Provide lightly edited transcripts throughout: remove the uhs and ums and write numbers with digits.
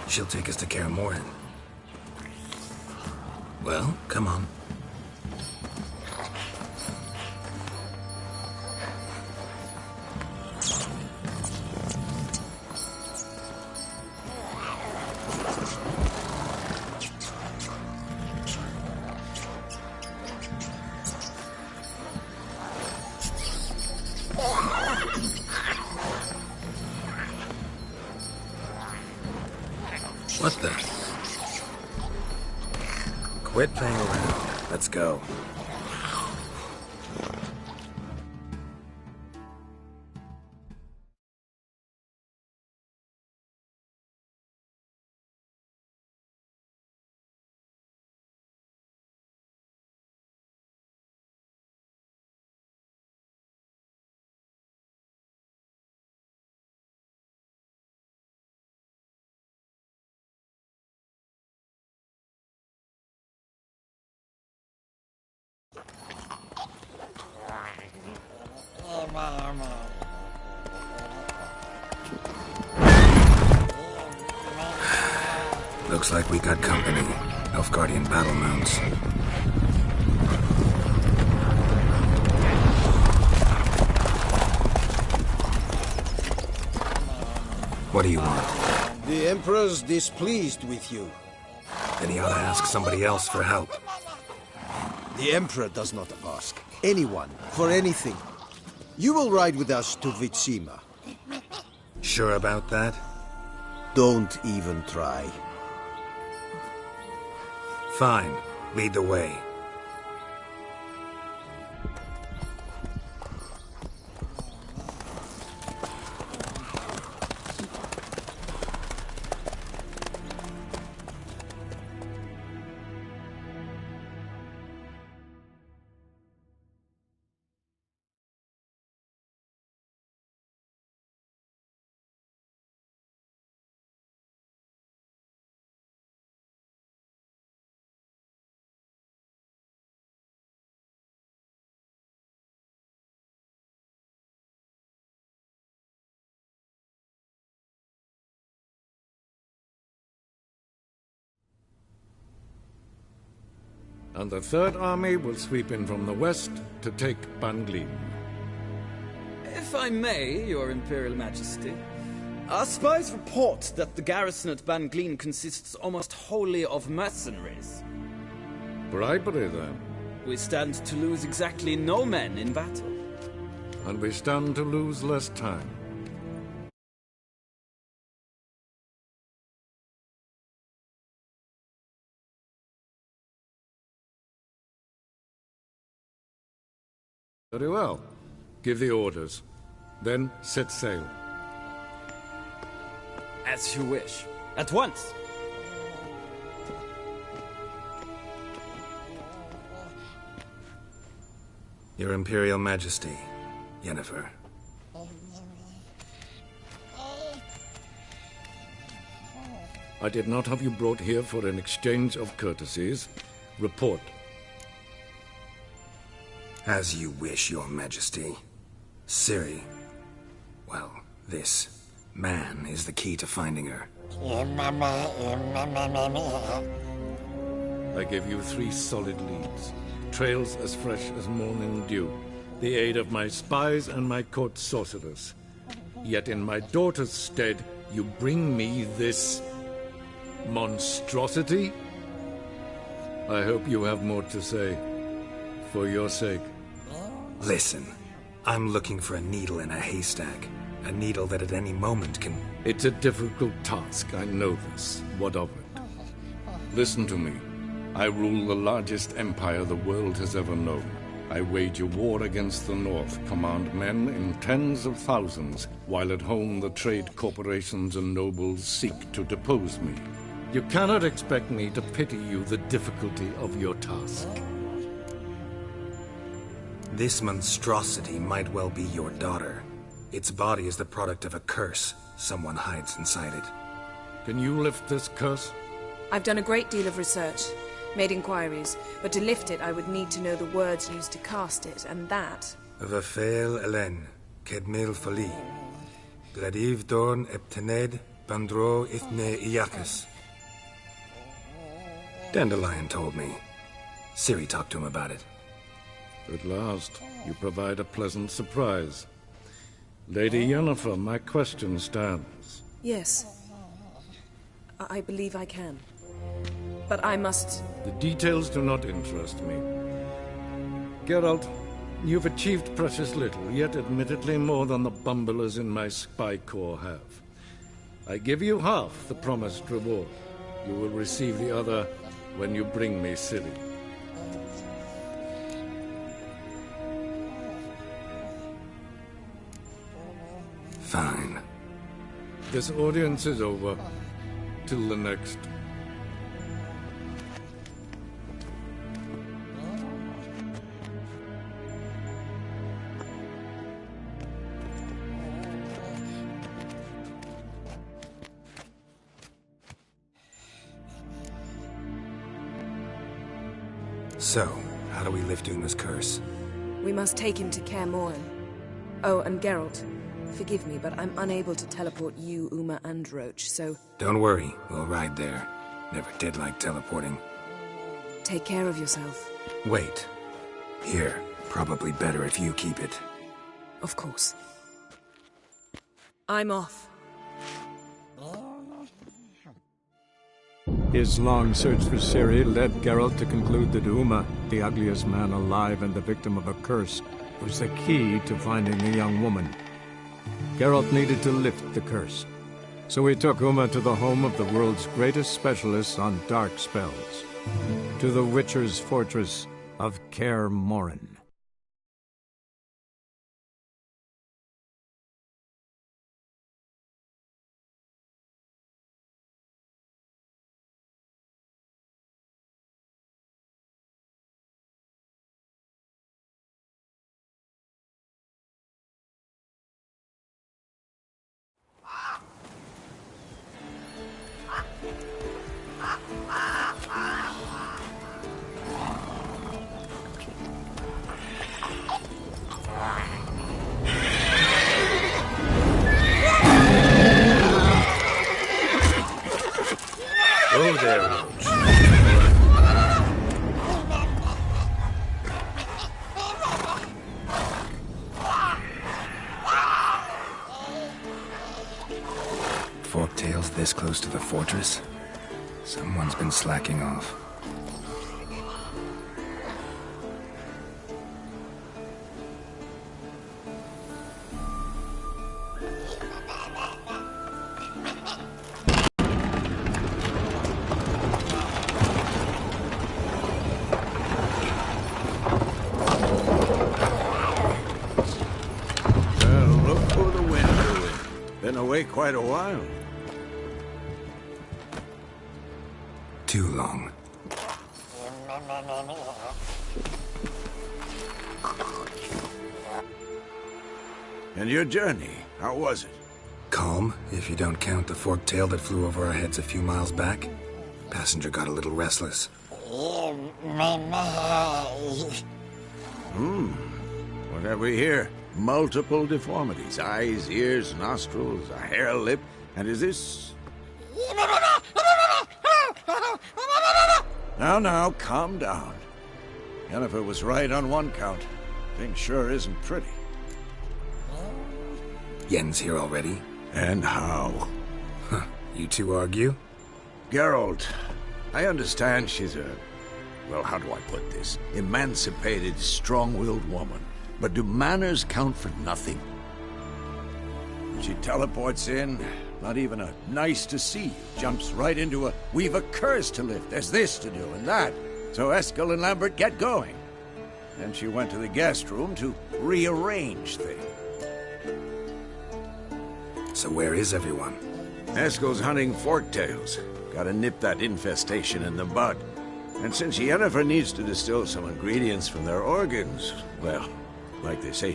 She'll take us to Kaer Morhen. Well, come on. What the? Quit playing around. Let's go. Looks like we got company. Nilfgaardian battle mounts. What do you want? The Emperor's displeased with you. Then he ought to ask somebody else for help. The Emperor does not ask anyone for anything. You will ride with us to Vitsima. Sure about that? Don't even try. Fine. Lead the way. And the Third Army will sweep in from the west to take Banglin. If I may, Your Imperial Majesty, our spies report that the garrison at Banglin consists almost wholly of mercenaries. Bribery, then. We stand to lose exactly no men in battle. And we stand to lose less time. Very well. Give the orders. Then set sail. As you wish. At once! Your Imperial Majesty, Yennefer. I did not have you brought here for an exchange of courtesies. Report. As you wish, Your Majesty. Ciri. Well, this man is the key to finding her. I give you 3 solid leads. Trails as fresh as morning dew. The aid of my spies and my court sorcerers. Yet in my daughter's stead, you bring me this monstrosity? I hope you have more to say. For your sake. Listen, I'm looking for a needle in a haystack. A needle that at any moment can... It's a difficult task, I know this. What of it? Listen to me. I rule the largest empire the world has ever known. I wage a war against the North, command men in tens of thousands, while at home the trade corporations and nobles seek to depose me. You cannot expect me to pity you the difficulty of your task. This monstrosity might well be your daughter. Its body is the product of a curse someone hides inside it. Can you lift this curse? I've done a great deal of research, made inquiries, but to lift it I would need to know the words used to cast it, and that... Vafel Elen, Kedmil Fali, Gladiv Dorn Eptened, Bandro Ithne Iacus. Dandelion told me. Ciri talked to him about it. At last, you provide a pleasant surprise. Lady Yennefer, my question stands. Yes. I believe I can. But I must... The details do not interest me. Geralt, you've achieved precious little, yet admittedly more than the bumblers in my spy corps have. I give you half the promised reward. You will receive the other when you bring me Ciri. Fine. This audience is over. Till the next. So, how do we lift Uma's curse? We must take him to Kaer Morhen. Oh, and Geralt, forgive me, but I'm unable to teleport you, Uma, and Roach, so... Don't worry, we'll ride there. Never did like teleporting. Take care of yourself. Wait. Here. Probably better if you keep it. Of course. I'm off. His long search for Ciri led Geralt to conclude that Uma, the ugliest man alive and the victim of a curse, was the key to finding the young woman. Geralt needed to lift the curse, so he took Uma to the home of the world's greatest specialists on dark spells, to the Witcher's fortress of Kaer Morhen. Oh there, Roach. Forktails this close to the fortress? Someone's been slacking off. Quite a while. Too long. And your journey, how was it? Calm, if you don't count the forktail that flew over our heads a few miles back. Passenger got a little restless. What have we here? Multiple deformities. Eyes, ears, nostrils, a hair lip. And is this... Now, calm down. Yennefer was right on one count. Thing sure isn't pretty. Yen's here already? And how? Huh. You two argue? Geralt, I understand she's a... Well, how do I put this? Emancipated, strong-willed woman. But do manners count for nothing? She teleports in, not even a nice to see you, jumps right into a we've a curse to lift, there's this to do and that. So Eskel and Lambert get going. Then she went to the guest room to rearrange things. So where is everyone? Eskel's hunting forktails. Gotta nip that infestation in the bud. And since Yennefer needs to distill some ingredients from their organs, well... Like they say,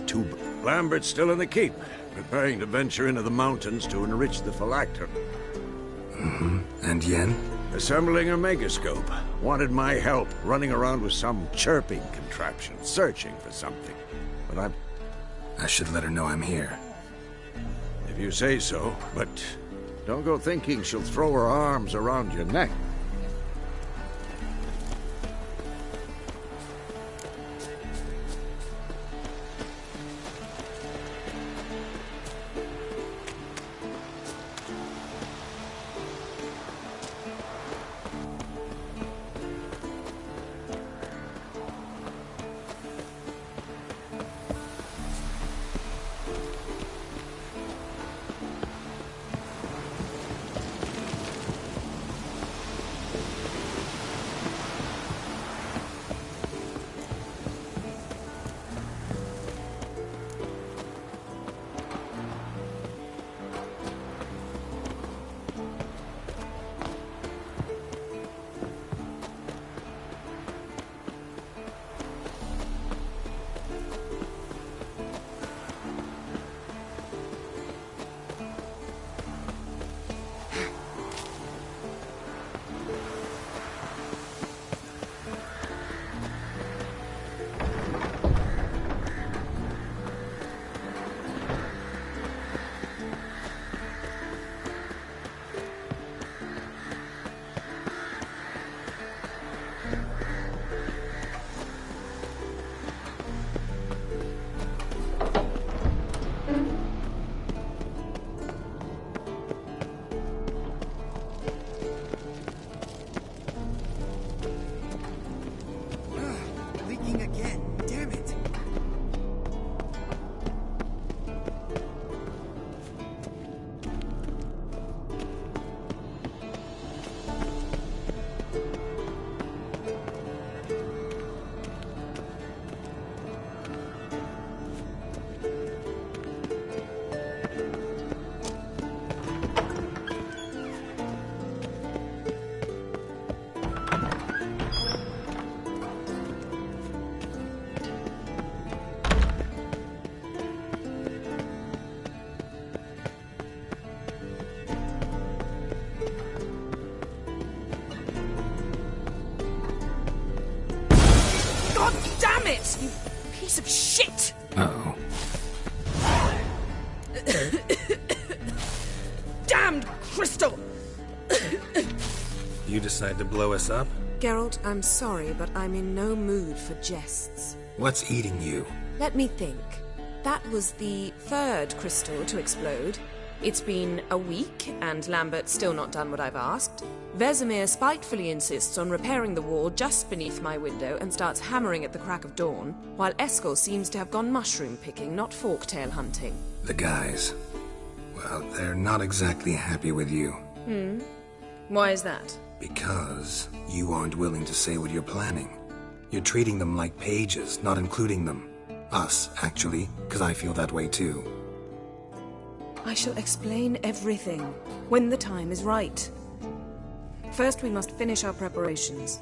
Lambert's still in the keep, preparing to venture into the mountains to enrich the phylactery. And Yen? Assembling a megascope. Wanted my help, running around with some chirping contraption, searching for something. But I should let her know I'm here. If you say so, but Don't go thinking she'll throw her arms around your neck. You piece of shit! Uh-oh. Damned crystal! You decide to blow us up? Geralt, I'm sorry, but I'm in no mood for jests. What's eating you? Let me think. That was the third crystal to explode. It's been a week, and Lambert's still not done what I've asked. Vesemir spitefully insists on repairing the wall just beneath my window and starts hammering at the crack of dawn, while Eskel seems to have gone mushroom picking, not forktail hunting. The guys. Well, they're not exactly happy with you. Why is that? Because you aren't willing to say what you're planning. You're treating them like pages, not including them. Us, actually, because I feel that way too. I shall explain everything when the time is right. First, we must finish our preparations.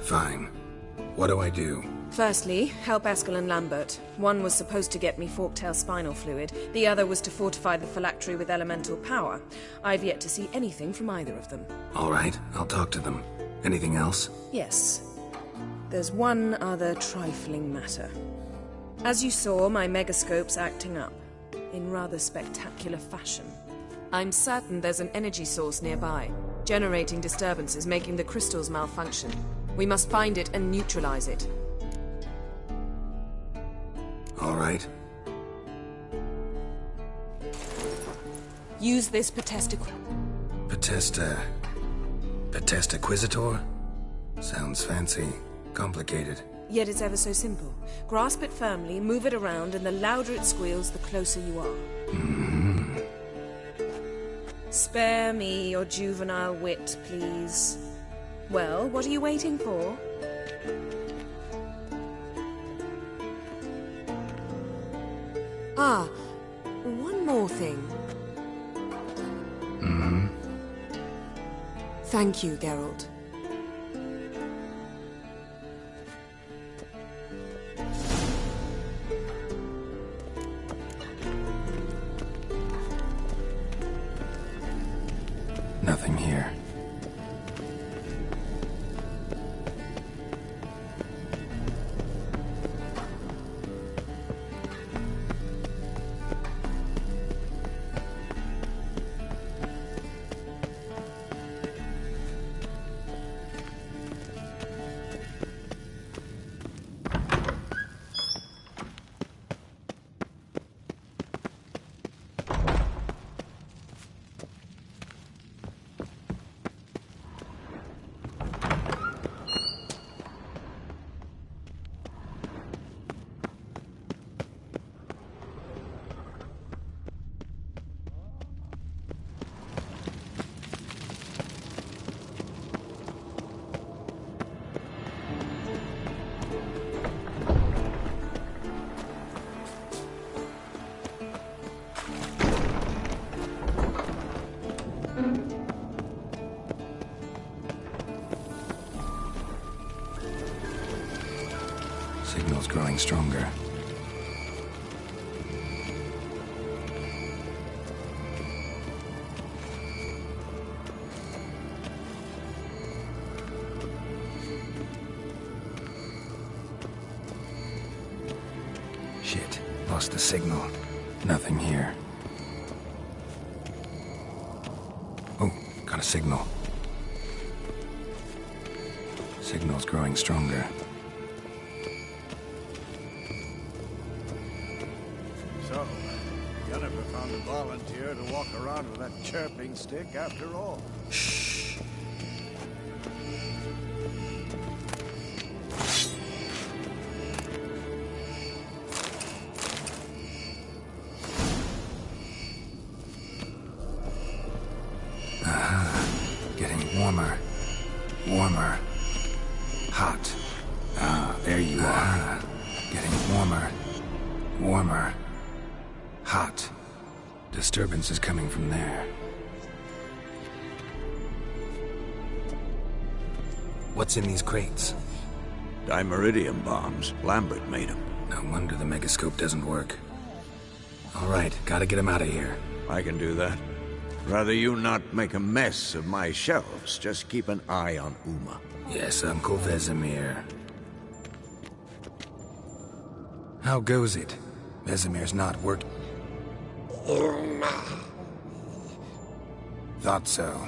Fine. What do I do? Firstly, help Eskel and Lambert. One was supposed to get me forktail spinal fluid, the other was to fortify the phylactery with elemental power. I've yet to see anything from either of them. All right, I'll talk to them. Anything else? Yes. There's one other trifling matter. As you saw, my megascope's acting up, in rather spectacular fashion. I'm certain there's an energy source nearby, generating disturbances, making the crystals malfunction. We must find it and neutralize it. All right. Use this Potesta Quisitor? Sounds fancy. Complicated. Yet it's ever so simple. Grasp it firmly, move it around, and the louder it squeals, the closer you are. Spare me your juvenile wit, please. Well, what are you waiting for? Ah, one more thing. Thank you, Geralt. Nothing here. Signal's growing stronger. Shit, lost the signal. Nothing here. Oh, got a signal. Signal's growing stronger. So, Jennifer found a volunteer to walk around with that chirping stick after all. Shh. Getting warmer. Warmer. Hot. Ah, there you are. Getting warmer. Warmer. Hot. Disturbance is coming from there. What's in these crates? Dimeridium bombs. Lambert made them. No wonder the megascope doesn't work. All right, gotta get him out of here. I can do that. Rather you not make a mess of my shelves. Just keep an eye on Uma. Yes, Uncle Vesemir. How goes it? Vesemir's not working. Thought so.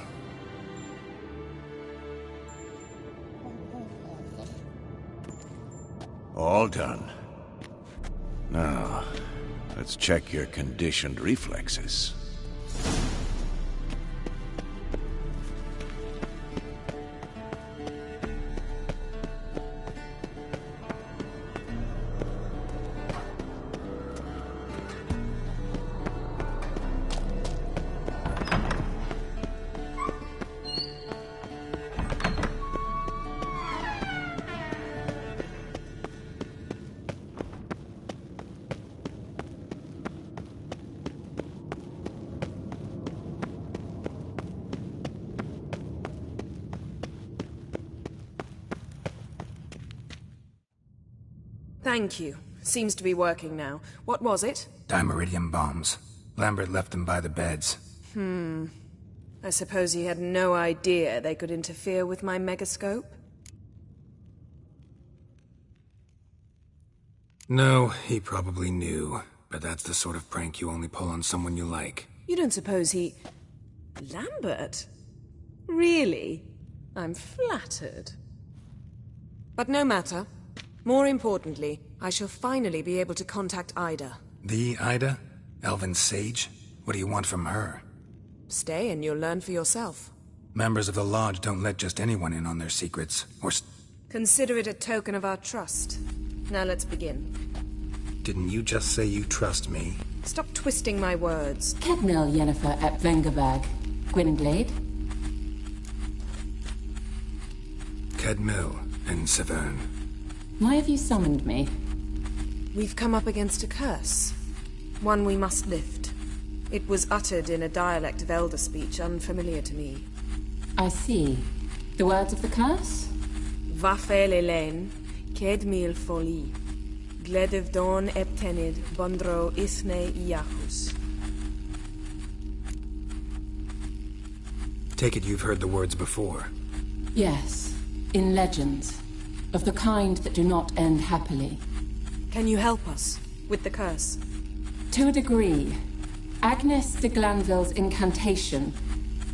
All done. Now, let's check your conditioned reflexes. Thank you. Seems to be working now. What was it? Dimeridium bombs. Lambert left them by the beds. I suppose he had no idea they could interfere with my megascope? No, he probably knew. But that's the sort of prank you only pull on someone you like. You don't suppose he... Lambert? Really? I'm flattered. But no matter. More importantly, I shall finally be able to contact Ida. The Ida? Elven sage? What do you want from her? Stay and you'll learn for yourself. Members of the Lodge don't let just anyone in on their secrets, or Consider it a token of our trust. Now let's begin. Didn't you just say you trust me? Stop twisting my words. Kedmil Yennefer at Vengerberg. Gwynblade? Kedmil and Severn. Why have you summoned me? We've come up against a curse. One we must lift. It was uttered in a dialect of Elder speech unfamiliar to me. I see. The words of the curse? Vafel Elaine, Kedmil Foli, Gledev Don Eptenid, Bondro Isne Iachus. Take it you've heard the words before. Yes. In legends. Of the kind that do not end happily. Can you help us with the curse? To a degree. Agnes de Glanville's incantation,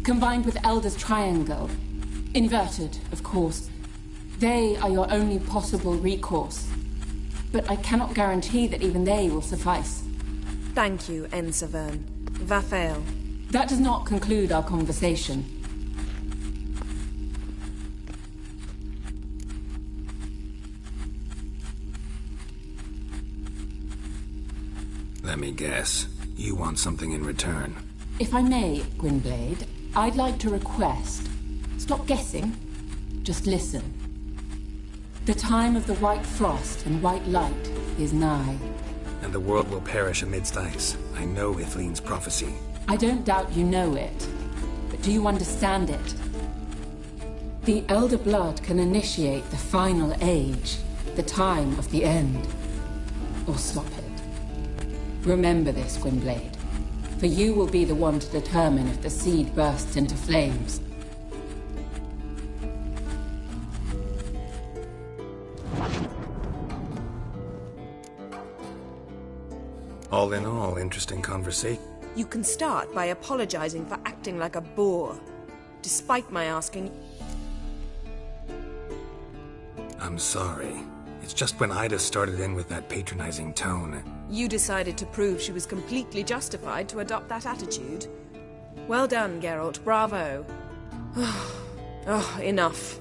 combined with Elder's triangle, inverted, of course. They are your only possible recourse. But I cannot guarantee that even they will suffice. Thank you, Severn. Vafel. That does not conclude our conversation. Let me guess. You want something in return. If I may, Gwynblade, I'd like to request. Stop guessing. Just listen. The time of the white frost and white light is nigh. And the world will perish amidst ice. I know Ithleen's prophecy. I don't doubt you know it. But do you understand it? The Elder Blood can initiate the final age. the time of the end. Or stop it. Remember this, Gwynblade. For you will be the one to determine if the seed bursts into flames. All in all, interesting conversation. You can start by apologizing for acting like a boor, despite my asking. I'm sorry. It's just when Ida started in with that patronizing tone. You decided to prove she was completely justified to adopt that attitude. Well done, Geralt. Bravo. Oh, enough.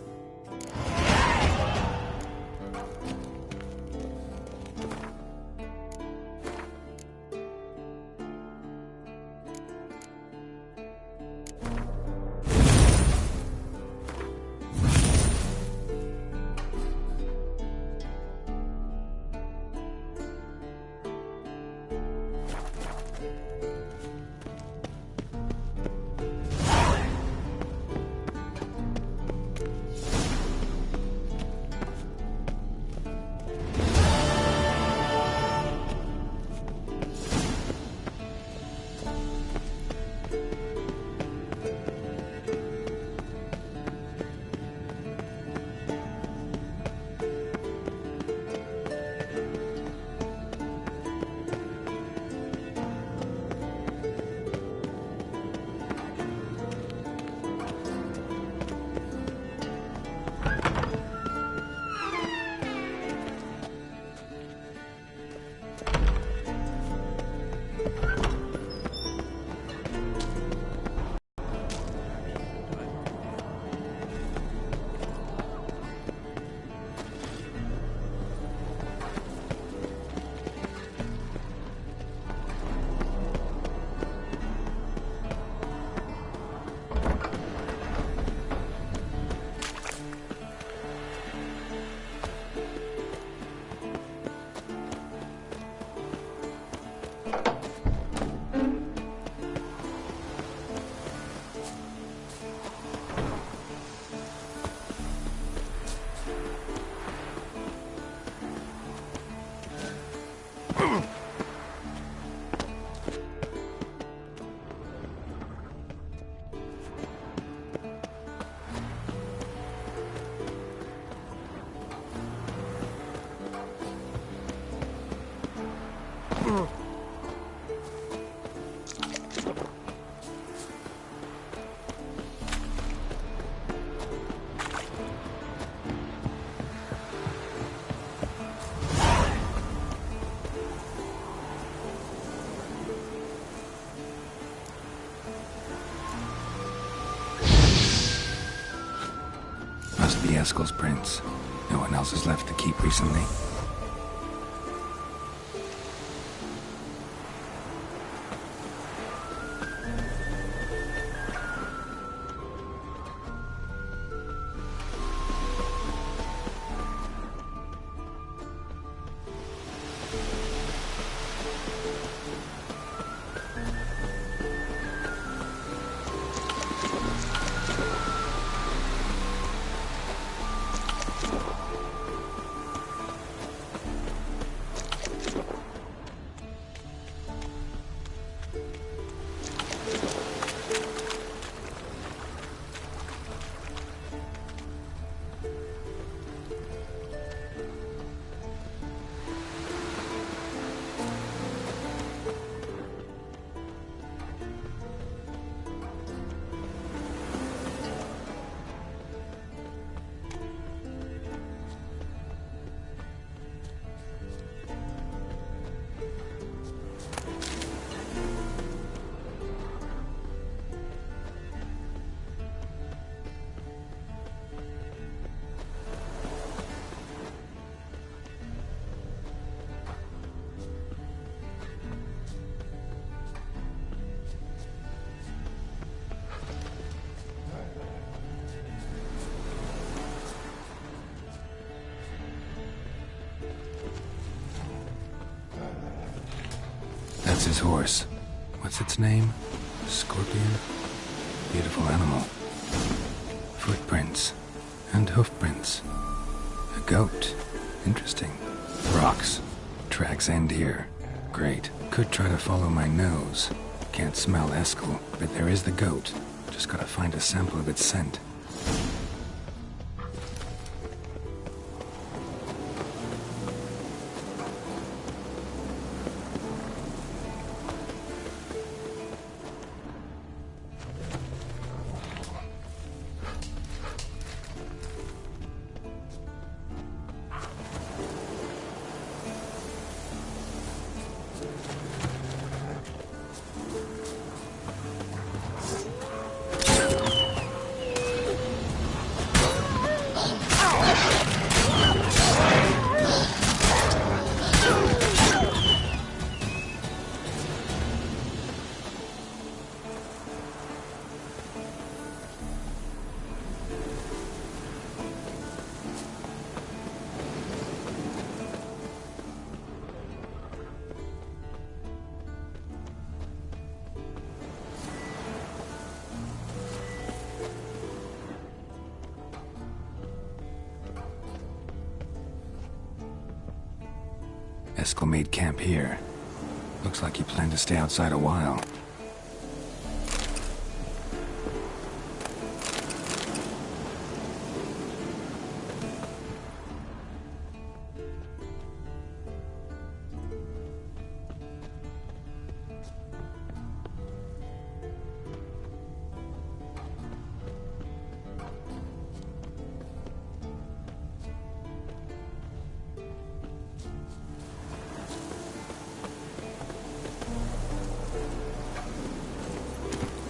Must be Eskel's prints. No one else has left the keep recently. That's his horse. What's its name? Scorpion? Beautiful animal. Footprints. And hoofprints. A goat. Interesting. Rocks. Tracks end here. Great. Could try to follow my nose. Can't smell Eskel, but there is the goat. Just gotta find a sample of its scent. Eskel made camp here. Looks like he planned to stay outside a while.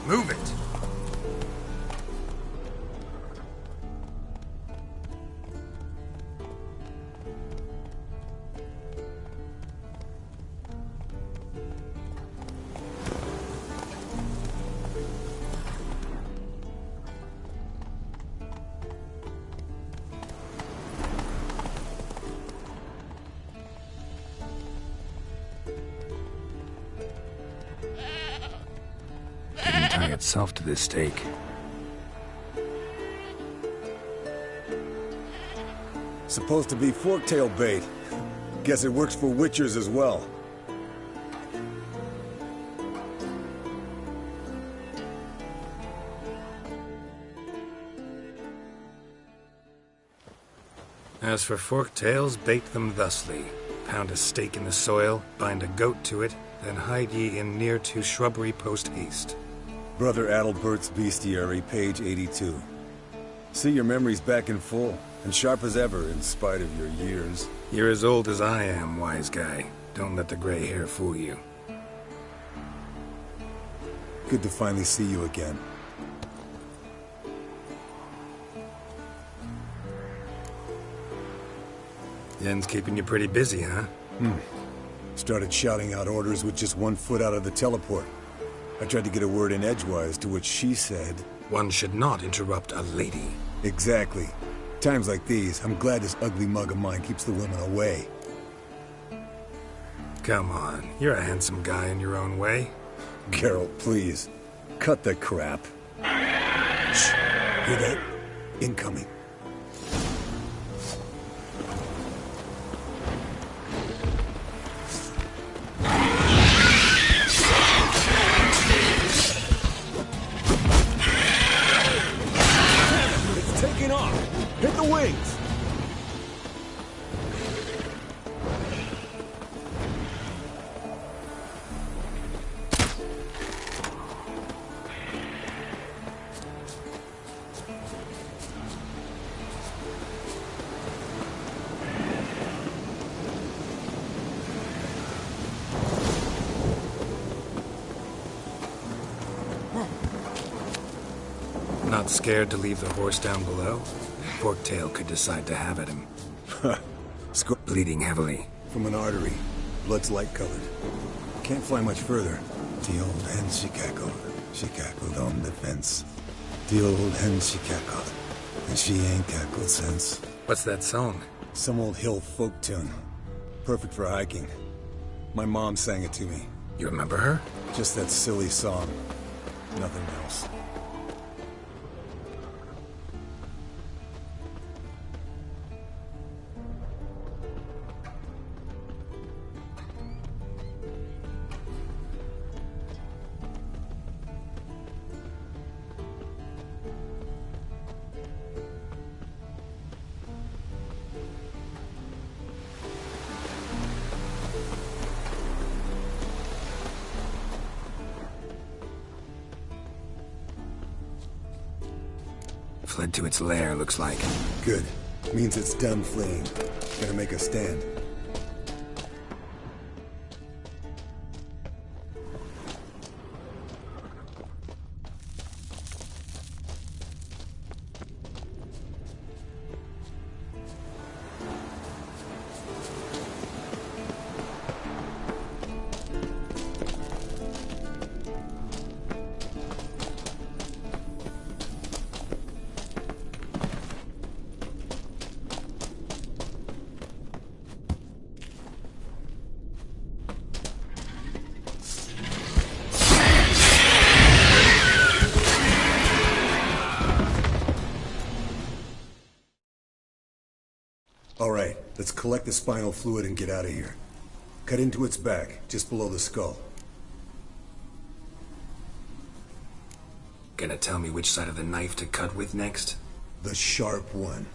Move it! Didn't tie itself to this stake. Supposed to be forktail bait. Guess it works for witchers as well. As for forktails, bait them thusly. Pound a stake in the soil, bind a goat to it, then hide ye in near to shrubbery post haste. Brother Adalbert's Bestiary, page 82. See, your memory's back in full, and sharp as ever in spite of your years. You're as old as I am, wise guy. Don't let the gray hair fool you. Good to finally see you again. Yen's keeping you pretty busy, huh? Started shouting out orders with just 1 foot out of the teleport. I tried to get a word in edgewise, to which she said... One should not interrupt a lady. Exactly. Times like these, I'm glad this ugly mug of mine keeps the women away. Come on, you're a handsome guy in your own way. Geralt, please. Cut the crap. Shh. Hear that? Incoming. Hit the wings! Not scared to leave the horse down below? Forktail could decide to have at him. Bleeding heavily. From an artery. Blood's light-colored. Can't fly much further. The old hen she cackled. She cackled on the fence. The old hen she cackled. And she ain't cackled since. What's that song? Some old hill folk tune. Perfect for hiking. My mom sang it to me. You remember her? Just that silly song. Nothing else. Fled to its lair, looks like. Good. Means it's done fleeing. Gonna make a stand. Alright, let's collect the spinal fluid and get out of here. Cut into its back, just below the skull. Gonna tell me which side of the knife to cut with next? The sharp one.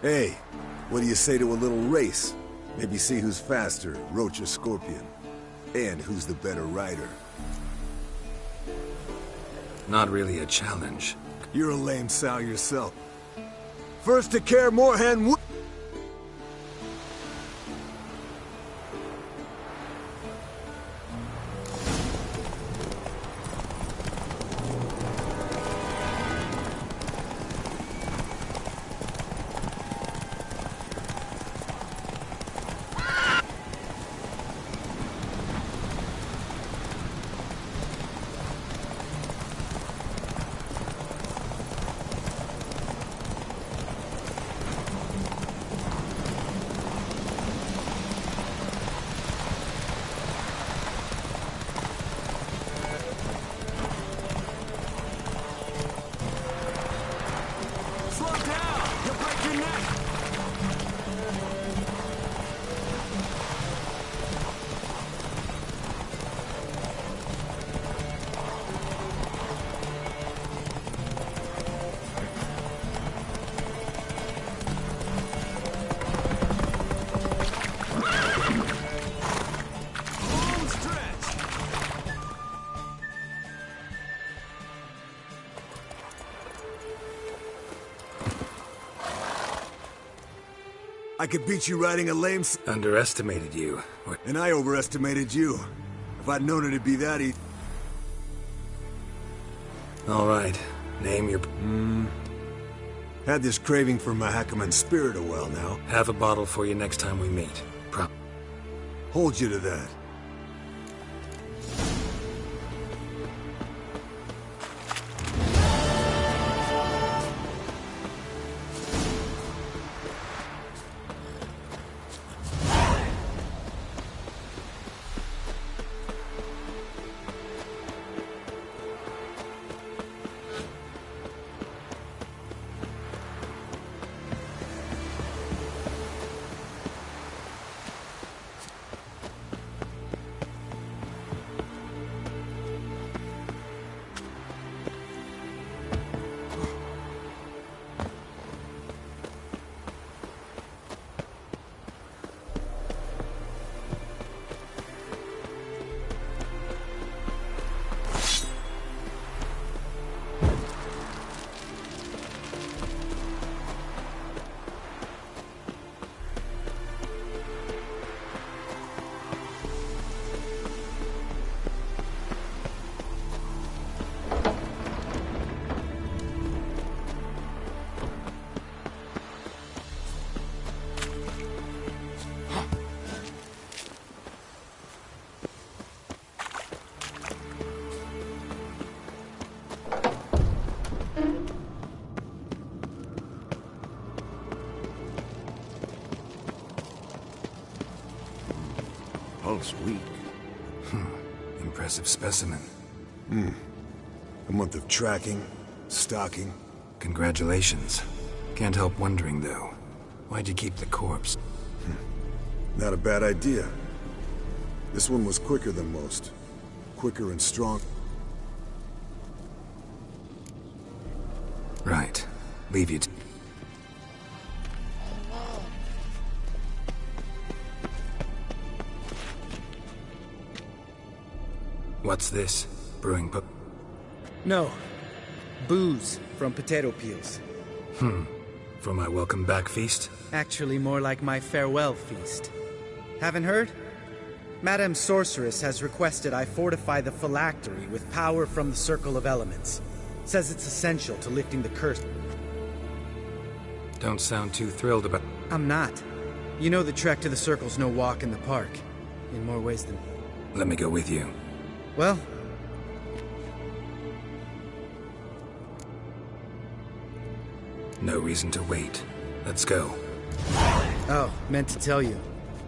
Hey, what do you say to a little race? Maybe see who's faster, Roach or Scorpion. And who's the better rider. Not really a challenge. You're a lame sow yourself. First to care Moorhen Wood. I could beat you riding a lame Underestimated you. And I overestimated you. If I'd known it'd be that easy. Alright, name your... Had this craving for Mahakaman spirit a while now. Have a bottle for you next time we meet. Hold you to that. last week. Impressive specimen. A month of tracking, stalking. Congratulations. Can't help wondering, though. Why'd you keep the corpse? Not a bad idea. This one was quicker than most. Quicker and strong. Right. Leave you to... What's this? Brewing pu... No. Booze from potato peels. For my welcome back feast? Actually more like my farewell feast. Haven't heard? Madame Sorceress has requested I fortify the phylactery with power from the Circle of Elements. Says it's essential to lifting the curse. Don't sound too thrilled about... I'm not. You know the trek to the Circle's no walk in the park. In more ways than... Let me go with you. Well... No reason to wait. Let's go. Oh, meant to tell you.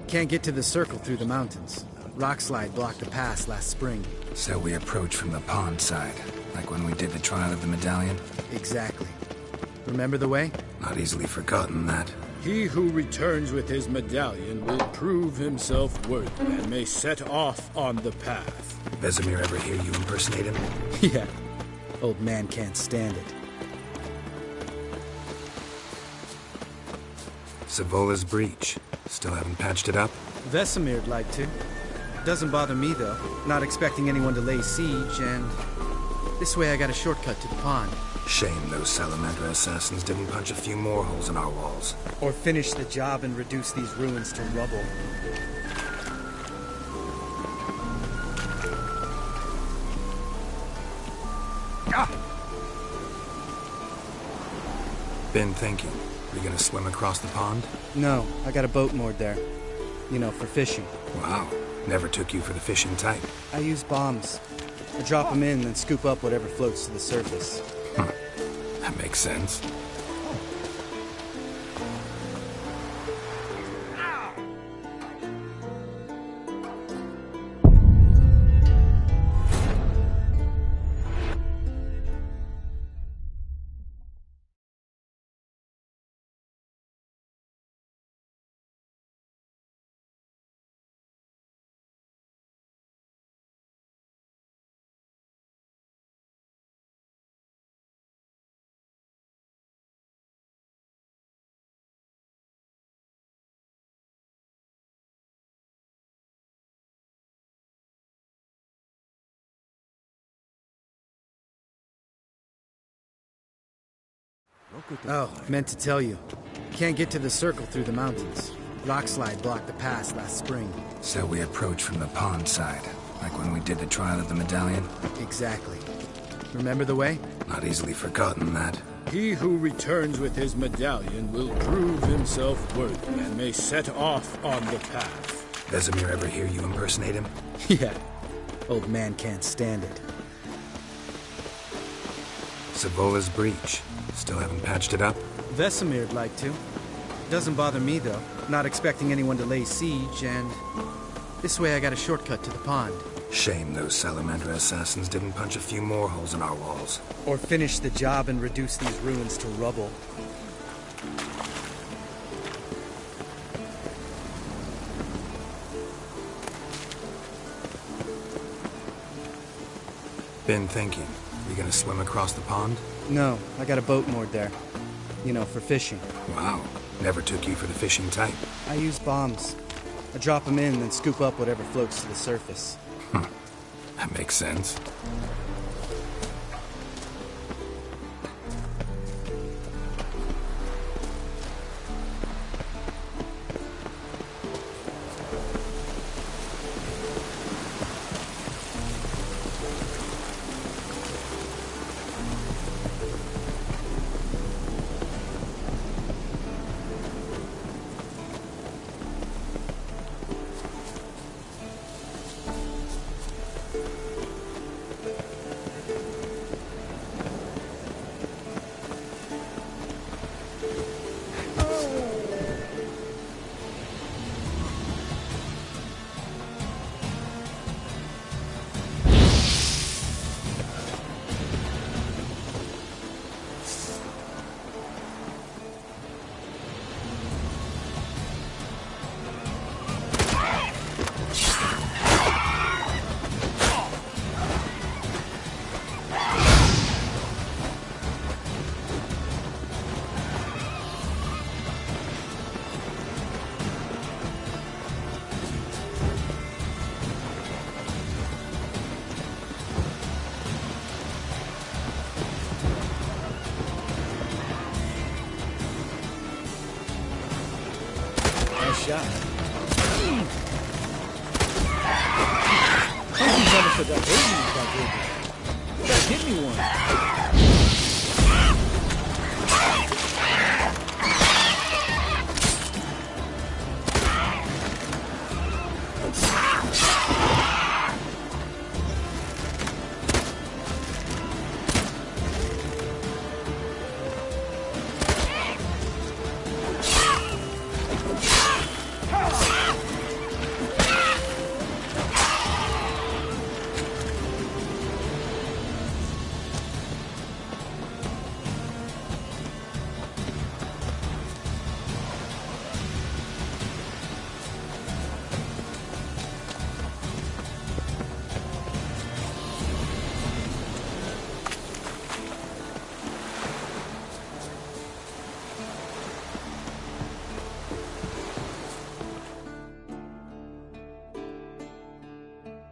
Can't get to the Circle through the mountains. Rockslide blocked the pass last spring. So we approach from the pond side, like when we did the trial of the medallion? Exactly. Remember the way? Not easily forgotten, that. He who returns with his medallion will prove himself worthy and may set off on the path. Vesemir ever hear you impersonate him? Yeah. Old man can't stand it. Savola's breach. Still haven't patched it up? Vesemir'd like to. Doesn't bother me, though. Not expecting anyone to lay siege, and... this way I got a shortcut to the pond. Shame those Salamander assassins didn't punch a few more holes in our walls. Or finish the job and reduce these ruins to rubble. Been thinking. We gonna swim across the pond? No, I got a boat moored there. You know, for fishing. Wow. Never took you for the fishing type. I use bombs. I drop them in and scoop up whatever floats to the surface. That makes sense. Oh, meant to tell you. Can't get to the Circle through the mountains. Rockslide blocked the pass last spring. So we approach from the pond side, like when we did the trial of the medallion? Exactly. Remember the way? Not easily forgotten, that. He who returns with his medallion will prove himself worthy and may set off on the path. Vesemir ever hear you impersonate him? Yeah. Old man can't stand it. Savola's breach. Still haven't patched it up? Vesemir'd like to. Doesn't bother me, though. Not expecting anyone to lay siege, and... this way I got a shortcut to the pond. Shame those Salamander assassins didn't punch a few more holes in our walls. Or finish the job and reduce these ruins to rubble. Been thinking. We gonna swim across the pond? No, I got a boat moored there. You know, for fishing. Wow. Never took you for the fishing type. I use bombs. I drop them in and scoop up whatever floats to the surface. That makes sense. shot. Something's almost a diversion if I did. You gotta give me one.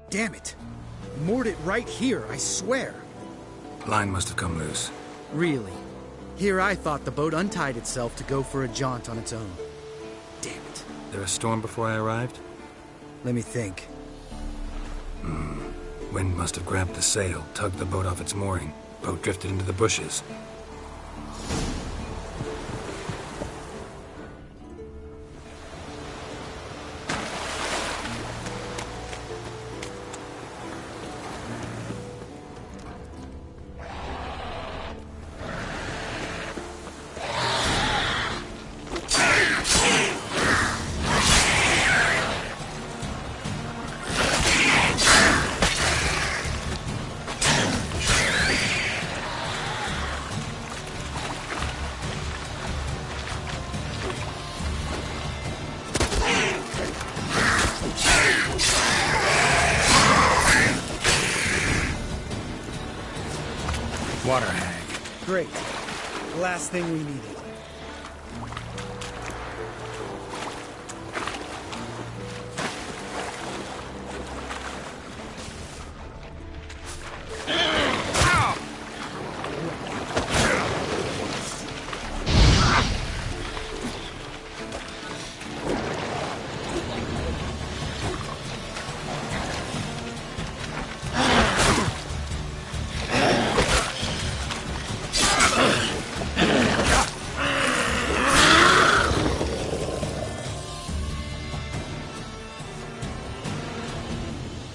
Damn it! Moored it right here, I swear. Line must have come loose. Really? Here I thought the boat untied itself to go for a jaunt on its own. Damn it. There a storm before I arrived? Let me think. Wind must have grabbed the sail, tugged the boat off its mooring. Boat drifted into the bushes. Water hag. Great. The last thing we needed.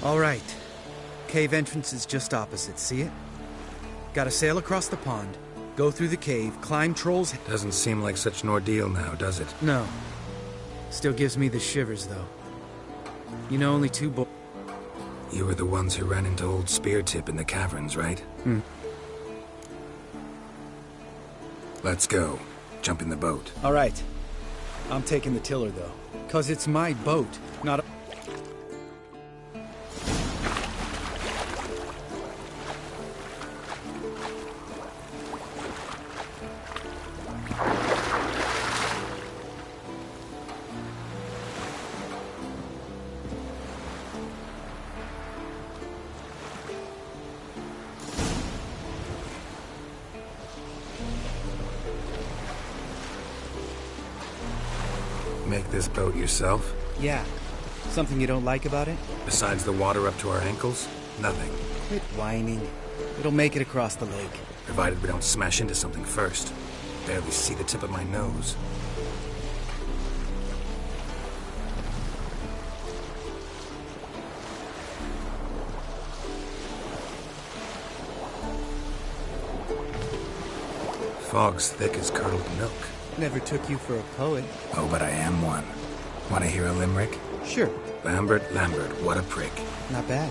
All right. Cave entrance is just opposite, see it? Gotta sail across the pond, go through the cave, climb Troll's... Doesn't seem like such an ordeal now, does it? No. Still gives me the shivers, though. You know, only two boys... You were the ones who ran into old Spear Tip in the caverns, right? Let's go. Jump in the boat. All right. I'm taking the tiller, though. 'Cause it's my boat, not a... Make this boat yourself? Yeah. Something you don't like about it? Besides the water up to our ankles? Nothing. Quit whining. It'll make it across the lake. Provided we don't smash into something first. Barely see the tip of my nose. Fog's thick as curdled milk. Never took you for a poet. Oh, but I am one. Want to hear a limerick? Sure. Lambert, what a prick. Not bad.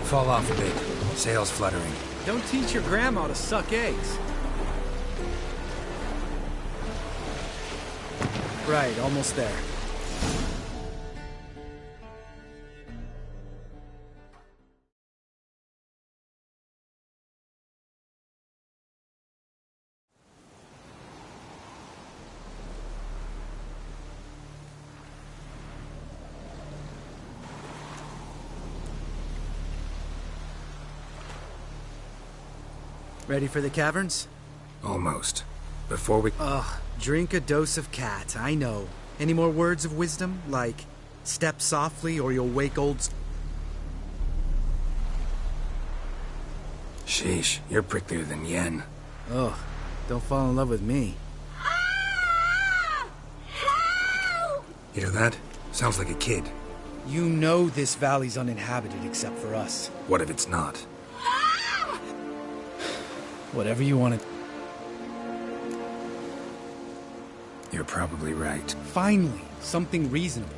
Fall off a bit. Sails fluttering. Don't teach your grandma to suck eggs. Right, almost there. Ready for the caverns? Almost. Before we... Ugh, drink a dose of cat, I know. Any more words of wisdom? Like, step softly or you'll wake old... Sheesh, you're pricklier than Yen. Ugh, don't fall in love with me. Hear that? Sounds like a kid. You know this valley's uninhabited except for us. What if it's not? Whatever you want to... You're probably right. Finally, something reasonable.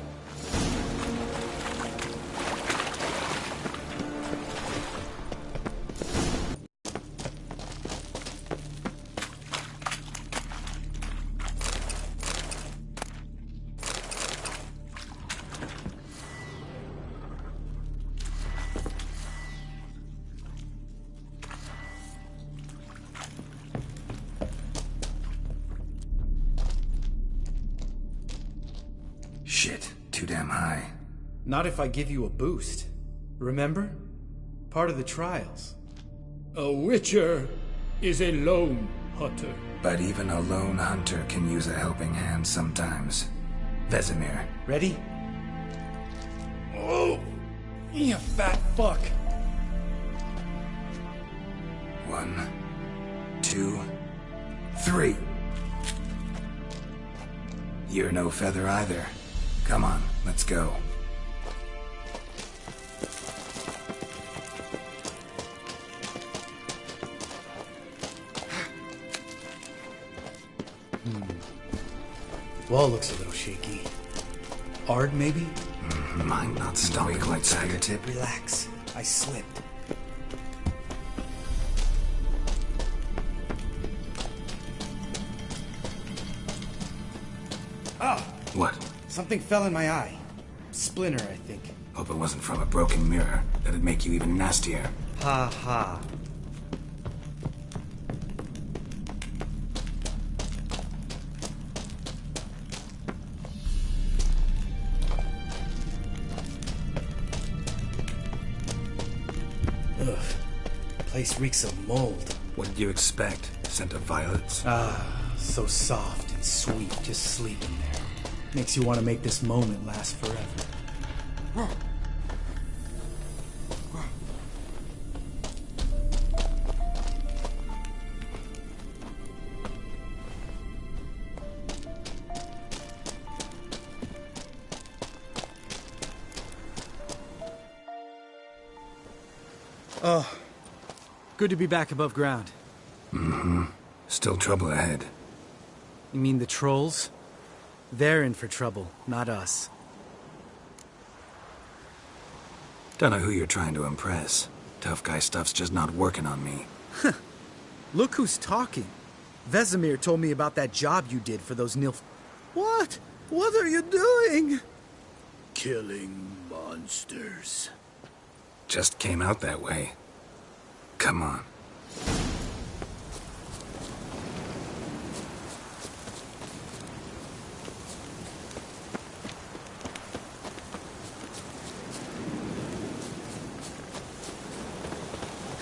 Shit, too damn high. Not if I give you a boost. Remember? Part of the trials. A witcher is a lone hunter. But even a lone hunter can use a helping hand sometimes. Vesemir. Ready? Oh! You fat fuck! 1, 2, 3. You're no feather either. Come on, let's go. Wall looks a little shaky. Ard, maybe? Mine not stopping quite Sagatip. Relax. I slipped. Ah! What? Something fell in my eye. Splinter, I think. Hope it wasn't from a broken mirror. That'd make you even nastier. Ha ha. Ugh. Place reeks of mold. What did you expect? Scent of violets? Ah, so soft and sweet, just sleeping there. Makes you want to make this moment last forever. Oh, good to be back above ground. Mm-hmm. Still trouble ahead. You mean the trolls? They're in for trouble, not us. Don't know who you're trying to impress. Tough guy stuff's just not working on me. Look who's talking. Vesemir told me about that job you did for those Nilf... What? What are you doing? Killing monsters. Just came out that way. Come on.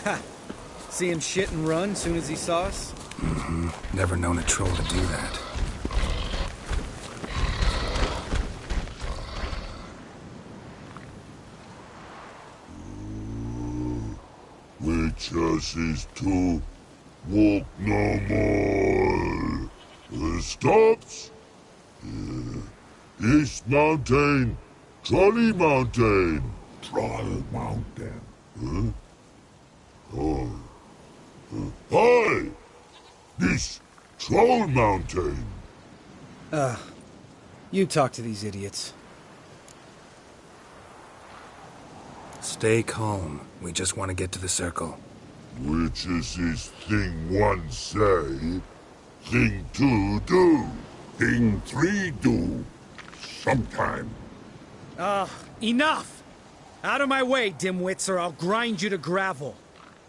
Ha! See him shit and run soon as he saw us? Mm-hmm. Never known a troll to do that. Witches is to walk no more. Stops? East Mountain, Trolley Mountain. Troll Mountain. Huh? Oh. Hi! This Troll Mountain. You talk to these idiots. Stay calm. We just want to get to the circle. Witches is thing 1 say, thing 2 do, thing 3 do. Sometime. Enough! Out of my way, dimwits, or I'll grind you to gravel.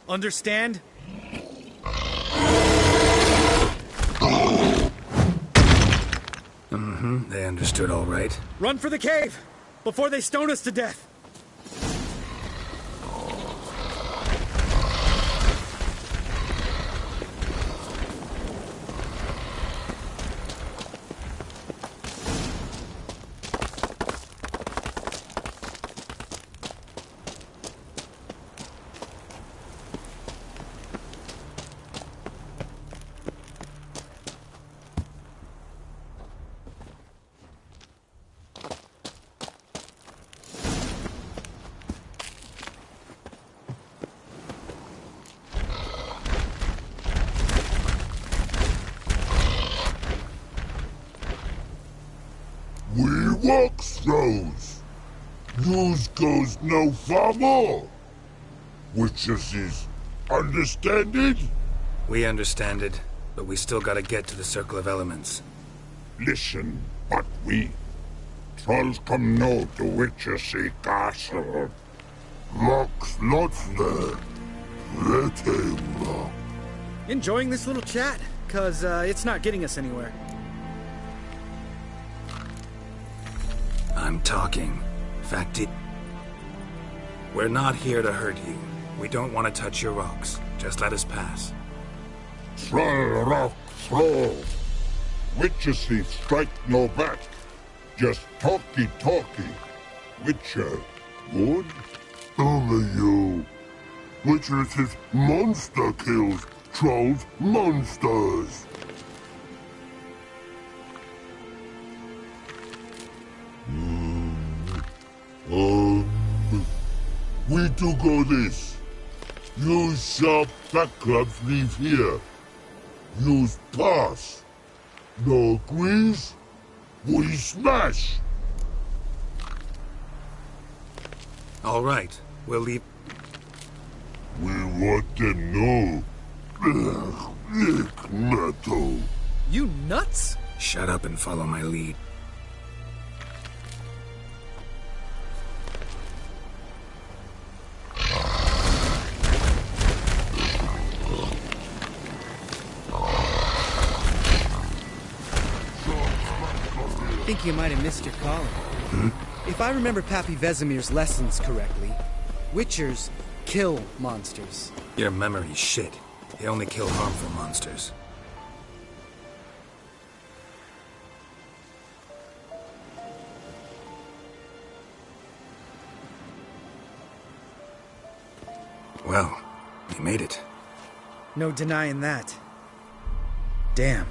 Understand? Mm-hmm. They understood all right. Run for the cave! Before they stone us to death! rock throws. News goes no far more. Witches is understand it? We understand it, but we still gotta get to the Circle of Elements. Listen, but we trolls come no to Witches castle. Rocks lots there. Let him rock. Enjoying this little chat? Cause it's not getting us anywhere. I'm talking. We're not here to hurt you. We don't want to touch your rocks. Just let us pass. Troll rock throw. Witches strike no back. Just talky. Witcher, good? Only you. Witches is monster kills. Trolls monsters. We do go this. Use sharp back clubs leave here. Use pass. No agrees? We smash. All right, we'll leave. We want them know. Lick metal. You nuts? Shut up and follow my lead. I think you might have missed your calling. If I remember Pappy Vesemir's lessons correctly, Witchers kill monsters. Your memory's shit. They only kill harmful monsters. Well, we made it. No denying that. Damn.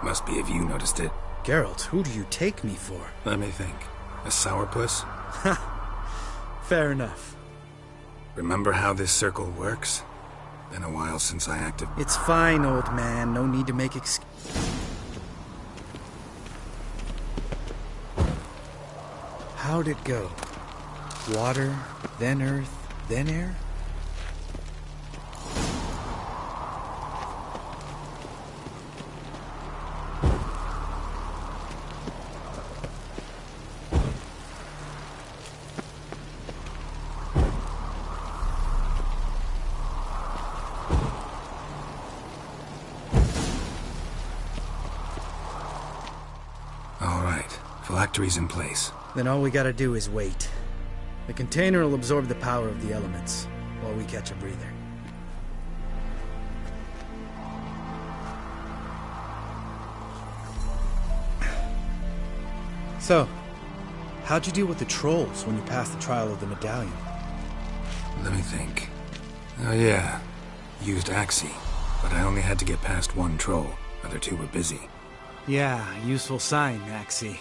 Must be if you noticed it. Geralt, who do you take me for? Let me think. A sourpuss? Fair enough. Remember how this circle works? Been a while since I acted. It's fine, old man. No need to make How'd it go? Water, then earth, then air? Phylactery's in place. Then all we gotta do is wait. The container will absorb the power of the elements, while we catch a breather. So, how'd you deal with the trolls when you passed the trial of the medallion? Let me think. Oh yeah, used Axii, but I only had to get past one troll. Other two were busy. Yeah, useful sign, Axii.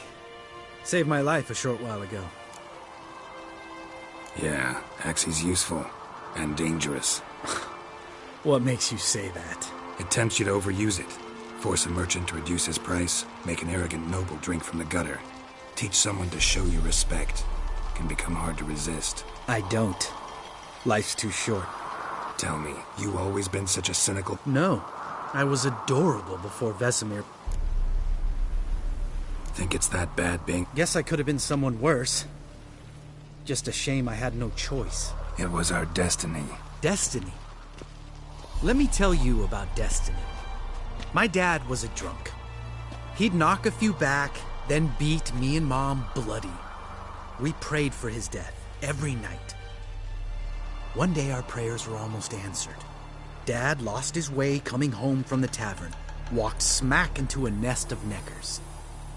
Saved my life a short while ago. Yeah, Axii's useful. And dangerous. What makes you say that? It tempts you to overuse it. Force a merchant to reduce his price. Make an arrogant noble drink from the gutter. Teach someone to show you respect. Can become hard to resist. I don't. Life's too short. Tell me, you always been such a cynical... No. I was adorable before Vesemir. Think it's that bad, Bing? Guess I could have been someone worse. Just a shame I had no choice. It was our destiny. Destiny? Let me tell you about destiny. My dad was a drunk. He'd knock a few back, then beat me and Mom bloody. We prayed for his death every night. One day our prayers were almost answered. Dad lost his way coming home from the tavern, walked smack into a nest of neckers.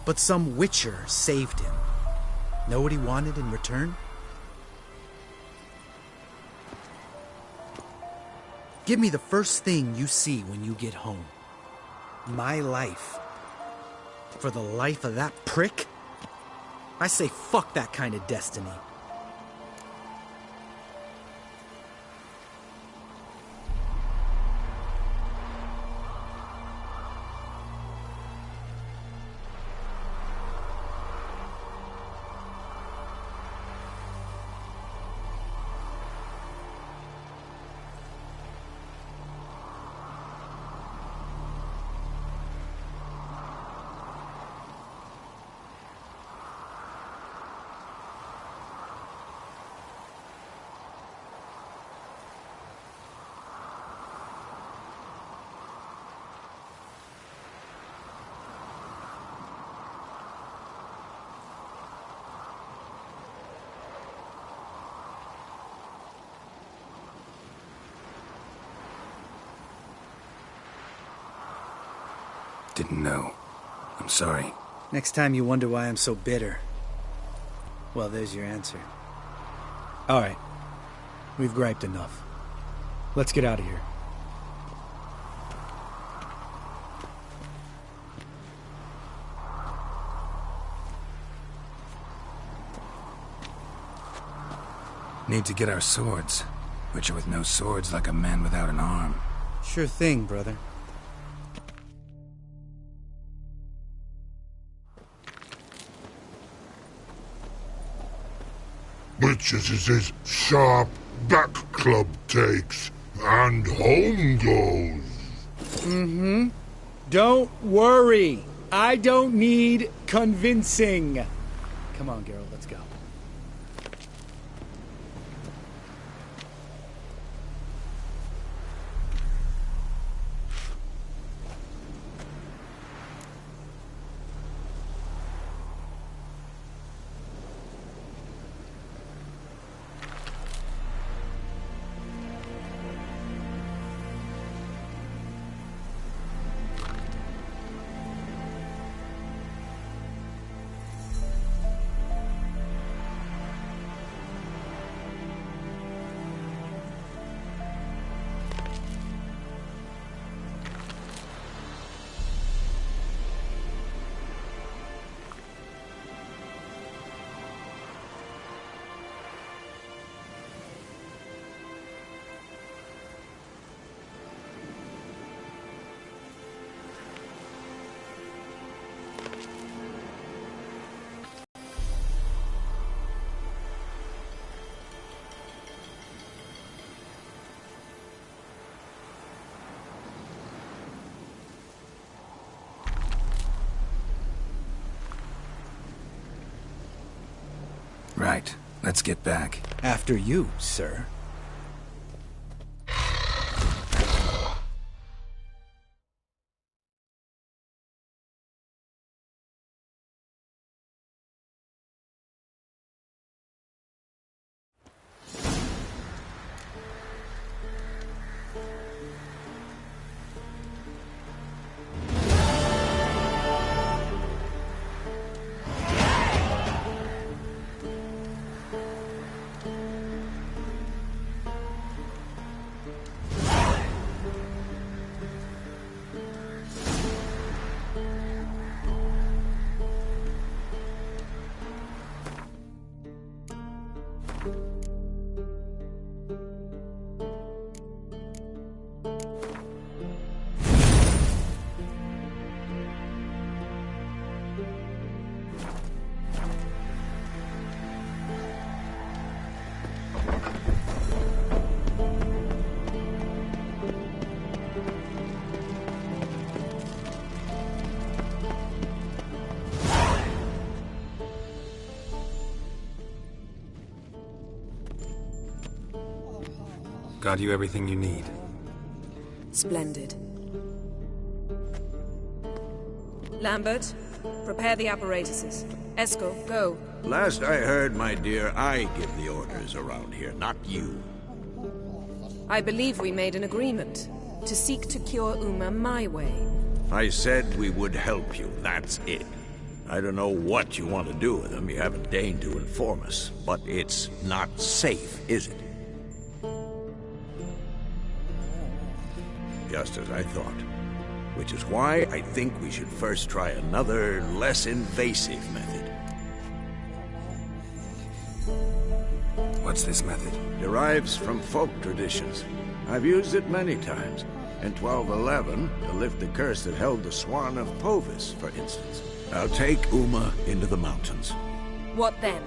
But some witcher saved him. Know what he wanted in return? Give me the first thing you see when you get home. My life. For the life of that prick? I say fuck that kind of destiny. Didn't know. I'm sorry. Next time you wonder why I'm so bitter, well, there's your answer. All right. We've griped enough. Let's get out of here. Need to get our swords. But you're with no swords like a man without an arm. Sure thing, brother. Which is his sharp back club takes, and home goes. Mm-hmm. Don't worry. I don't need convincing. Come on, Geralt, let's go. Right. Let's get back. After you, sir. Got you everything you need. Splendid. Lambert, prepare the apparatuses. Eskel, go. Last I heard, my dear, I give the orders around here, not you. I believe we made an agreement to seek to cure Uma my way. I said we would help you, that's it. I don't know what you want to do with them, you haven't deigned to inform us. But it's not safe, is it? Just as I thought. Which is why I think we should first try another, less invasive method. What's this method? Derives from folk traditions. I've used it many times. In 1211, to lift the curse that held the Swan of Povis, for instance. I'll take Uma into the mountains. What then?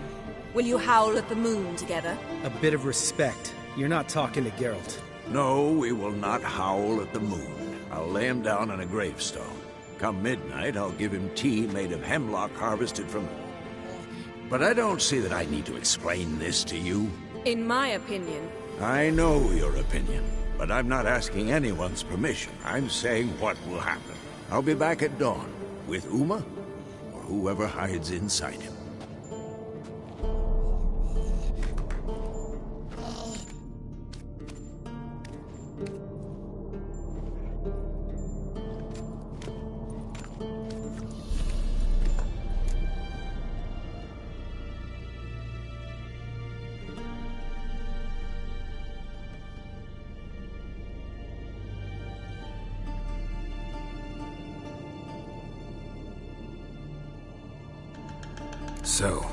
Will you howl at the moon together? A bit of respect. You're not talking to Geralt. No, we will not howl at the moon. I'll lay him down on a gravestone. Come midnight, I'll give him tea made of hemlock harvested from... But I don't see that I need to explain this to you. In my opinion... I know your opinion, but I'm not asking anyone's permission. I'm saying what will happen. I'll be back at dawn, with Uma, or whoever hides inside him. So,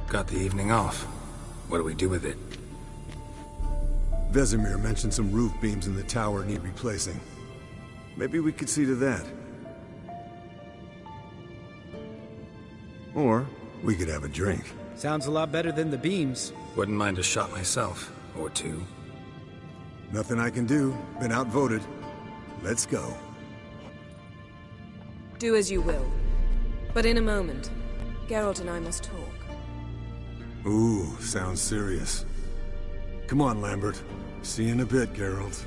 got the evening off. What do we do with it? Vesemir mentioned some roof beams in the tower need replacing. Maybe we could see to that. Or we could have a drink. Sounds a lot better than the beams. Wouldn't mind a shot myself, or two. Nothing I can do. Been outvoted. Let's go. Do as you will. But in a moment, Geralt and I must talk. Ooh, sounds serious. Come on, Lambert. See you in a bit, Geralt.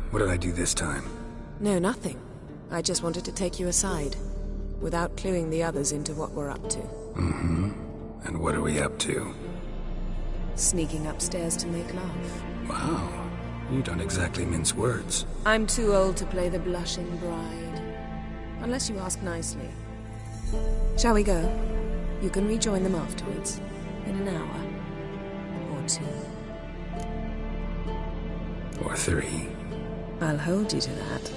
What did I do this time? No, nothing. I just wanted to take you aside, without cluing the others into what we're up to. Mm-hmm. And what are we up to? Sneaking upstairs to make love. Wow. You don't exactly mince words. I'm too old to play the blushing bride. Unless you ask nicely. Shall we go? You can rejoin them afterwards. In an hour. Or 2. Or 3. I'll hold you to that.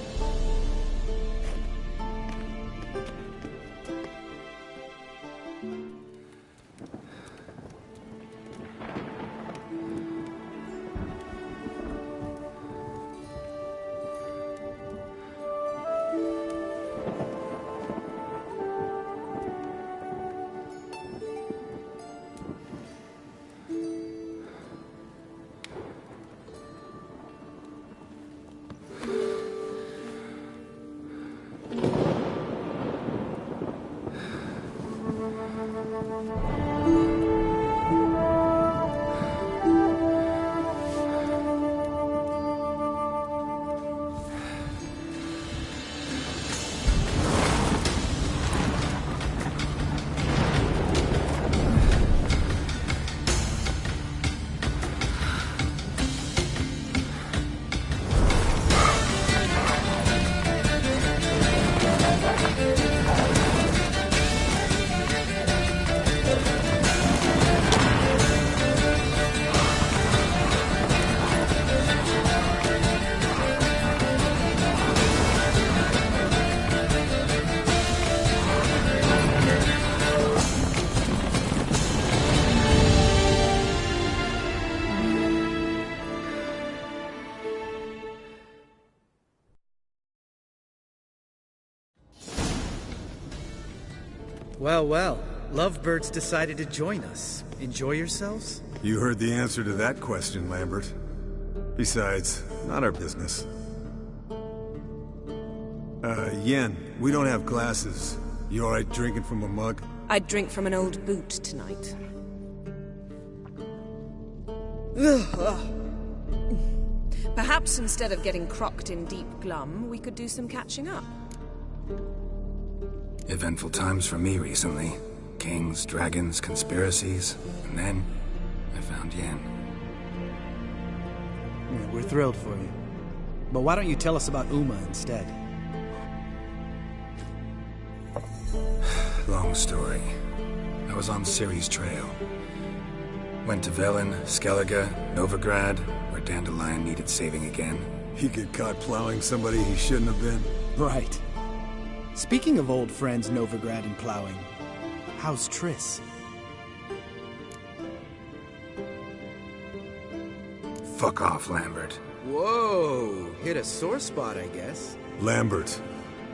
Well, well. Lovebirds decided to join us. Enjoy yourselves? You heard the answer to that question, Lambert. Besides, not our business. Yen, we don't have glasses. You alright drinking from a mug? I'd drink from an old boot tonight. Perhaps instead of getting crocked in deep glum, we could do some catching up. Eventful times for me recently. Kings, dragons, conspiracies, and then I found Yen. Yeah, we're thrilled for you. But why don't you tell us about Uma instead? Long story. I was on Ciri's trail. Went to Velen, Skellige, Novigrad, where Dandelion needed saving again. He get caught plowing somebody he shouldn't have been. Right. Speaking of old friends Novigrad and plowing, how's Triss? Fuck off, Lambert. Whoa, hit a sore spot, I guess. Lambert,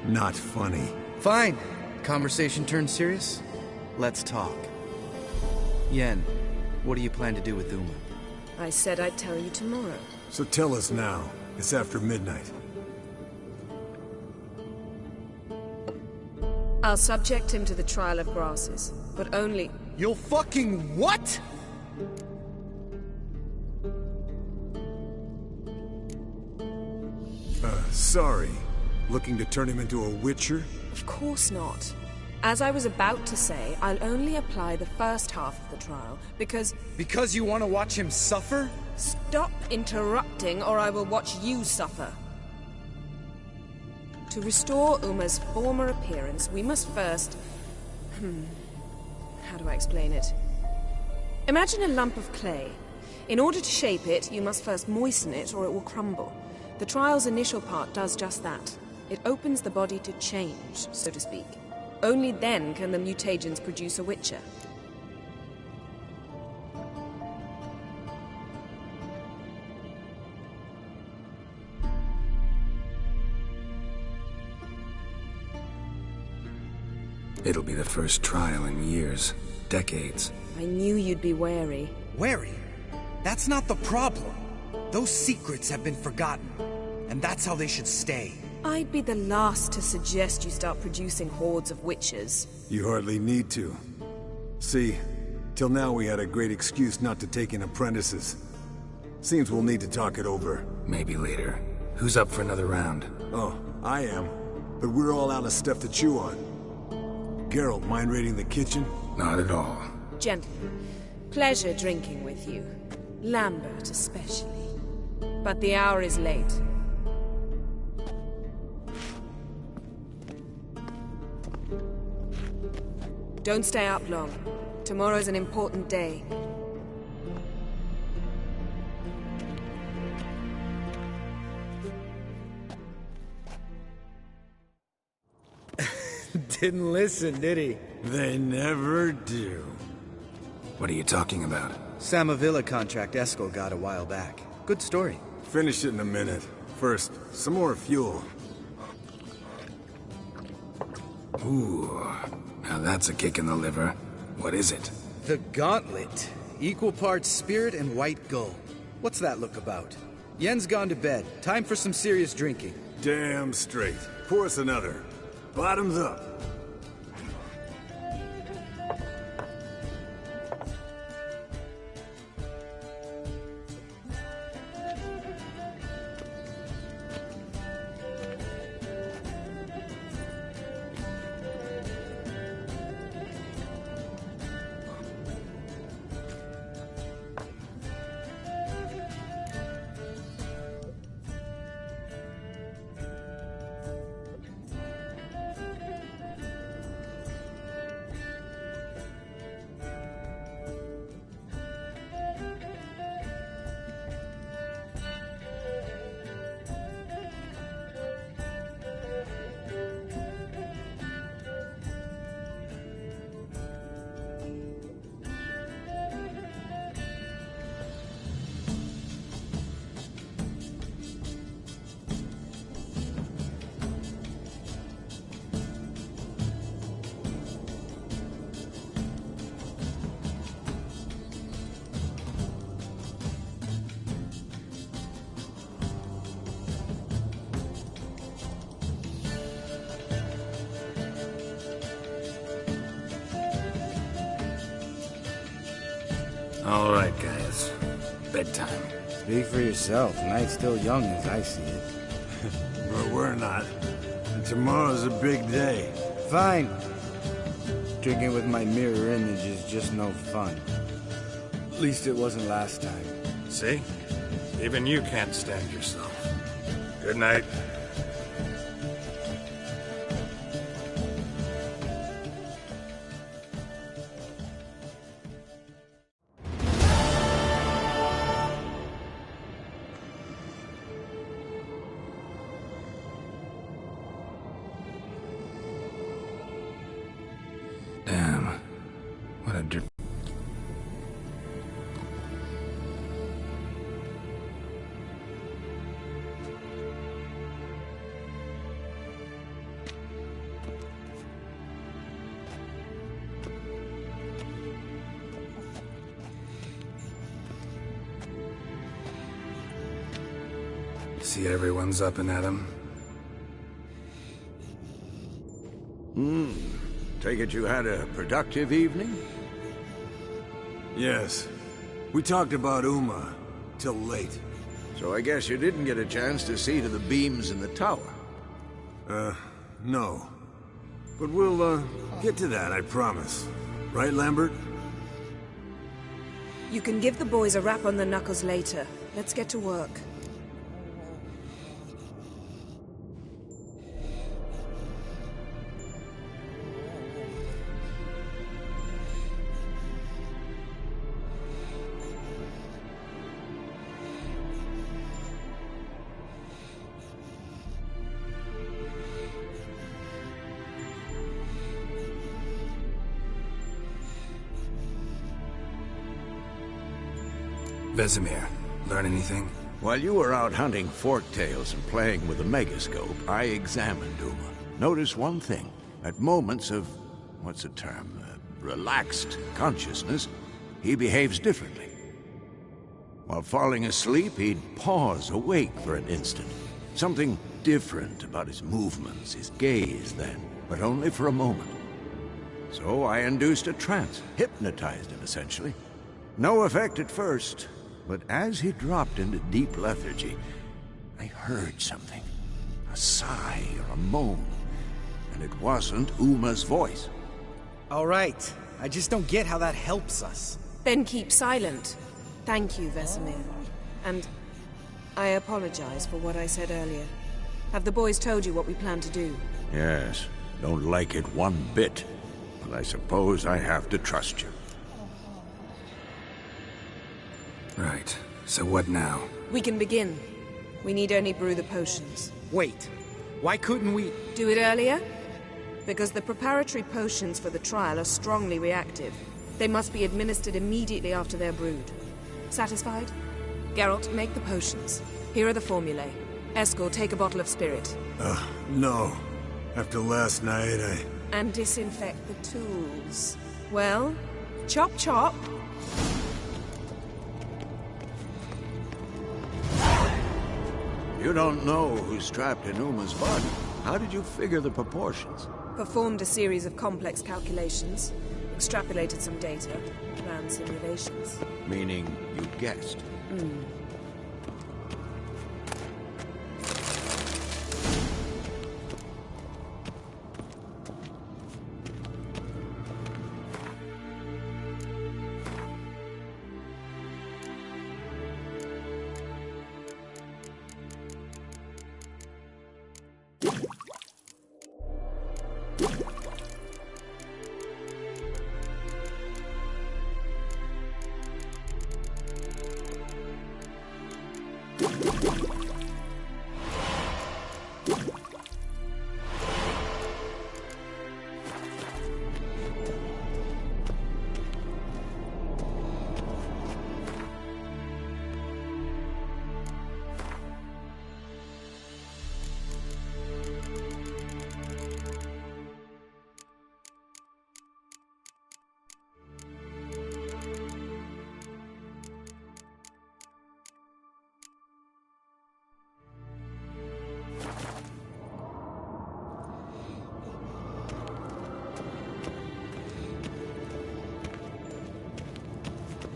not funny. Fine. Conversation turned serious? Let's talk. Yen, what do you plan to do with Uma? I said I'd tell you tomorrow. So tell us now. It's after midnight. I'll subject him to the trial of grasses, but only... You'll fucking what?! Sorry. Looking to turn him into a witcher? Of course not. As I was about to say, I'll only apply the first half of the trial, because... Because you want to watch him suffer? Stop interrupting, or I will watch you suffer. To restore Uma's former appearance, we must first... How do I explain it? Imagine a lump of clay. In order to shape it, you must first moisten it, or it will crumble. The trial's initial part does just that. It opens the body to change, so to speak. Only then can the mutagens produce a witcher. It'll be the first trial in years, decades. I knew you'd be wary. Wary? That's not the problem. Those secrets have been forgotten, and that's how they should stay. I'd be the last to suggest you start producing hordes of witches. You hardly need to. See, till now we had a great excuse not to take in apprentices. Seems we'll need to talk it over. Maybe later. Who's up for another round? Oh, I am. But we're all out of stuff to chew on. Geralt, mind raiding the kitchen? Not at all. Gentlemen, pleasure drinking with you. Lambert especially. But the hour is late. Don't stay up long. Tomorrow's an important day. Didn't listen, did he? They never do. What are you talking about? Samavilla contract Eskel got a while back. Good story. Finish it in a minute. First, some more fuel. Ooh, now that's a kick in the liver. What is it? The Gauntlet. Equal parts spirit and white gull. What's that look about? Yen's gone to bed. Time for some serious drinking. Damn straight. Pour us another. Bottoms up. All right, guys. Bedtime. Speak for yourself. The night's still young as I see it. But we're not. And tomorrow's a big day. Fine. Drinking with my mirror image is just no fun. At least it wasn't last time. See? Even you can't stand yourself. Good night. Damn. What a See everyone's up and at 'em. Take it you had a productive evening? Yes. We talked about Uma. Till late. So I guess you didn't get a chance to see to the beams in the tower. No. But we'll, get to that, I promise. Right, Lambert? You can give the boys a rap on the knuckles later. Let's get to work. Vesemir, learn anything? While you were out hunting forktails and playing with the megascope, I examined Uma. Notice one thing. At moments of, what's the term, relaxed consciousness, he behaves differently. While falling asleep, he'd pause awake for an instant. Something different about his movements, his gaze then, but only for a moment. So I induced a trance, hypnotized him essentially. No effect at first. But as he dropped into deep lethargy, I heard something. A sigh or a moan. And it wasn't Uma's voice. All right. I just don't get how that helps us. Then keep silent. Thank you, Vesemir. And I apologize for what I said earlier. Have the boys told you what we plan to do? Yes. Don't like it one bit. But I suppose I have to trust you. Right. So what now? We can begin. We need only brew the potions. Wait. Why couldn't we... Do it earlier? Because the preparatory potions for the trial are strongly reactive. They must be administered immediately after they're brewed. Satisfied? Geralt, make the potions. Here are the formulae. Eskel, take a bottle of spirit. No. After last night, And disinfect the tools. Well, chop chop. You don't know who's trapped in Uma's body. How did you figure the proportions? Performed a series of complex calculations. Extrapolated some data. Ran simulations. Meaning you guessed.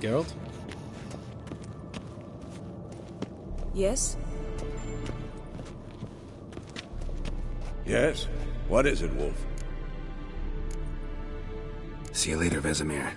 Geralt? Yes? Yes? What is it, Wolf? See you later, Vesemir.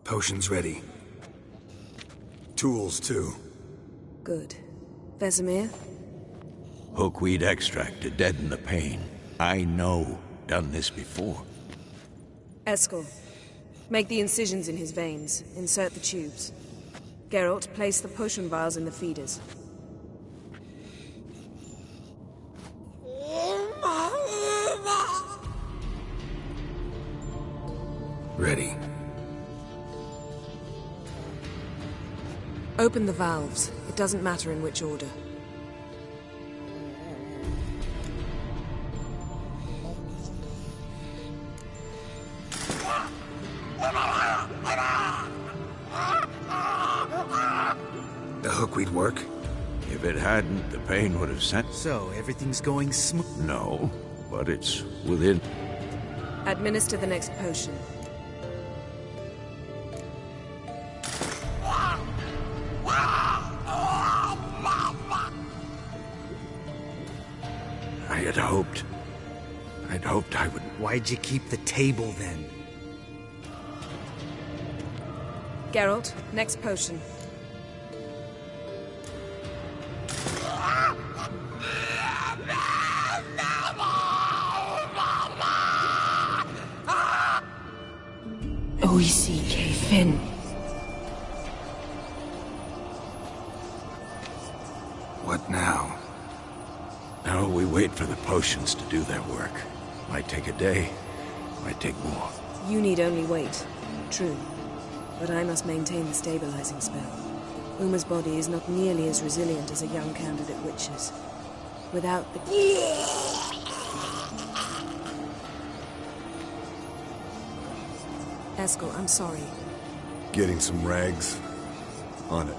Potion's ready. Tools, too. Good. Vesemir? Hookweed extract to deaden the pain. I know. Done this before. Eskel, make the incisions in his veins. Insert the tubes. Geralt, place the potion vials in the feeders. Ready. Open the valves. It doesn't matter in which order. The hookweed work? If it hadn't, the pain would have sent... So, everything's going smooth? No, but it's within... Administer the next potion. I'd hoped I would... Why'd you keep the table, then? Geralt, next potion. OECK Finn. What now? Now we wait for the potions to do their work. Might take a day, might take more. You need only wait. True. But I must maintain the stabilizing spell. Uma's body is not nearly as resilient as a young candidate witch's. Without the... Eskel, I'm sorry. Getting some rags. On it.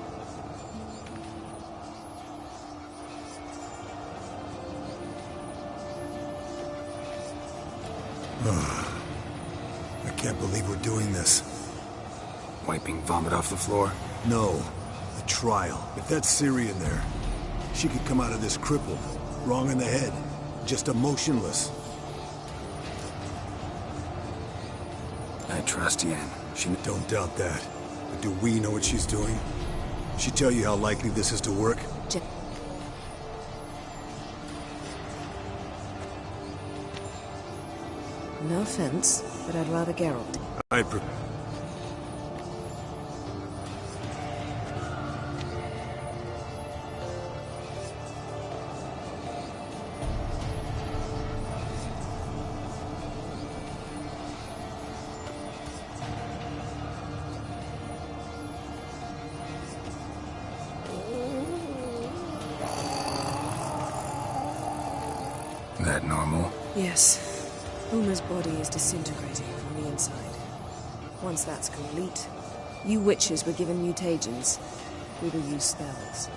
I can't believe we're doing this. Wiping vomit off the floor? No. The trial. If that's Ciri in there, she could come out of this crippled. Wrong in the head. Just emotionless. I trust Yen. She... Don't doubt that. But do we know what she's doing? She tell you how likely this is to work? No offense, but I'd rather Geralt. That normal? Yes. Uma's body is disintegrating from the inside. Once that's complete, you witches were given mutagens. We will use spells.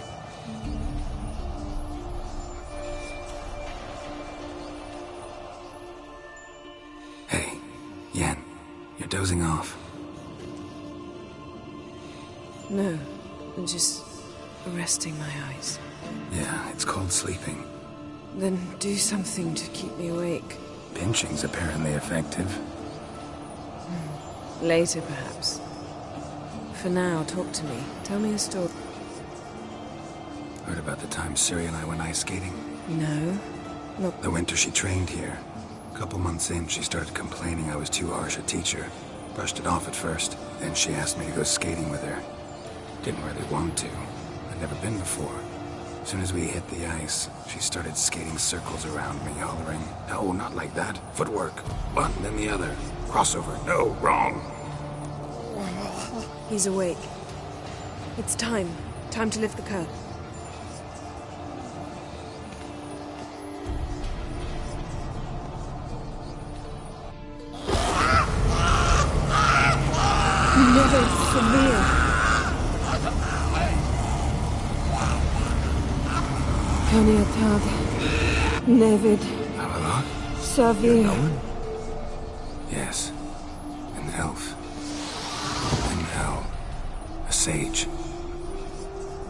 Hey, Yen, you're dozing off. No, I'm just resting my eyes. Yeah, it's called sleeping. Then do something to keep me awake. Pinching's apparently effective. Later, perhaps. For now, talk to me. Tell me a story. Heard about the time Ciri and I went ice skating? No. Not the winter she trained here. A couple months in, she started complaining I was too harsh a teacher. Brushed it off at first. Then she asked me to go skating with her. Didn't really want to. I'd never been before. As soon as we hit the ice, she started skating circles around me, hollering, "No, not like that. Footwork. One, then the other. Crossover. No, wrong." He's awake. It's time. Time to lift the curtain. Never severe. Paniatad. Nevid. Avalok? Savir. Yes. An elf. In hell. A sage.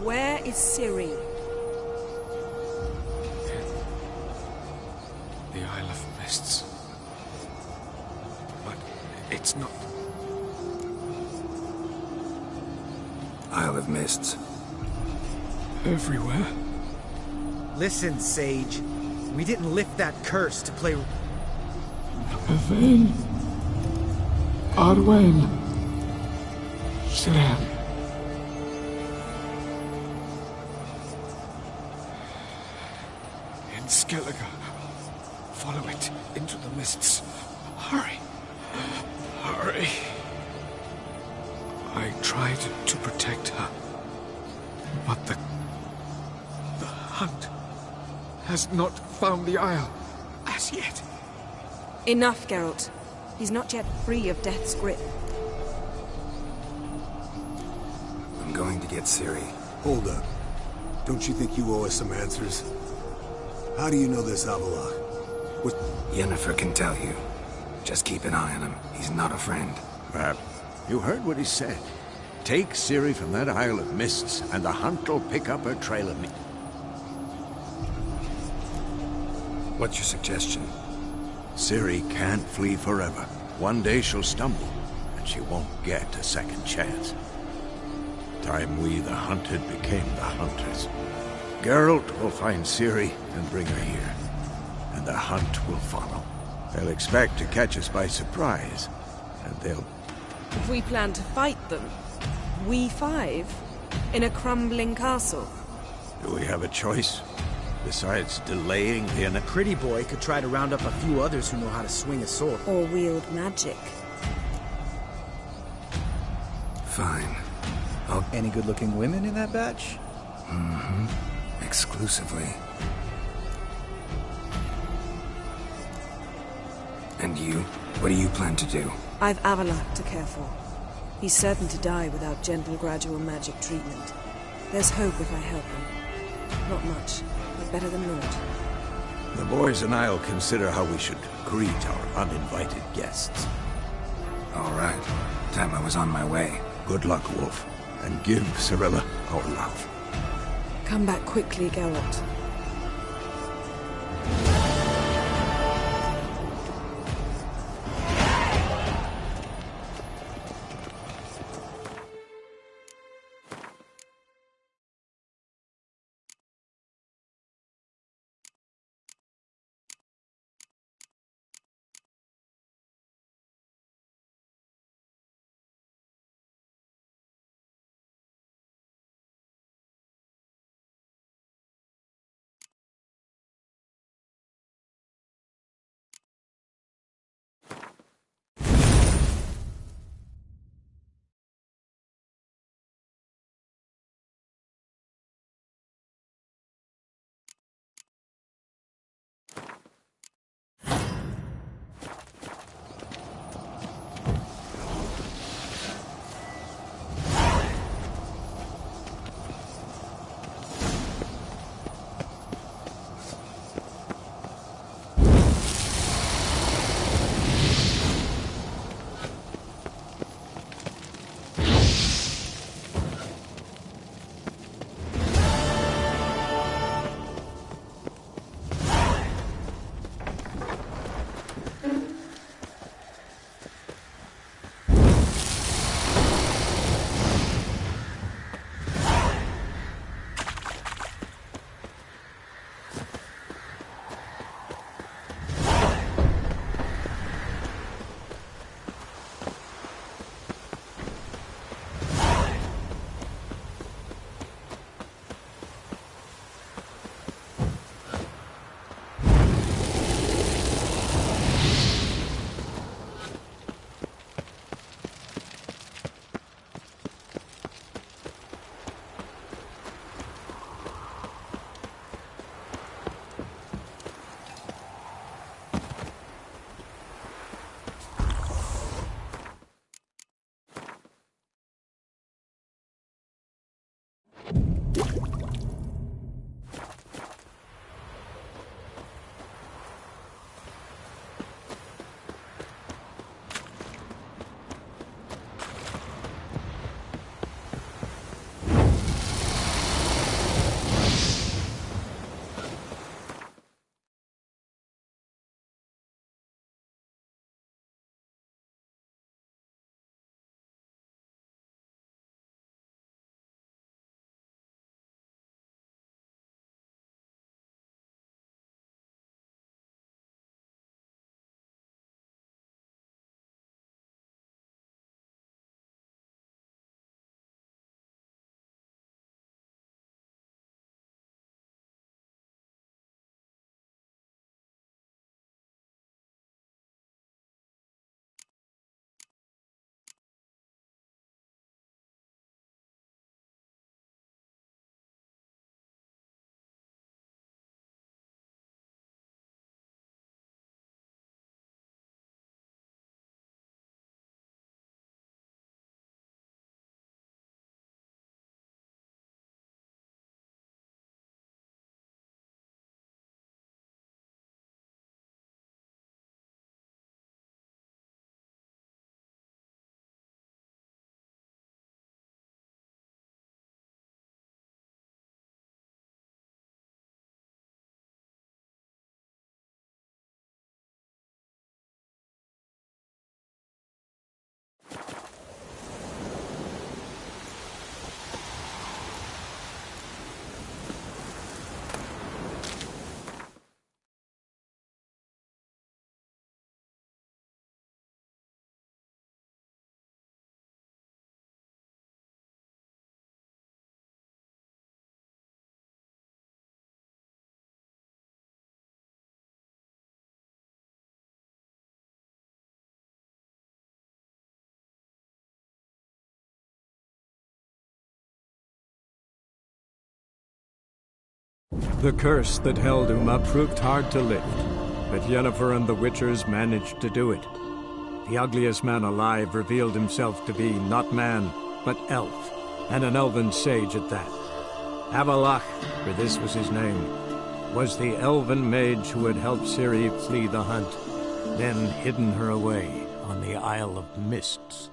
Where is Ciri? The Isle of Mists. But it's not... Isle of Mists. Everywhere. Listen, Sage. We didn't lift that curse to play... Yvain. Arwen. Silen. In Skellige. Follow it into the mists. Hurry. Hurry. I tried to protect her, but the hunt has not found the Isle as yet. Enough, Geralt. He's not yet free of death's grip. I'm going to get Ciri. Hold up. Don't you think you owe us some answers? How do you know this Avallac'h? What... Yennefer can tell you. Just keep an eye on him. He's not a friend. You heard what he said. Take Ciri from that Isle of Mists, and the hunt'll pick up her trail of me. What's your suggestion? Ciri can't flee forever. One day she'll stumble, and she won't get a second chance. Time we, the hunted, became the hunters. Geralt will find Ciri and bring her here, and the hunt will follow. They'll expect to catch us by surprise, and they'll... If we plan to fight them, we five, in a crumbling castle. Do we have a choice? Besides delaying the... Pretty boy could try to round up a few others who know how to swing a sword. Or wield magic. Fine. Any good-looking women in that batch? Mm-hmm. Exclusively. And you? What do you plan to do? I've Avallac'h to care for. He's certain to die without gentle, gradual magic treatment. There's hope if I help him. Not much, but better than naught. The boys and I'll consider how we should greet our uninvited guests. All right. Time I was on my way. Good luck, Wolf. And give Cirilla our love. Come back quickly, Geralt. The curse that held Uma proved hard to lift, but Yennefer and the Witchers managed to do it. The ugliest man alive revealed himself to be not man, but elf, and an elven sage at that. Avalach, for this was his name, was the elven mage who had helped Ciri flee the hunt, then hidden her away on the Isle of Mists.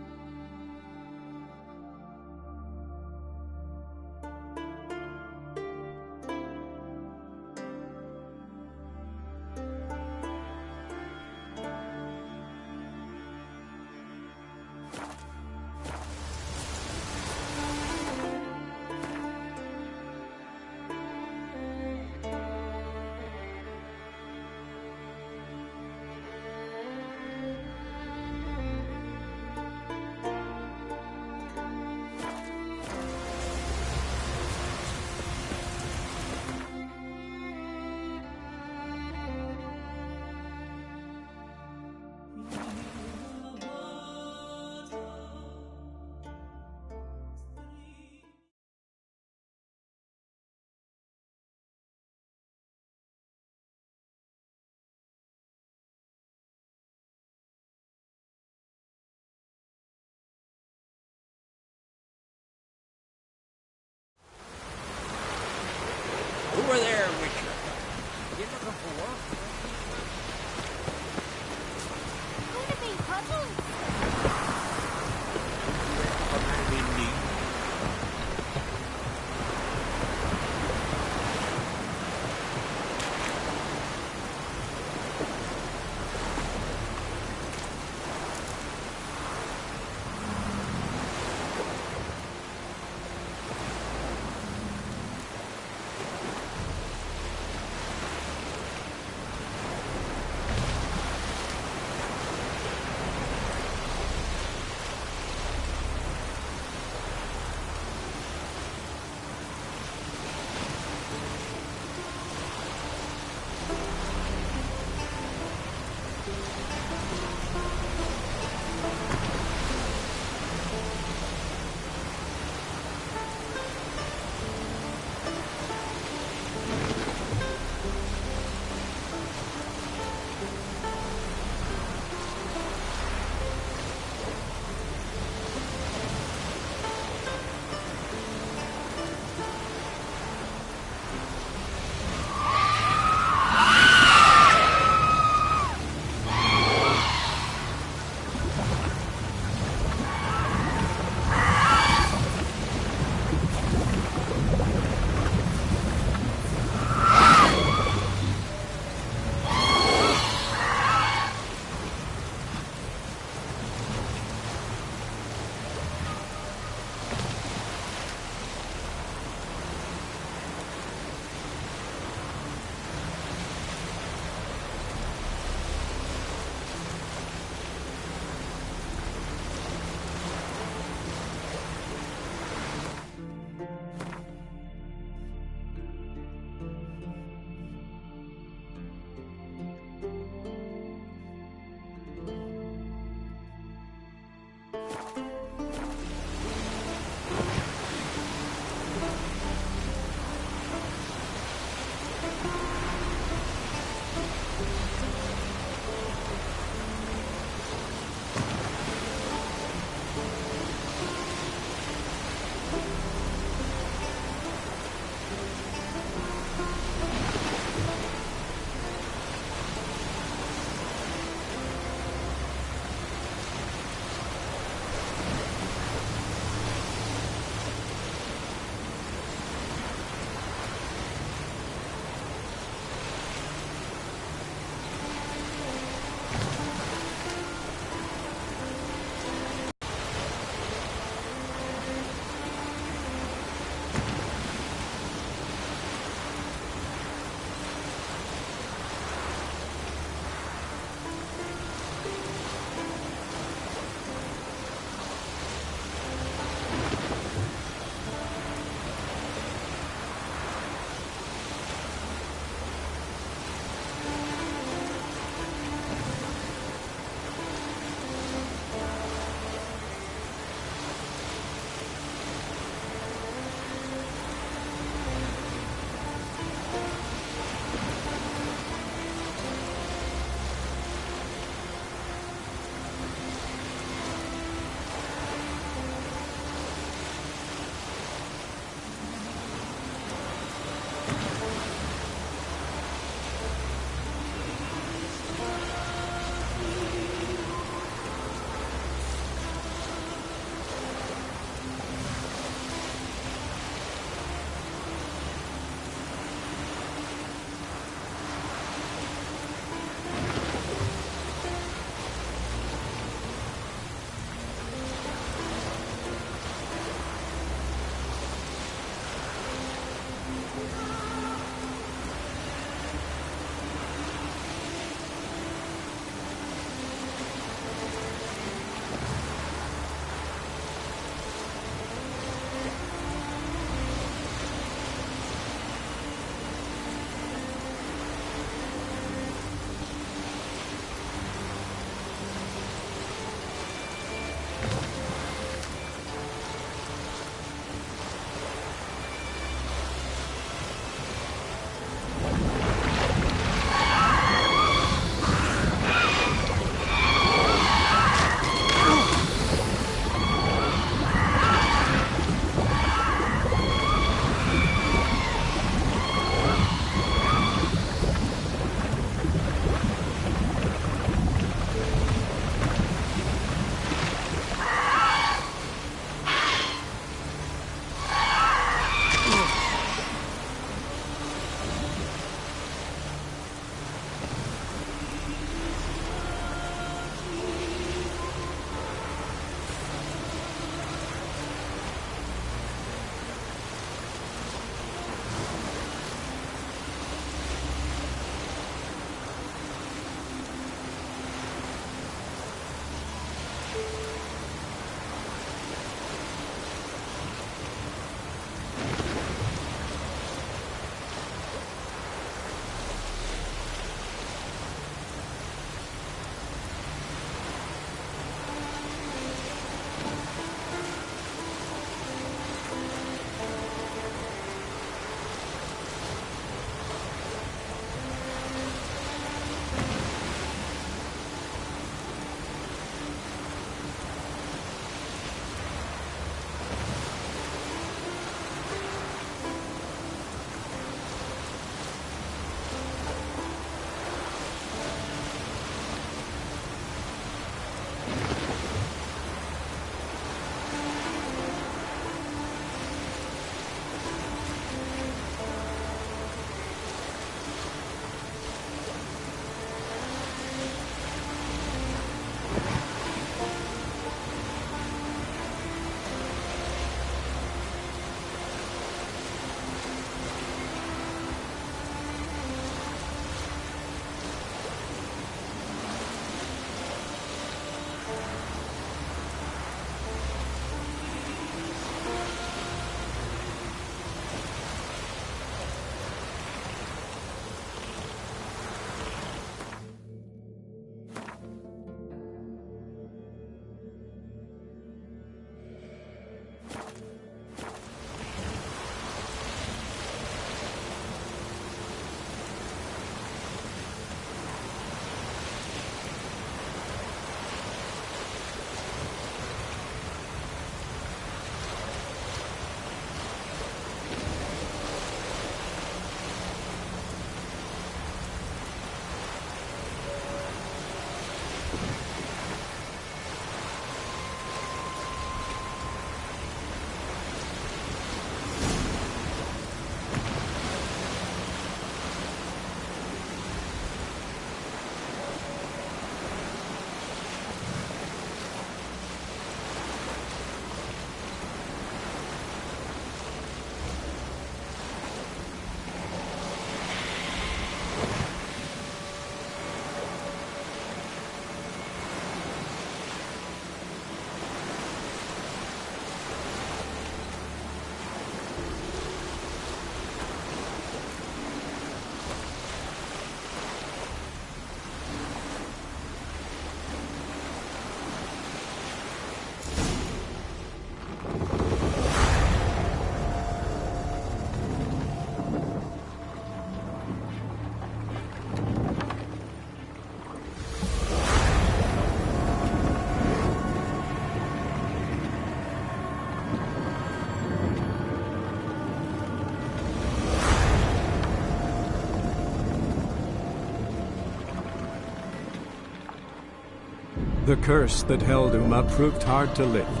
The curse that held Uma proved hard to lift,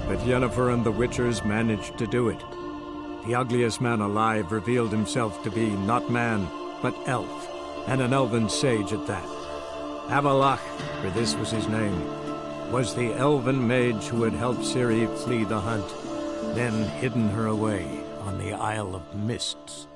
but Yennefer and the Witchers managed to do it. The ugliest man alive revealed himself to be not man, but elf, and an elven sage at that. Avalach, for this was his name, was the elven mage who had helped Ciri flee the hunt, then hidden her away on the Isle of Mists.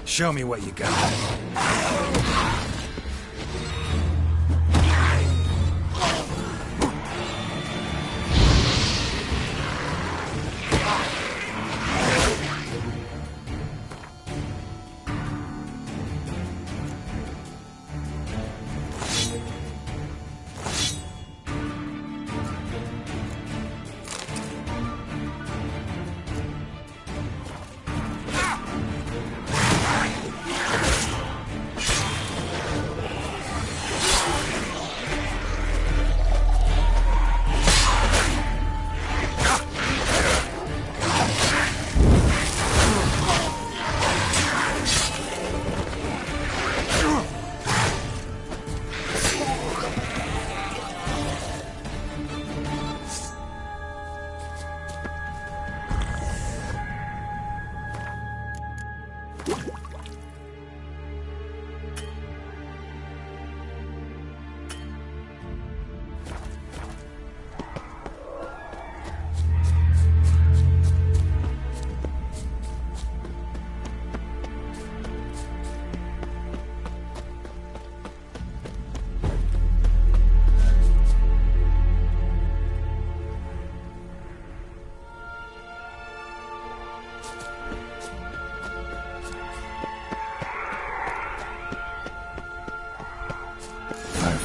Show me what you got.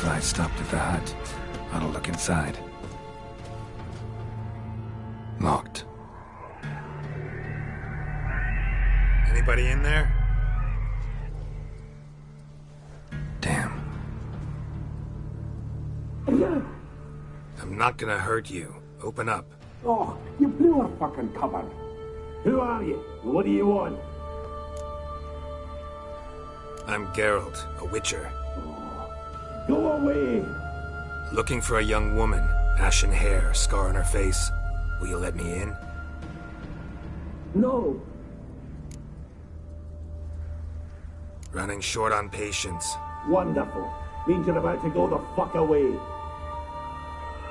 I stopped at the hut. I'll look inside. Locked. Anybody in there? Damn. I'm not gonna hurt you. Open up. Oh, you blew our fucking cover. Who are you? What do you want? I'm Geralt, a witcher. Go away! Looking for a young woman. Ashen hair, scar on her face. Will you let me in? No. Running short on patience. Wonderful. Means you're about to go the fuck away.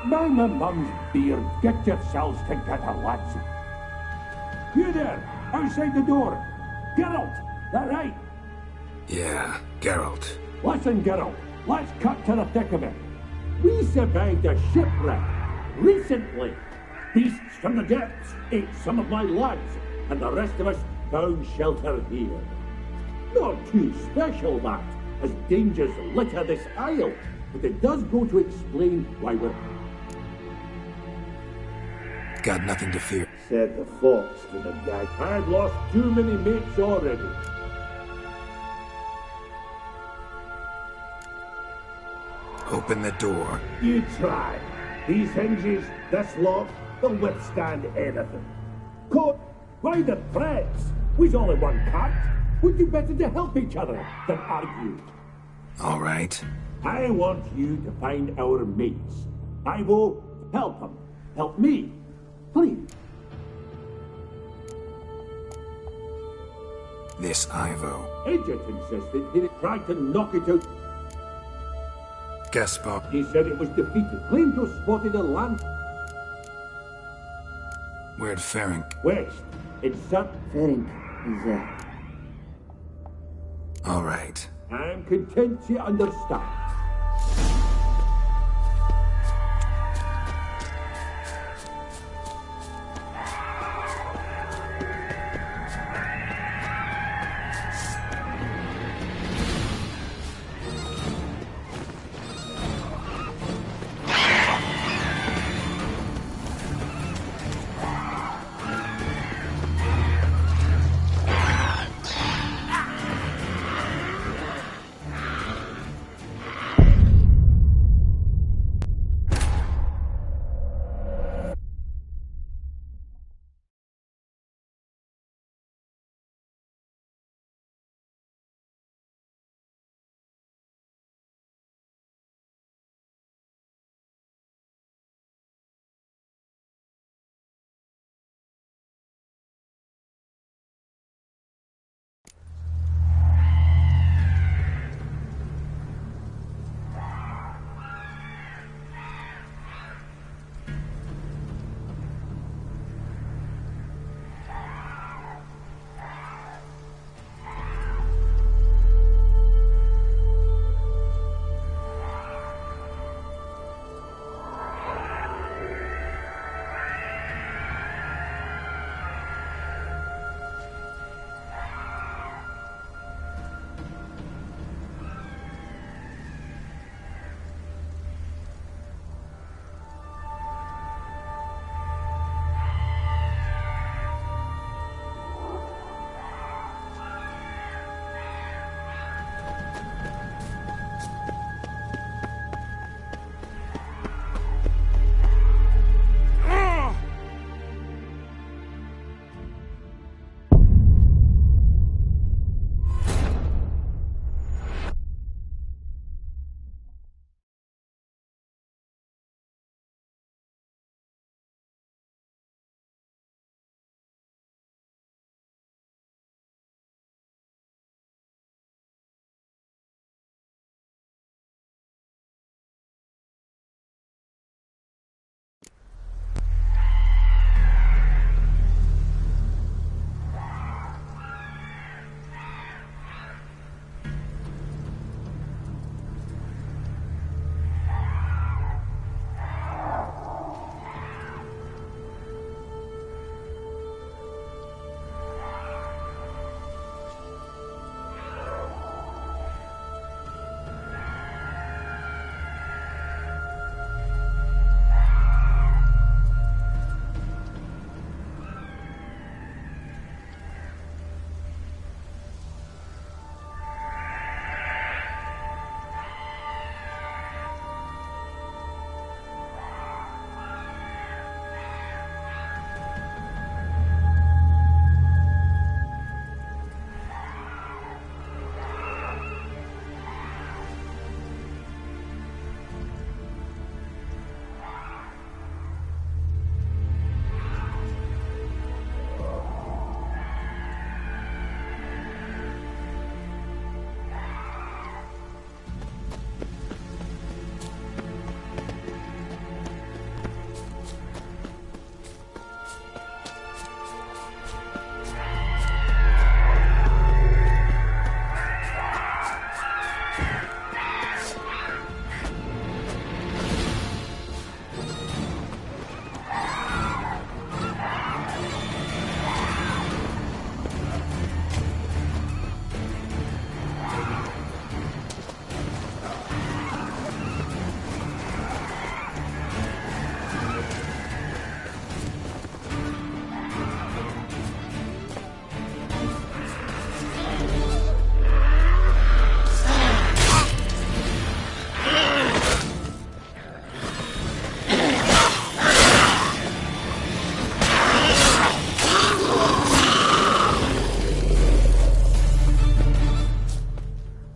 By my mum's beard, get yourselves together, lads. You there, outside the door. Geralt, that right? Yeah, Geralt. Listen, Geralt, let's cut to the thick of it. We survived a shipwreck recently. Beasts from the depths ate some of my lads, and the rest of us found shelter here. Not too special, that, as dangers litter this isle, but it does go to explain why we're... Got nothing to fear. Said the fox to the guy. I've lost too many mates already. Open the door. You try. These hinges, this lock, they'll withstand anything. Caught? Why the threats? We's all in one cart. We'd do better to help each other than argue. All right. I want you to find our mates. I will help them. Help me. Please. This Ivo. Agent insisted he tried to knock it out. Gaspar. He said it was defeated. Claimed to have spotted a land. Where'd Ferenc? West. It's Ferenc is there. All right. I'm content you understand.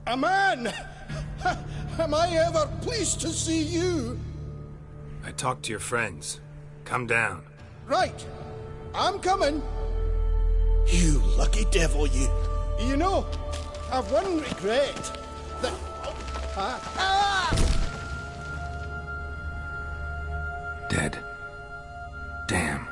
A man! Am I ever pleased to see you? I talked to your friends. Come down. Right. I'm coming. You lucky devil, you. You know, I've one regret. That... Dead. Damn.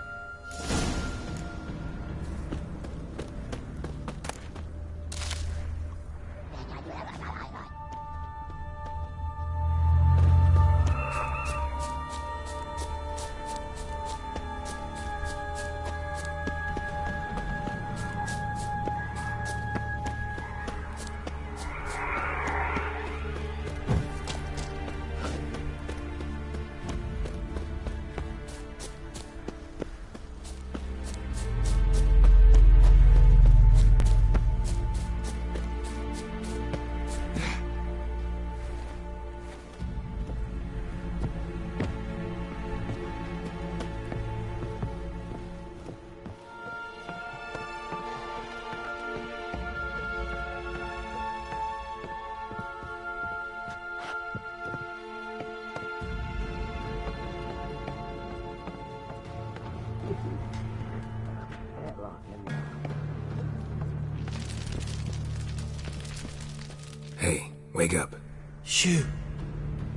Hey, wake up. Shoo.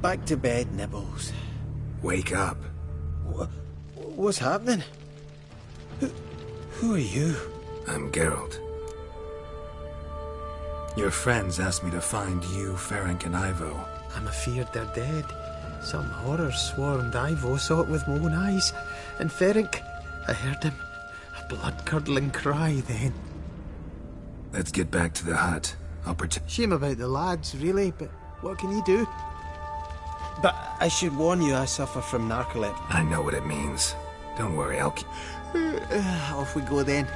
Back to bed, Nibbles. Wake up. What's happening? Who are you? I'm Geralt. Your friends asked me to find you, Ferenc, and Ivo. I'm afeard they're dead. Some horror swarmed Ivo, saw it with my own eyes. And Ferenc, I heard him. A blood-curdling cry then. Let's get back to the hut. I'll protect... Shame about the lads, really, but what can you do? But I should warn you, I suffer from narcolepsy. I know what it means. Don't worry, I'll keep... Off we go then.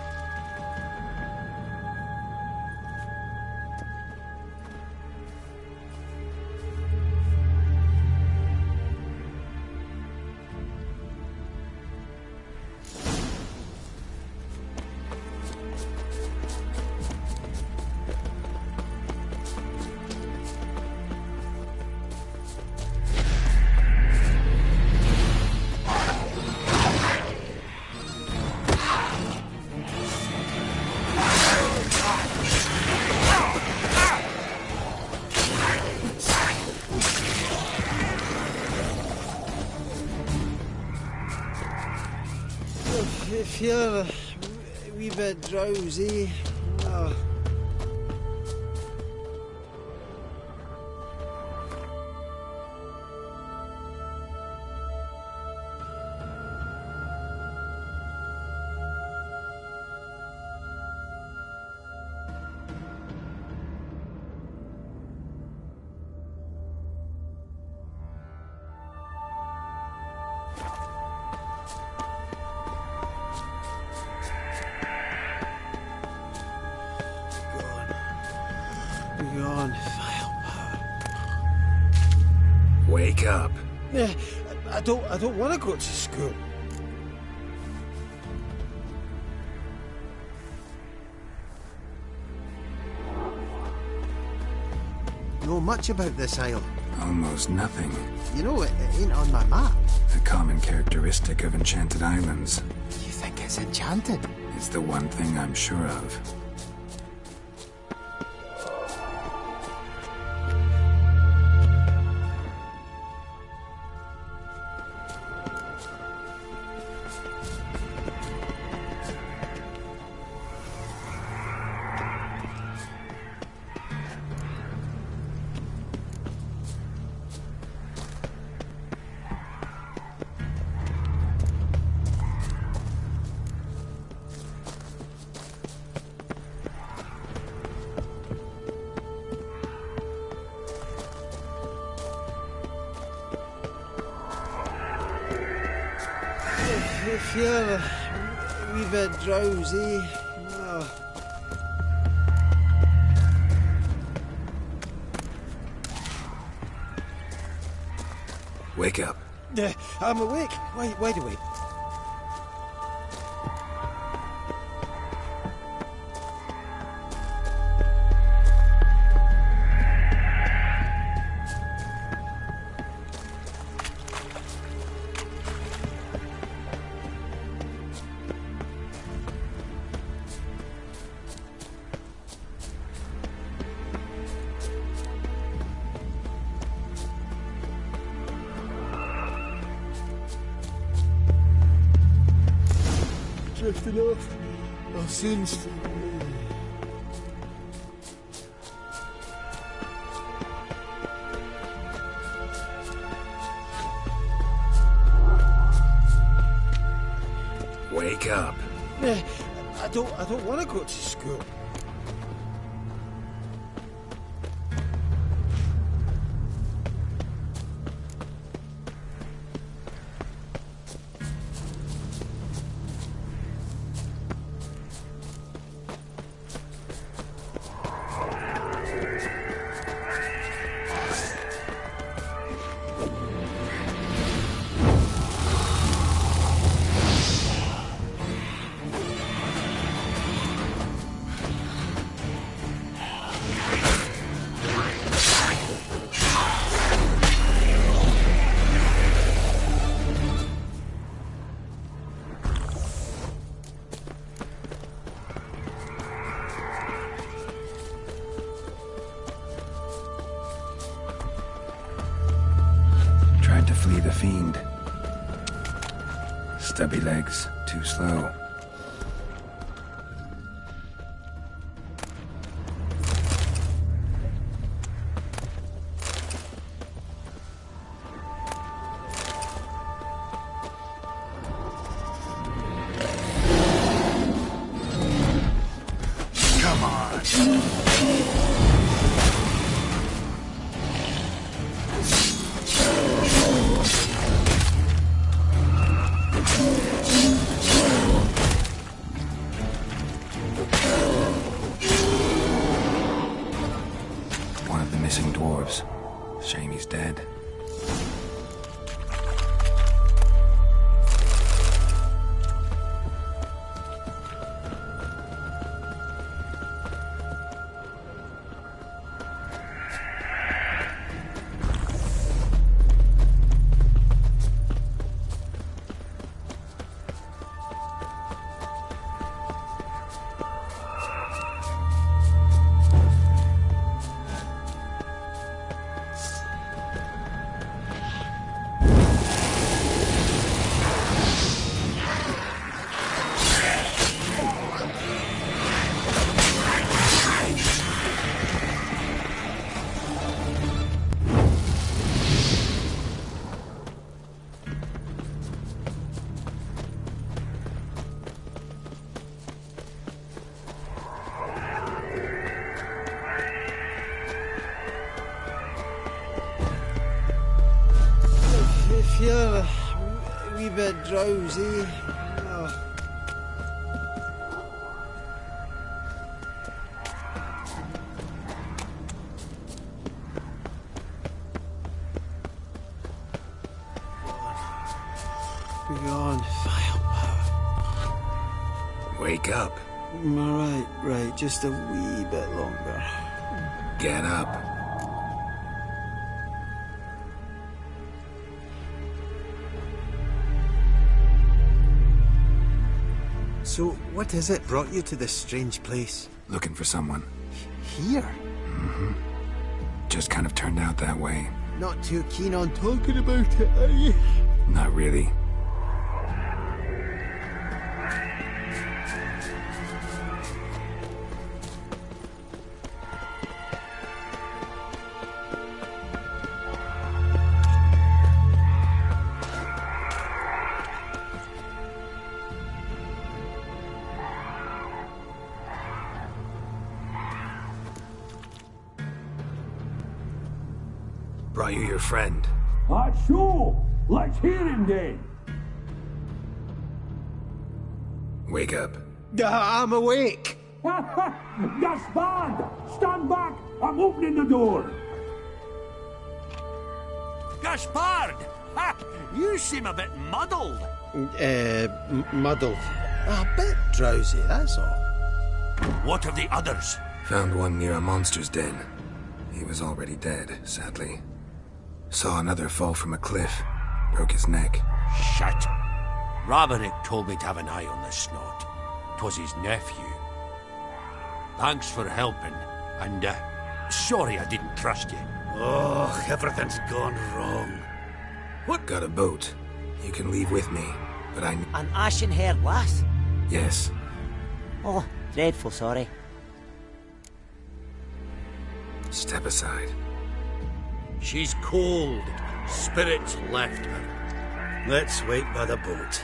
I feel a wee bit drowsy. Oh. Beyond firepower. Wake up. I don't want to go to school. Know much about this isle? Almost nothing. You know, it ain't on my map. A common characteristic of enchanted islands. You think it's enchanted? It's the one thing I'm sure of. I feel a wee bit drowsy. Oh. Wake up. I'm awake. Wide awake. casting off our sins. Wake up. I don't want to go to school. Tried to flee the fiend. Stubby legs, too slow. Come on. One of the missing dwarves. Shame he's dead. Feel a wee bit drowsy. Oh. Beyond firepower. Wake up. Right, just a wee bit longer. Get up. So, what is it brought you to this strange place? Looking for someone. Here? Mm-hmm. Just kind of turned out that way. Not too keen on talking about it, are you? Not really. Brought you your friend. Sure. Let's hear him then. Wake up. I'm awake. Gaspard! Stand back! I'm opening the door. Gaspard! Ha! You seem a bit muddled. Muddled. A bit drowsy, that's all. What of the others? Found one near a monster's den. He was already dead, sadly. Saw another fall from a cliff. Broke his neck. Shit. Roderick told me to have an eye on the snot. 'Twas his nephew. Thanks for helping, and sorry I didn't trust you. Oh, everything's gone wrong. What? Got a boat. You can leave with me, but I... An ashen-haired lass? Yes. Oh, dreadful sorry. Step aside. She's cold. Spirits left her. Let's wait by the boat.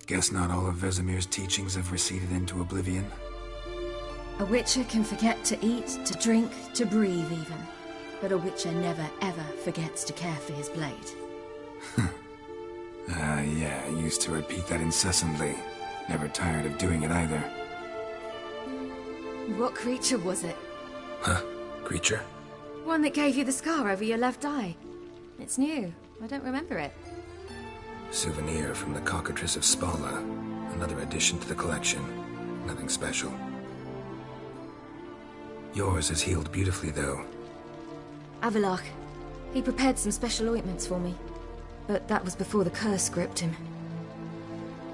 Guess not all of Vesemir's teachings have receded into oblivion. A witcher can forget to eat, to drink, to breathe even. But a witcher never ever forgets to care for his blade. Yeah, I used to repeat that incessantly. Never tired of doing it either. What creature was it? Huh? Creature? One that gave you the scar over your left eye. It's new. I don't remember it. Souvenir from the Cockatrice of Spala. Another addition to the collection. Nothing special. Yours is healed beautifully, though. Avalok. He prepared some special ointments for me. But that was before the curse gripped him.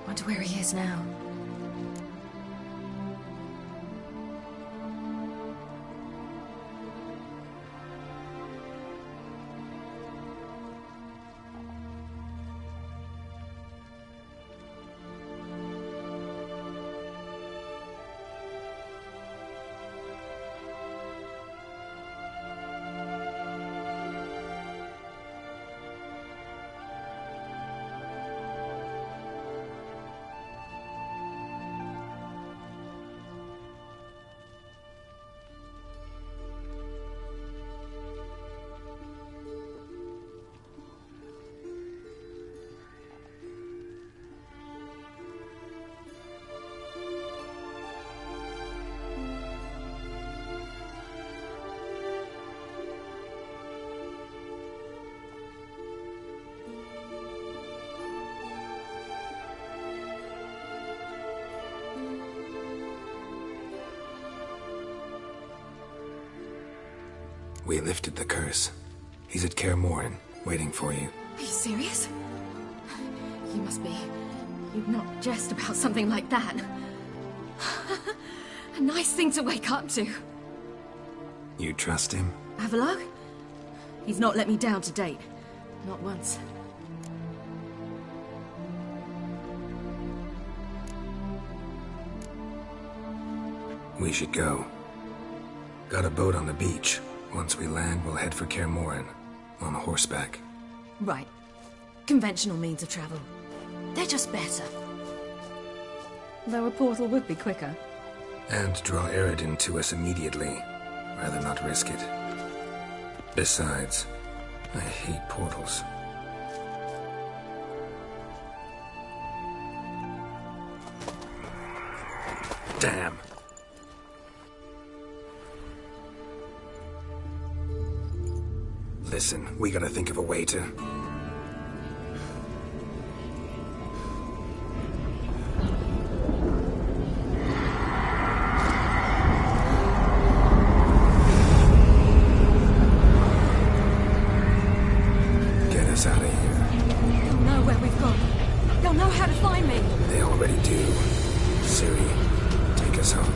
Wonder where he is now. We lifted the curse. He's at Kaer Morhen, waiting for you. Are you serious? You must be... You'd not jest about something like that. A nice thing to wake up to. You trust him? Avallac'h? He's not let me down to date. Not once. We should go. Got a boat on the beach. Once we land, we'll head for Kaer Morhen. On horseback. Right. Conventional means of travel. They're just better. Though a portal would be quicker. And draw Eridan to us immediately. Rather not risk it. Besides, I hate portals. Damn. Listen, we gotta think of a way to... Get us out of here. They'll know where we've gone. They'll know how to find me. They already do. Ciri, take us home.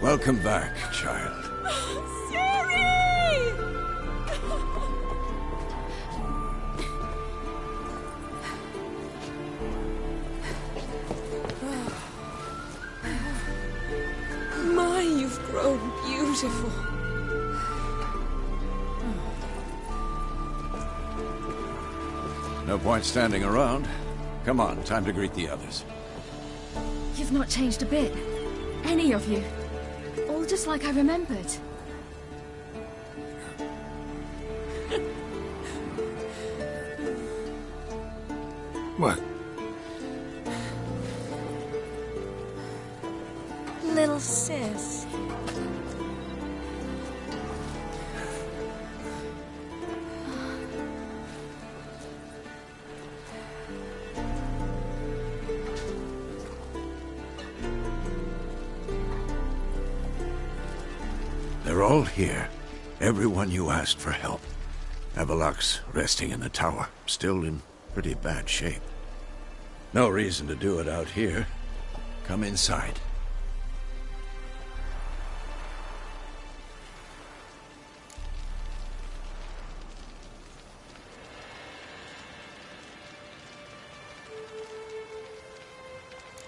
Welcome back, child. Ciri! My, you've grown beautiful. No point standing around. Come on, time to greet the others. You've not changed a bit. Any of you. All just like I remembered. What? Little sis. They're all here. Everyone you asked for help. Avallac'h's resting in the tower, still in pretty bad shape. No reason to do it out here. Come inside.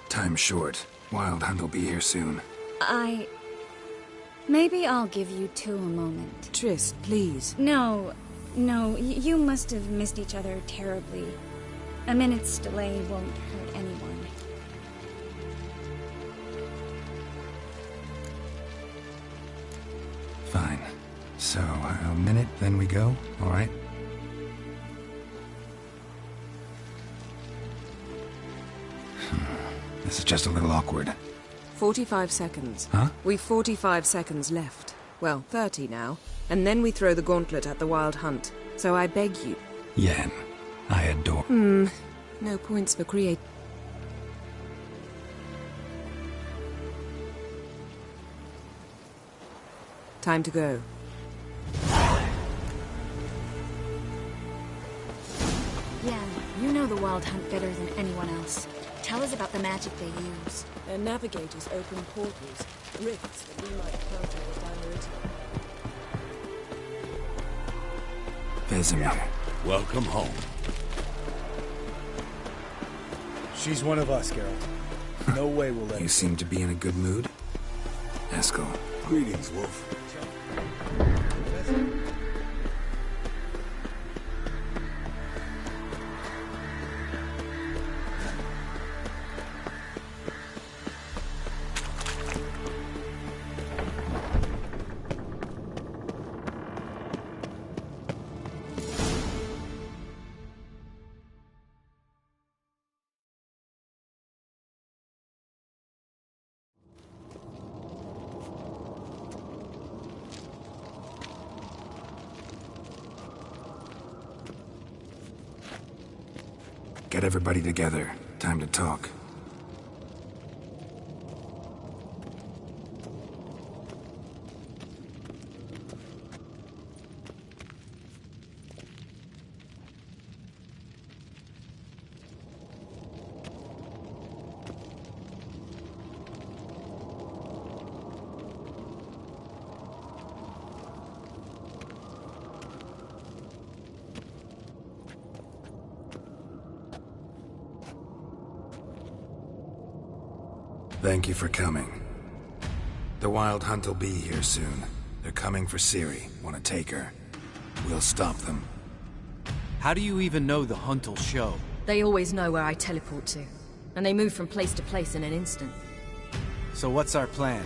Time's short. Wild Hunt will be here soon. Maybe I'll give you two a moment. Triss, please. No, No, you must have missed each other terribly. A minute's delay won't hurt anyone. Fine. So, a minute, then we go, all right? This is just a little awkward. 45 seconds. Huh? We've 45 seconds left. Well, 30 now. And then we throw the gauntlet at the Wild Hunt. So I beg you. Yen, I adore... No points for create... Time to go. Yeah, you know the Wild Hunt better than anyone else. Tell us about the magic they use. Their navigators open portals, rifts that we might counter with Dimeritium. Vesemir. Welcome home. She's one of us, Geralt. No way we'll let You seem to be in a good mood. Eskel. Greetings, Wolf. Get everybody together. Time to talk. Thank you for coming. The Wild Hunt will be here soon. They're coming for Ciri. Want to take her? We'll stop them. How do you even know the Hunt will show? They always know where I teleport to. And they move from place to place in an instant. So what's our plan?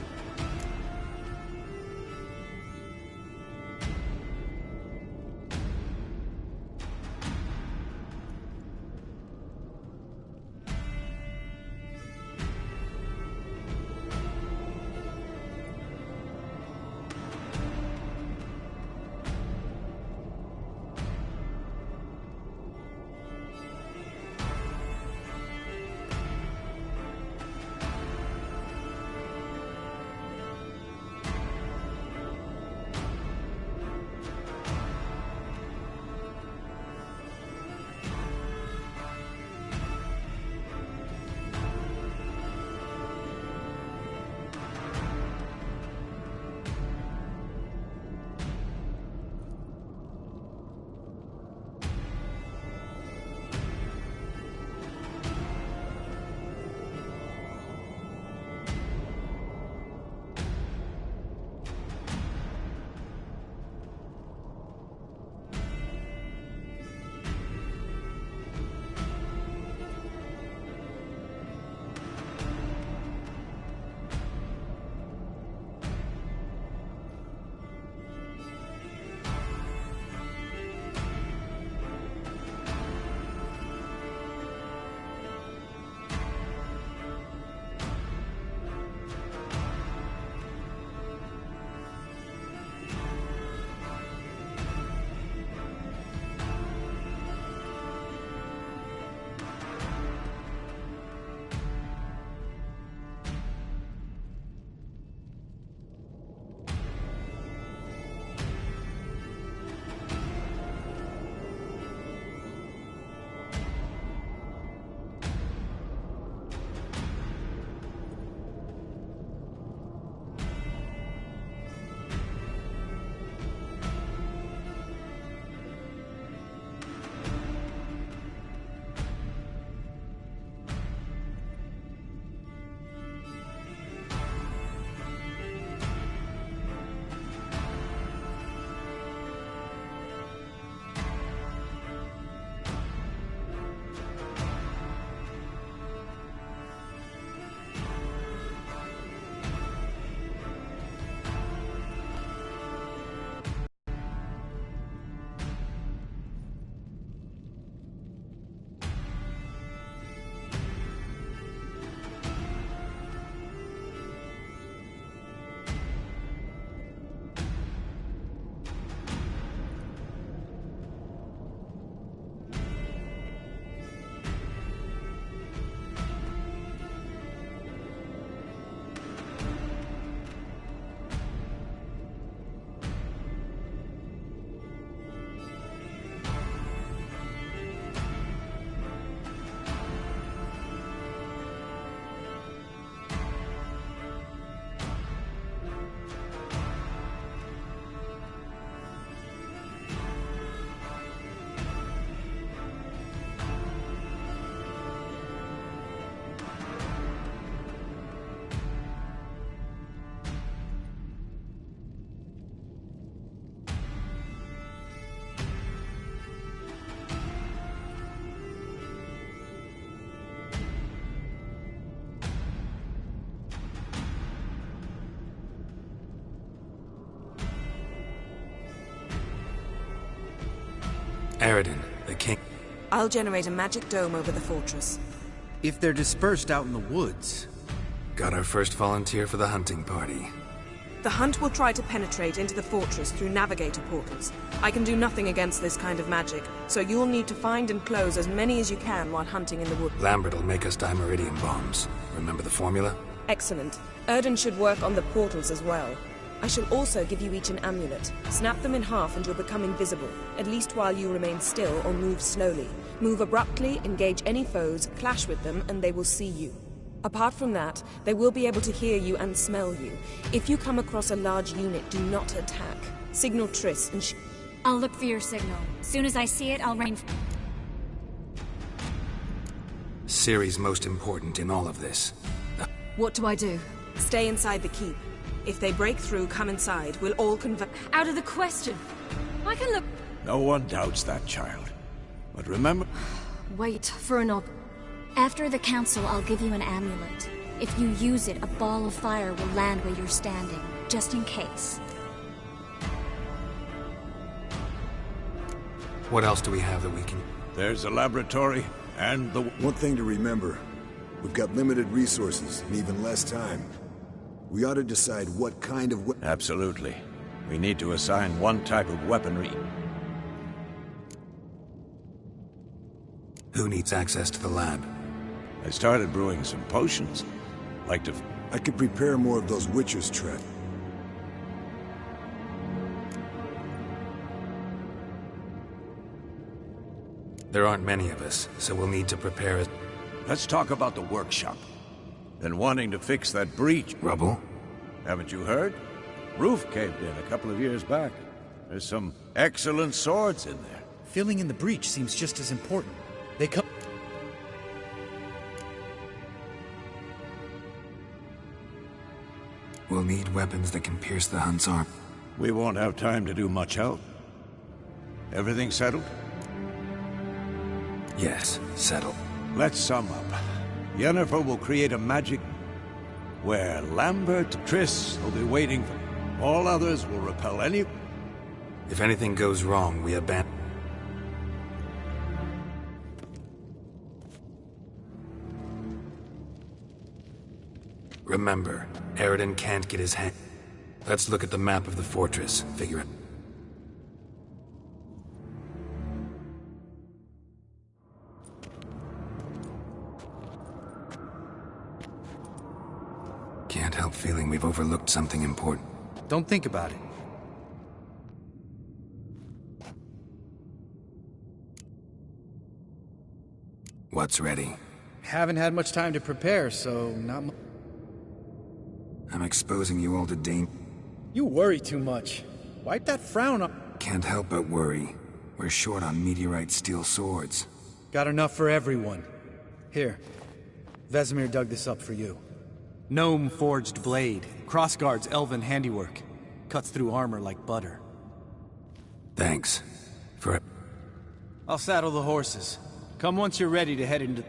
Aridin, the king. I'll generate a magic dome over the fortress. If they're dispersed out in the woods... Got our first volunteer for the hunting party. The hunt will try to penetrate into the fortress through navigator portals. I can do nothing against this kind of magic, so you'll need to find and close as many as you can while hunting in the woods. Lambert will make us dimeridium bombs. Remember the formula? Excellent. Erden should work on the portals as well. I shall also give you each an amulet. Snap them in half and you'll become invisible, at least while you remain still or move slowly. Move abruptly, engage any foes, clash with them, and they will see you. Apart from that, they will be able to hear you and smell you. If you come across a large unit, do not attack. Signal Triss and I'll look for your signal. Soon as I see it, I'll rain... Ciri's most important in all of this. What do I do? Stay inside the keep. If they break through, come inside. We'll all Out of the question. I can look... No one doubts that, child. But remember... Wait for an After the council, I'll give you an amulet. If you use it, a ball of fire will land where you're standing, just in case. What else do we have that we can... There's a laboratory, and the... One thing to remember. We've got limited resources, and even less time. We ought to decide what kind of... Absolutely. We need to assign one type of weaponry. Who needs access to the lab? I started brewing some potions. Like to... I could prepare more of those Witcher's tread. There aren't many of us, so we'll need to prepare as... Let's talk about the workshop. Been wanting to fix that breach. Rubble? Haven't you heard? Roof caved in a couple of years back. There's some excellent swords in there. Filling in the breach seems just as important. They come... We'll need weapons that can pierce the Hunt's arm. We won't have time to do much else. Everything settled? Yes, settled. Let's sum up. Yennefer will create a magic where Lambert, Triss will be waiting for... All others will repel any... If anything goes wrong, we abandon... Remember, Aridin can't get his hand... Let's look at the map of the fortress, figure it... Can't help feeling we've overlooked something important. Don't think about it. What's ready? Haven't had much time to prepare, so not much. I'm exposing you all to danger. You worry too much. Wipe that frown off. Can't help but worry. We're short on meteorite steel swords. Got enough for everyone. Here. Vesemir dug this up for you. Gnome-forged blade. Crossguard's elven handiwork. Cuts through armor like butter. Thanks. For it. I'll saddle the horses. Come once you're ready to head into...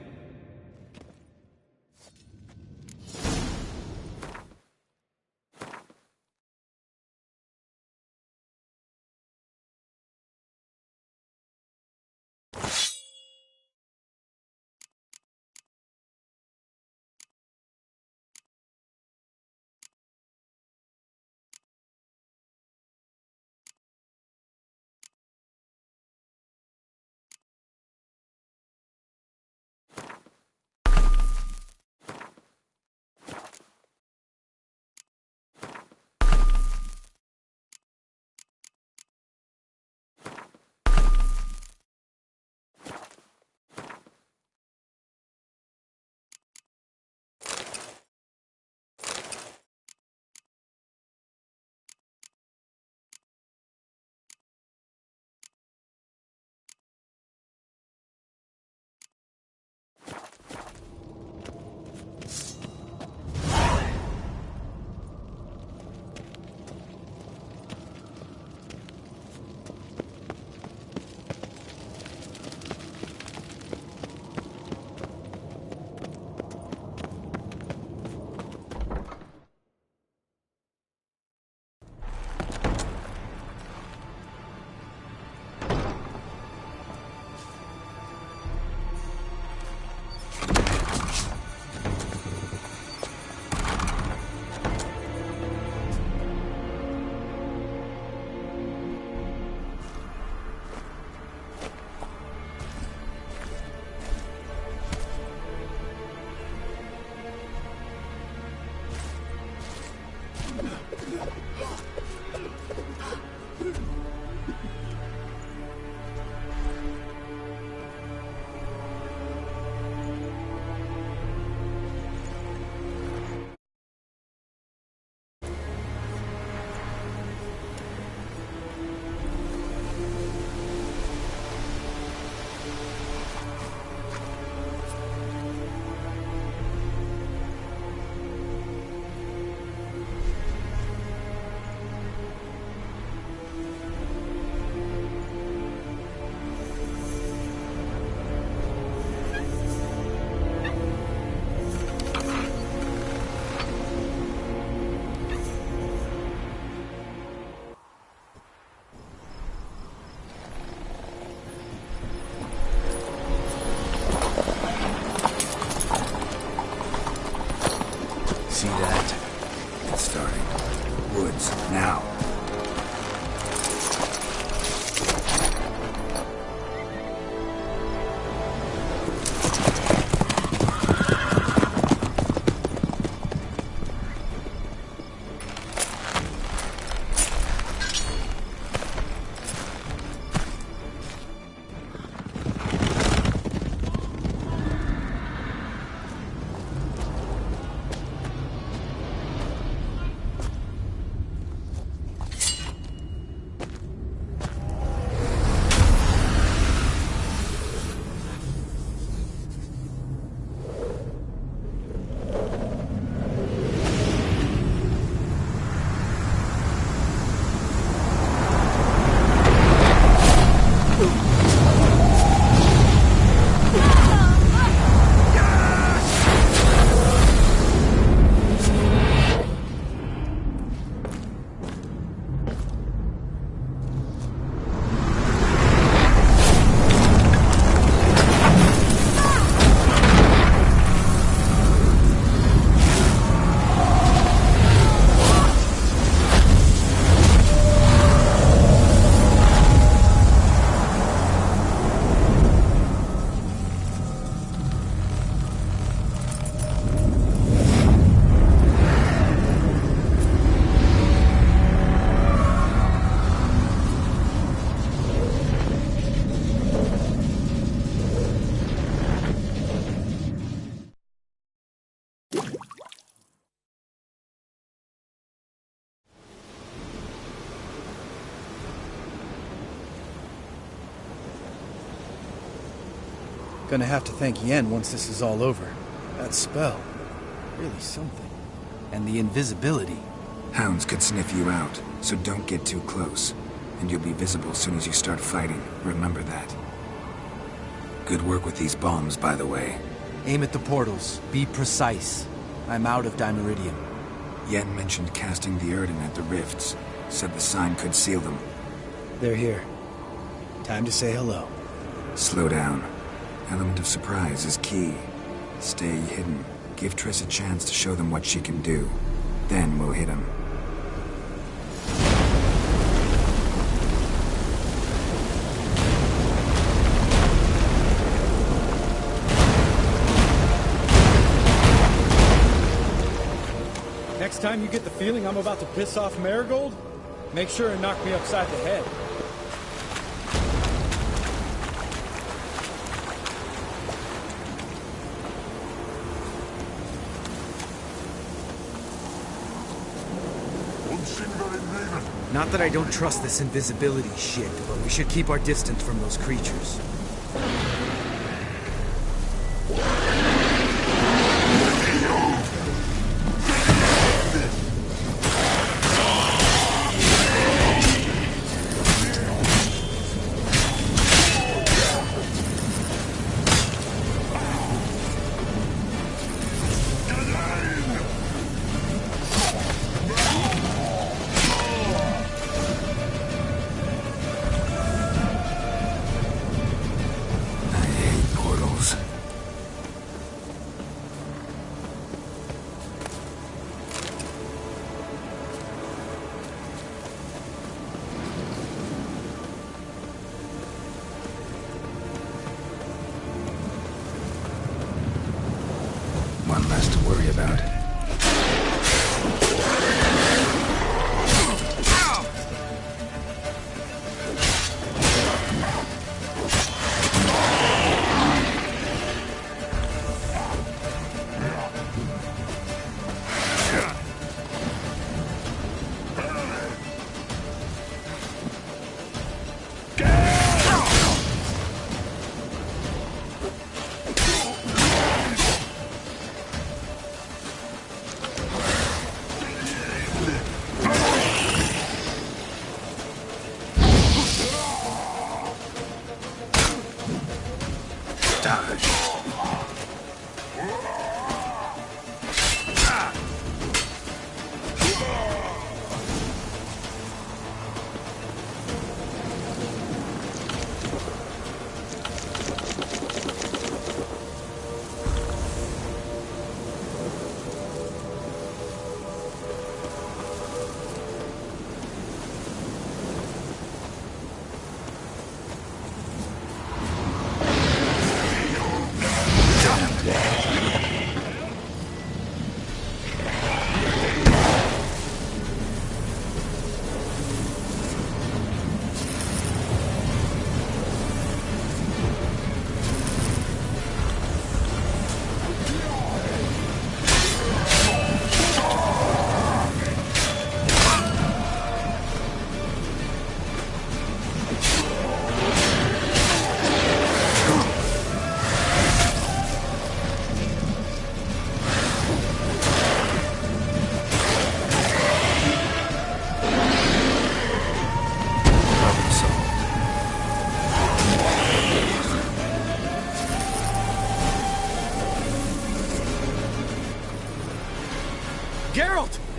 It's starting. Woods, now. Gonna have to thank Yen once this is all over. That spell, really something. And the invisibility. Hounds could sniff you out, so don't get too close. And you'll be visible as soon as you start fighting. Remember that. Good work with these bombs, by the way. Aim at the portals. Be precise. I'm out of Dimeridium. Yen mentioned casting the Erden at the rifts. Said the sign could seal them. They're here. Time to say hello. Slow down. Element of surprise is key. Stay hidden. Give Triss a chance to show them what she can do. Then we'll hit them. Next time you get the feeling I'm about to piss off Marigold, make sure and knock me upside the head. Not that I don't trust this invisibility shit, but we should keep our distance from those creatures. One less to worry about.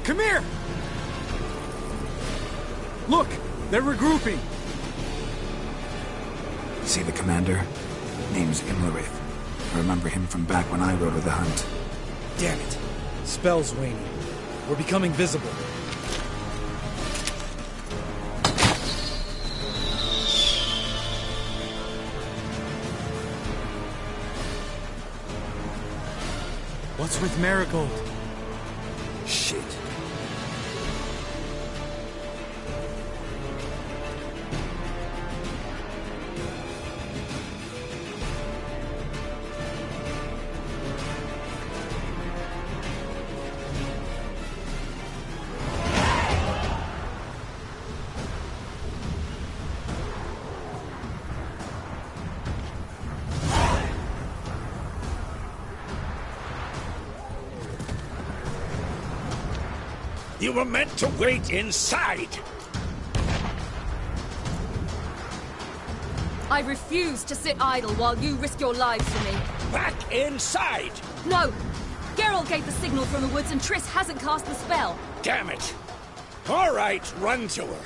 Come here! Look! They're regrouping! See the commander? Name's Imlerith. I remember him from back when I rode with the hunt. Damn it. Spell's waning. We're becoming visible. What's with Marigold? Shit. You were meant to wait inside! I refuse to sit idle while you risk your lives for me. Back inside! No! Geralt gave the signal from the woods and Triss hasn't cast the spell. Damn it! All right, run to her.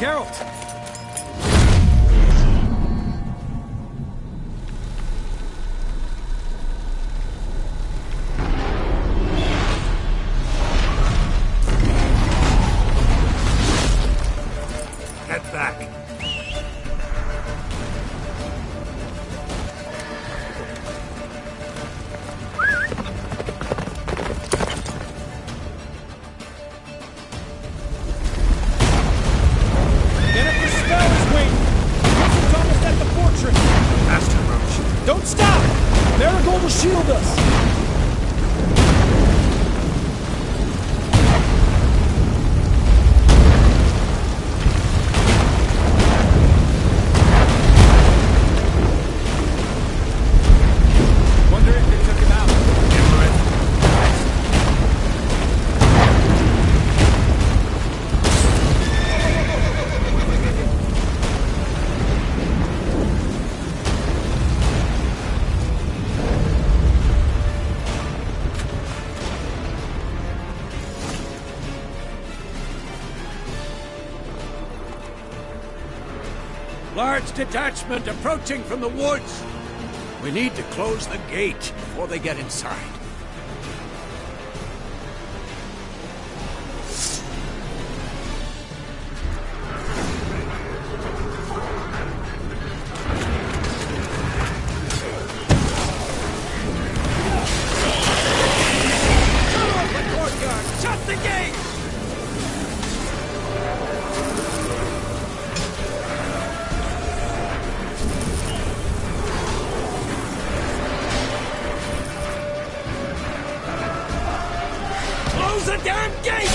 Geralt! Get back. Don't stop! Marigold will shield us! Wonder if they took him out. Large detachment approaching from the woods. We need to close the gate before they get inside. Close the damn gate!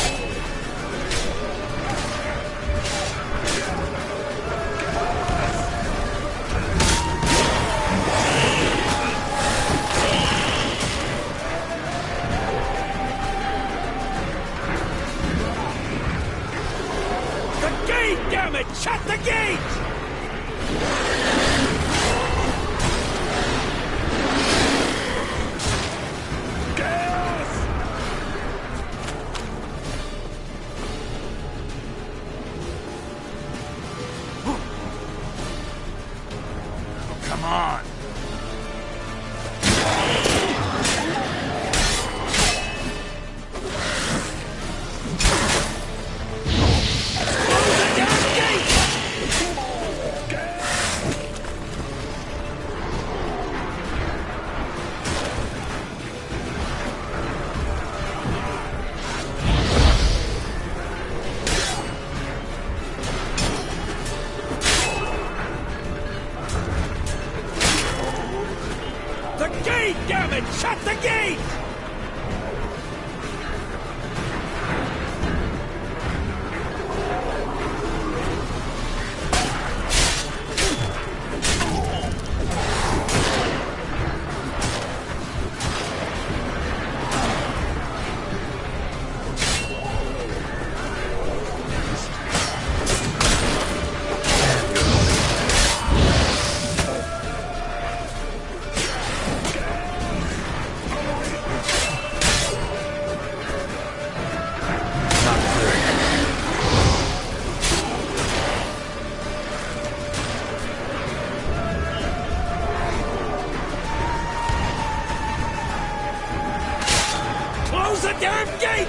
The gate, damn it! Shut the gate! Come on! The gate, damn it! Shut the gate! Close the damn gate!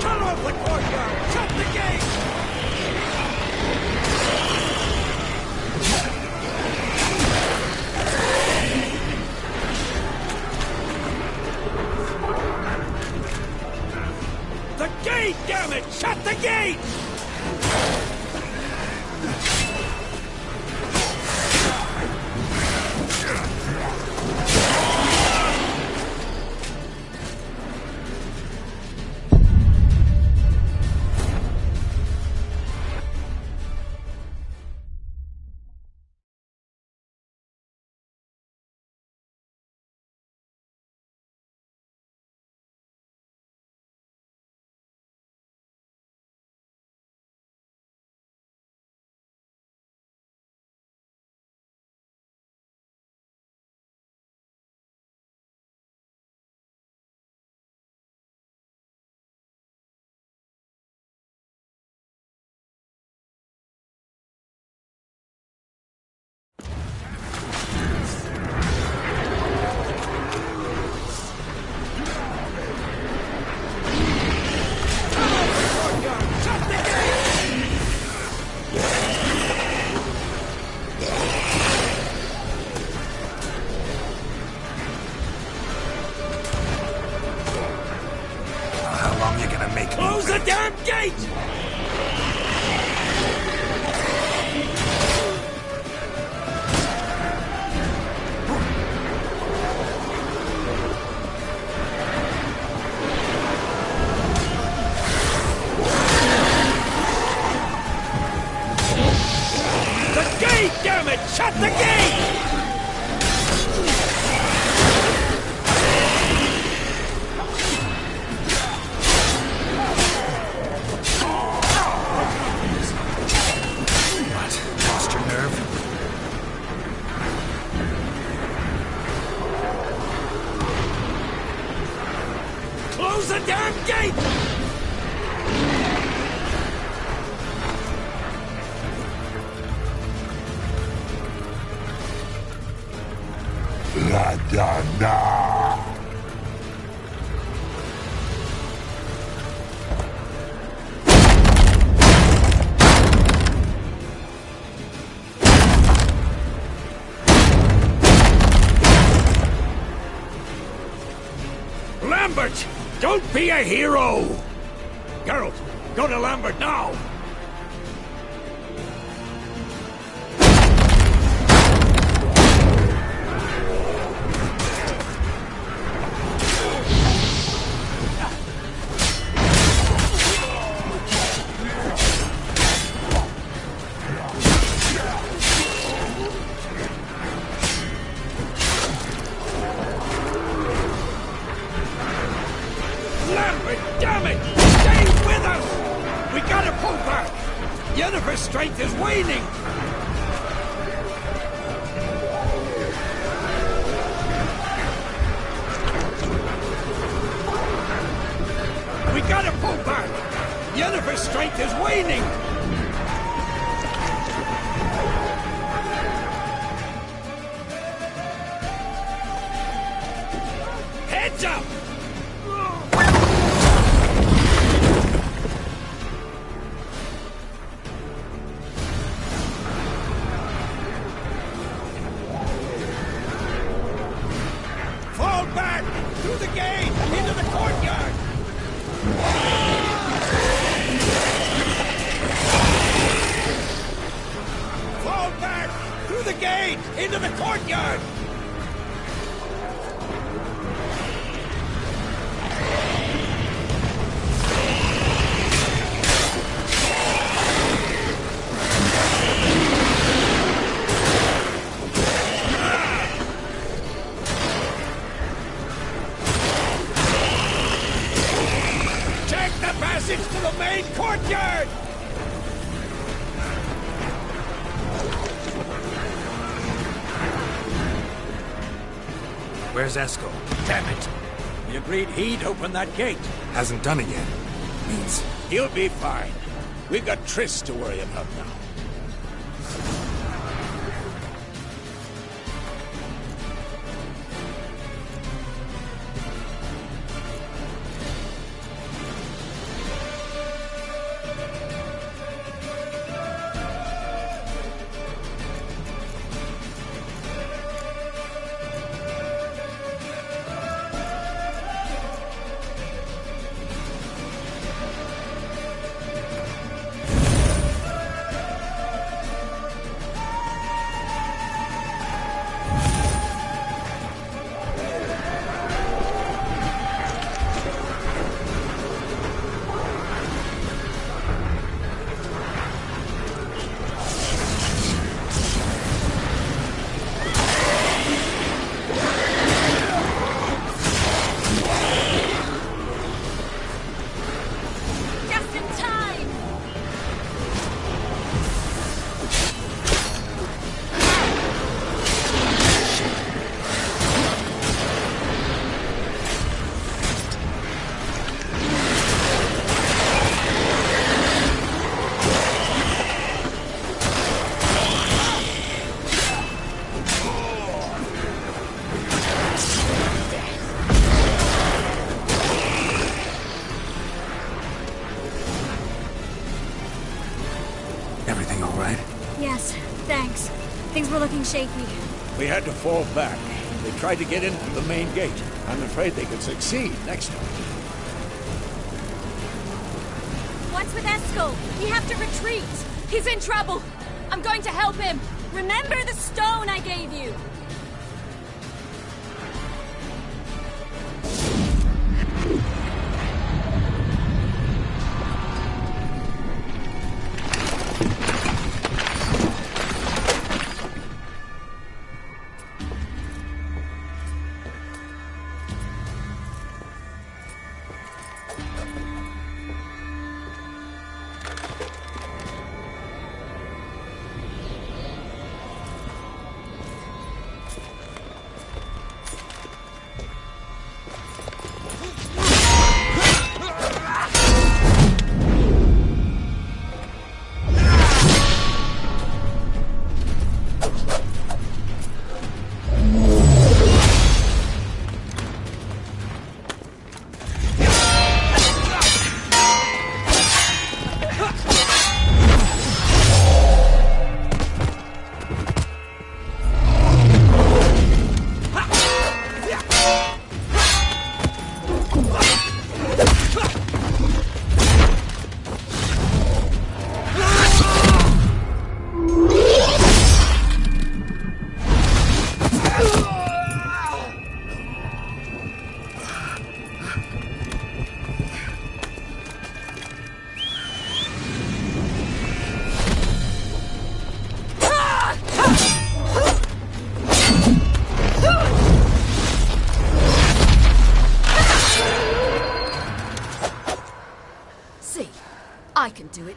Cut off the courtyard! Shut the gate! The gate, damn it! Shut the gate! Close the damn gate! The gate, damn it! Shut the gate! goddamn gate! La da da! Lambert! Don't be a hero! Geralt, go to Lambert now! Damn it! Stay with us! We gotta pull back! Yennefer's strength is waning! We gotta pull back! Yennefer's strength is waning! Heads up! Through the gate! Into the courtyard! Fall back! Through the gate! Into the courtyard! Passage to the main courtyard! Where's Esco? Damn it! We agreed he'd open that gate. Hasn't done it yet. Means he'll be fine. We've got Triss to worry about now. everything all right? Yes, thanks. Things were looking shaky. We had to fall back. They tried to get in through the main gate. I'm afraid they could succeed next time. What's with Eskel? We have to retreat. He's in trouble. I'm going to help him. Remember the stone I gave you.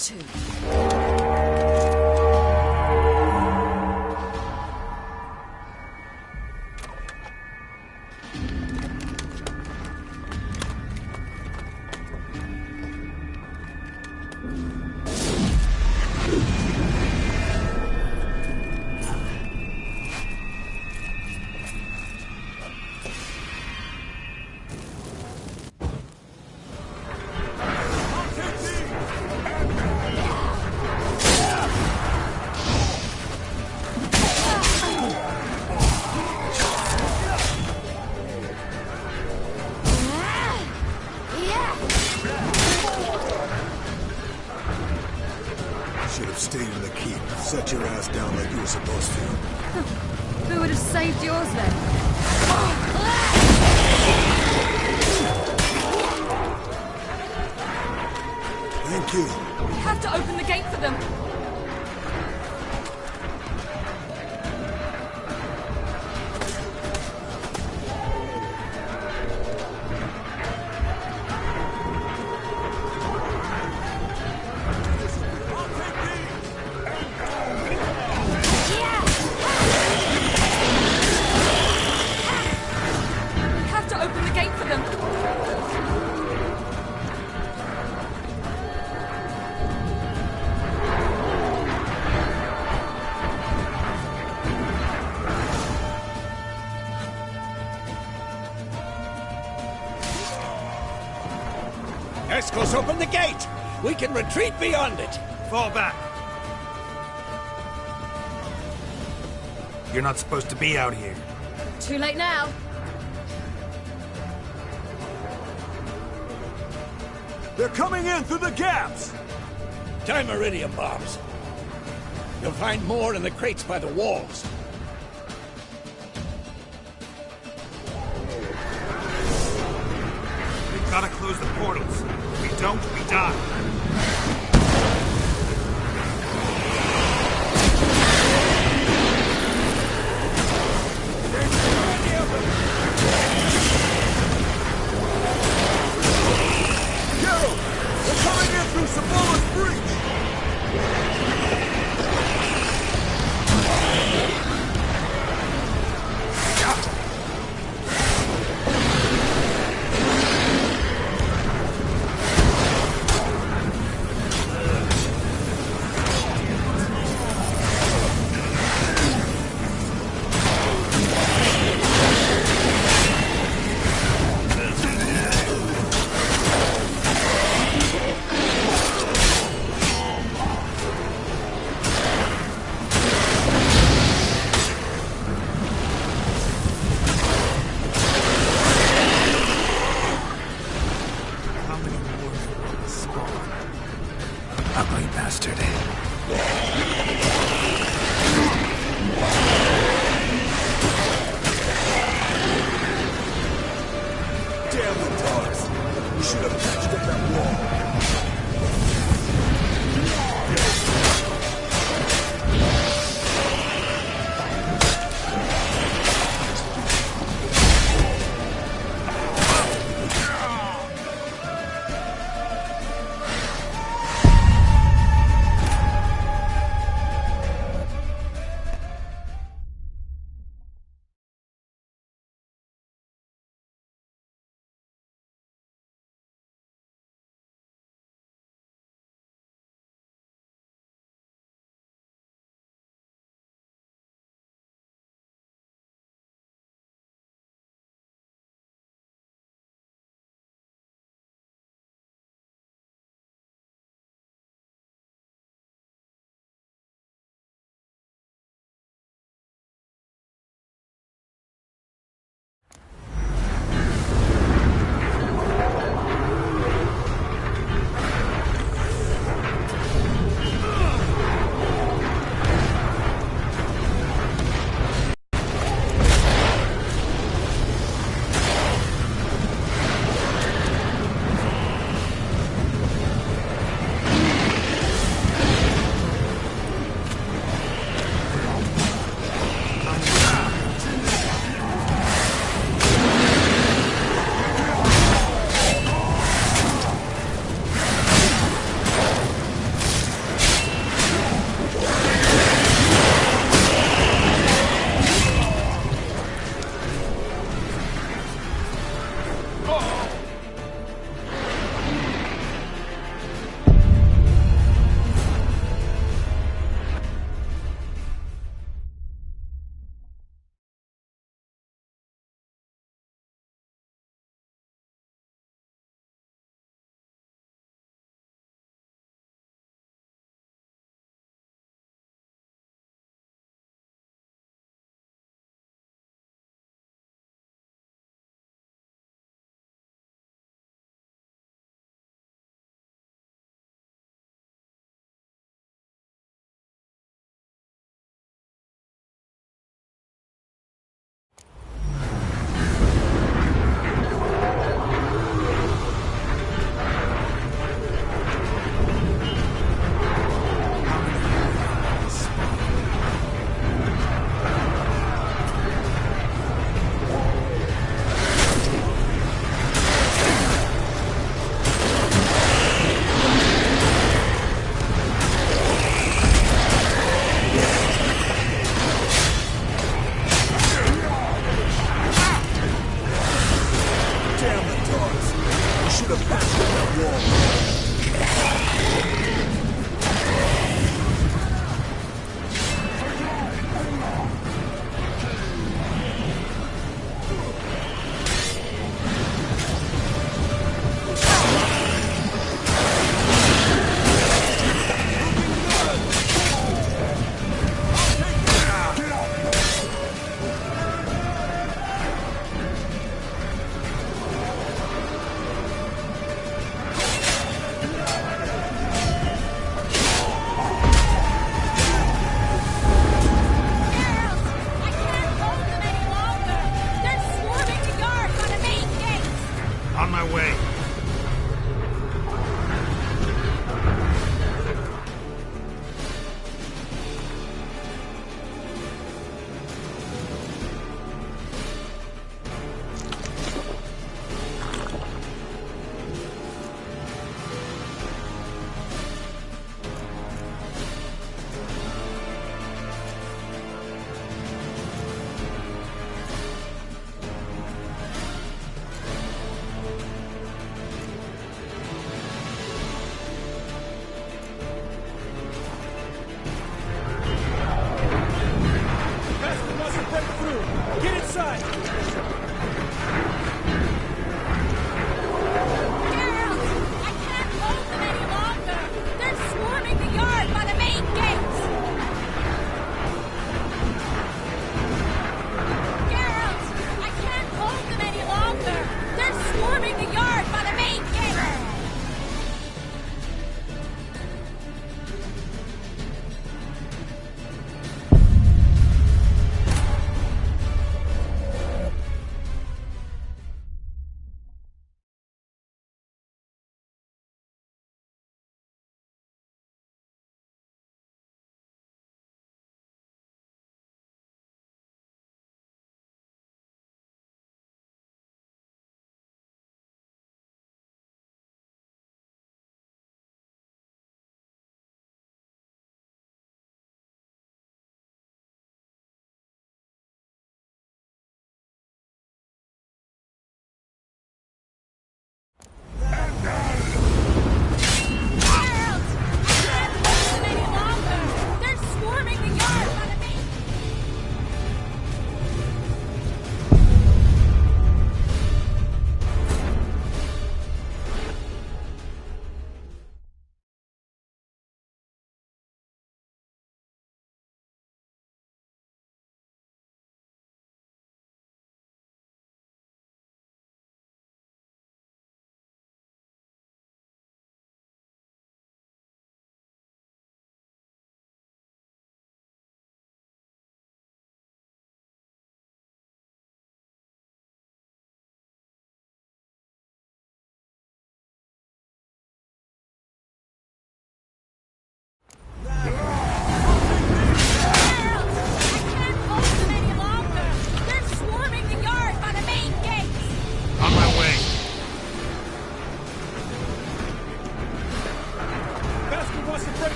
to. Should have stayed in the keep. Set your ass down like you were supposed to. Who would have saved yours then? Thank you. We have to open the gate for them. We have to open the gate for them. Escos, open the gate! We can retreat beyond it! Fall back. You're not supposed to be out here. Too late now. They're coming in through the gaps! Time iridium bombs. You'll find more in the crates by the walls. We've got to close the portals. If we don't, we die. They're coming in through Sabola's breach!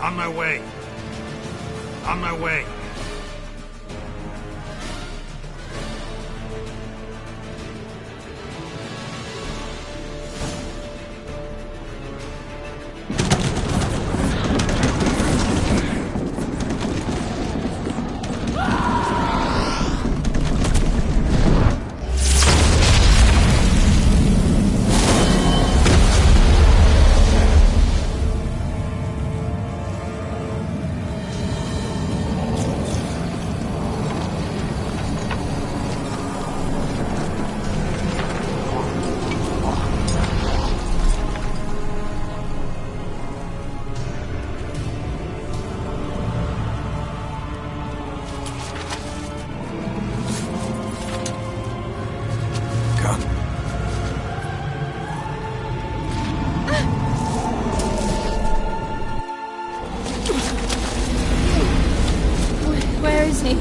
On my way. On my way. Where is he?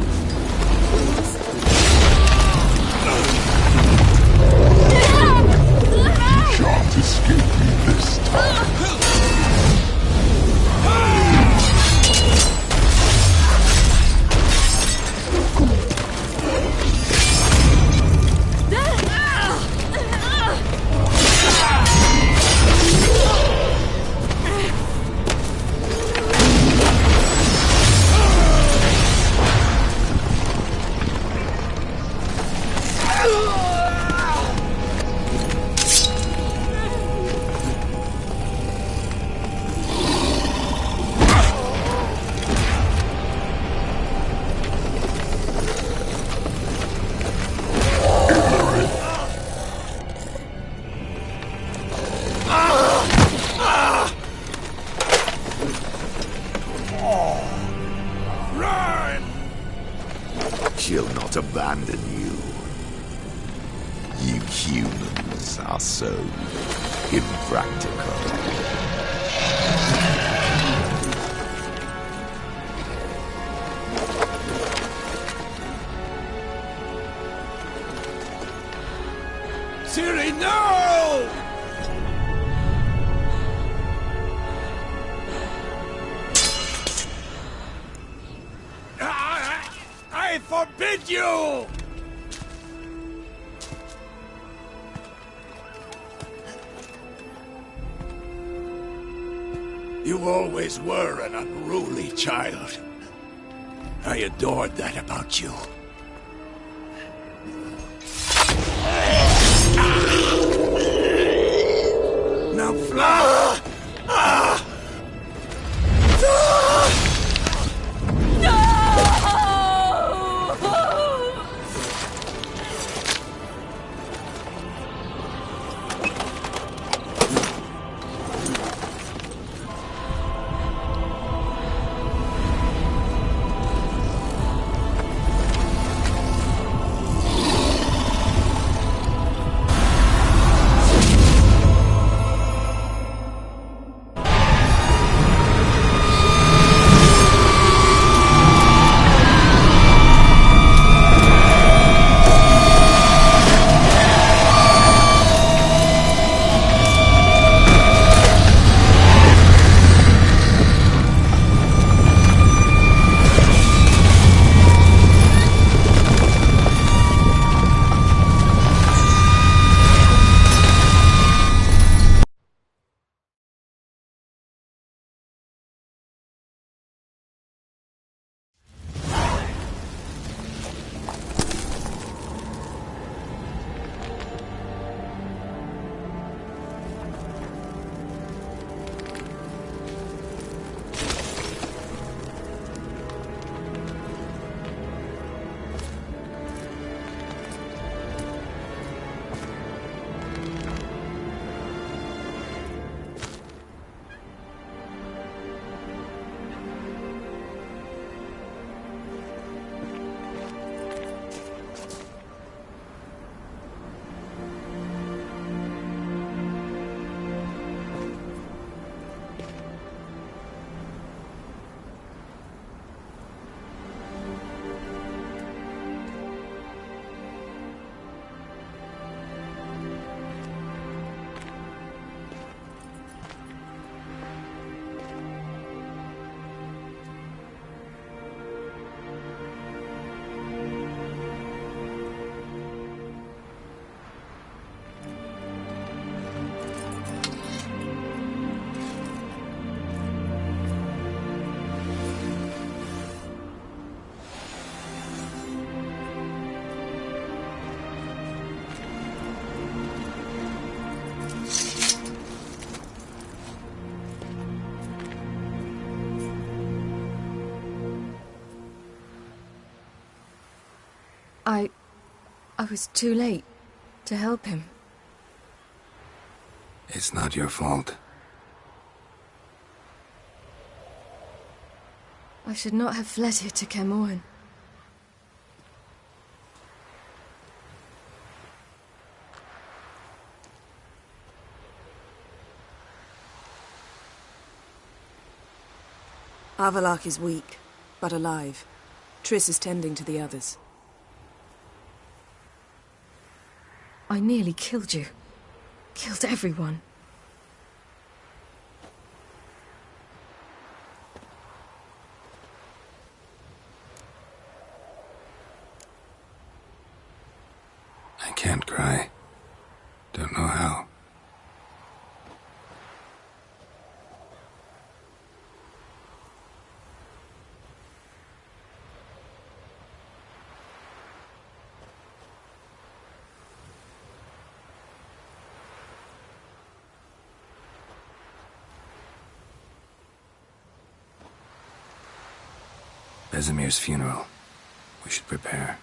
Can't escape me this time. She'll not abandon you. You humans are so impractical. Ciri, no! I forbid you! You always were an unruly child. I adored that about you. Now fly! I was too late to help him. It's not your fault. I should not have fled here to Kermoran. Avalok is weak, but alive. Triss is tending to the others. I nearly killed you. Killed everyone. I can't cry. Don't know how. Vesemir's funeral. We should prepare.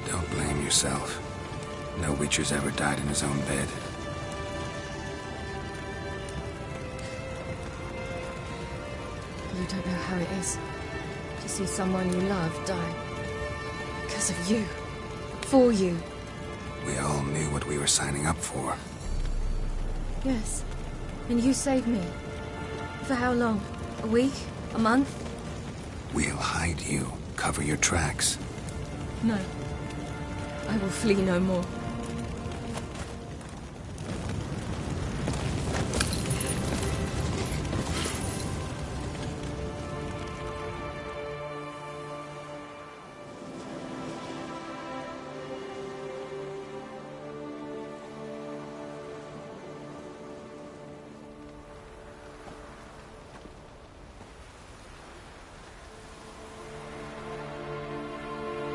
Don't blame yourself. No Witcher's ever died in his own bed. You don't know how it is to see someone you love die. Because of you. For you. We all knew what we were signing up for. Yes. And you saved me. For how long? A week? A month? We'll hide you. Cover your tracks. No. I will flee no more.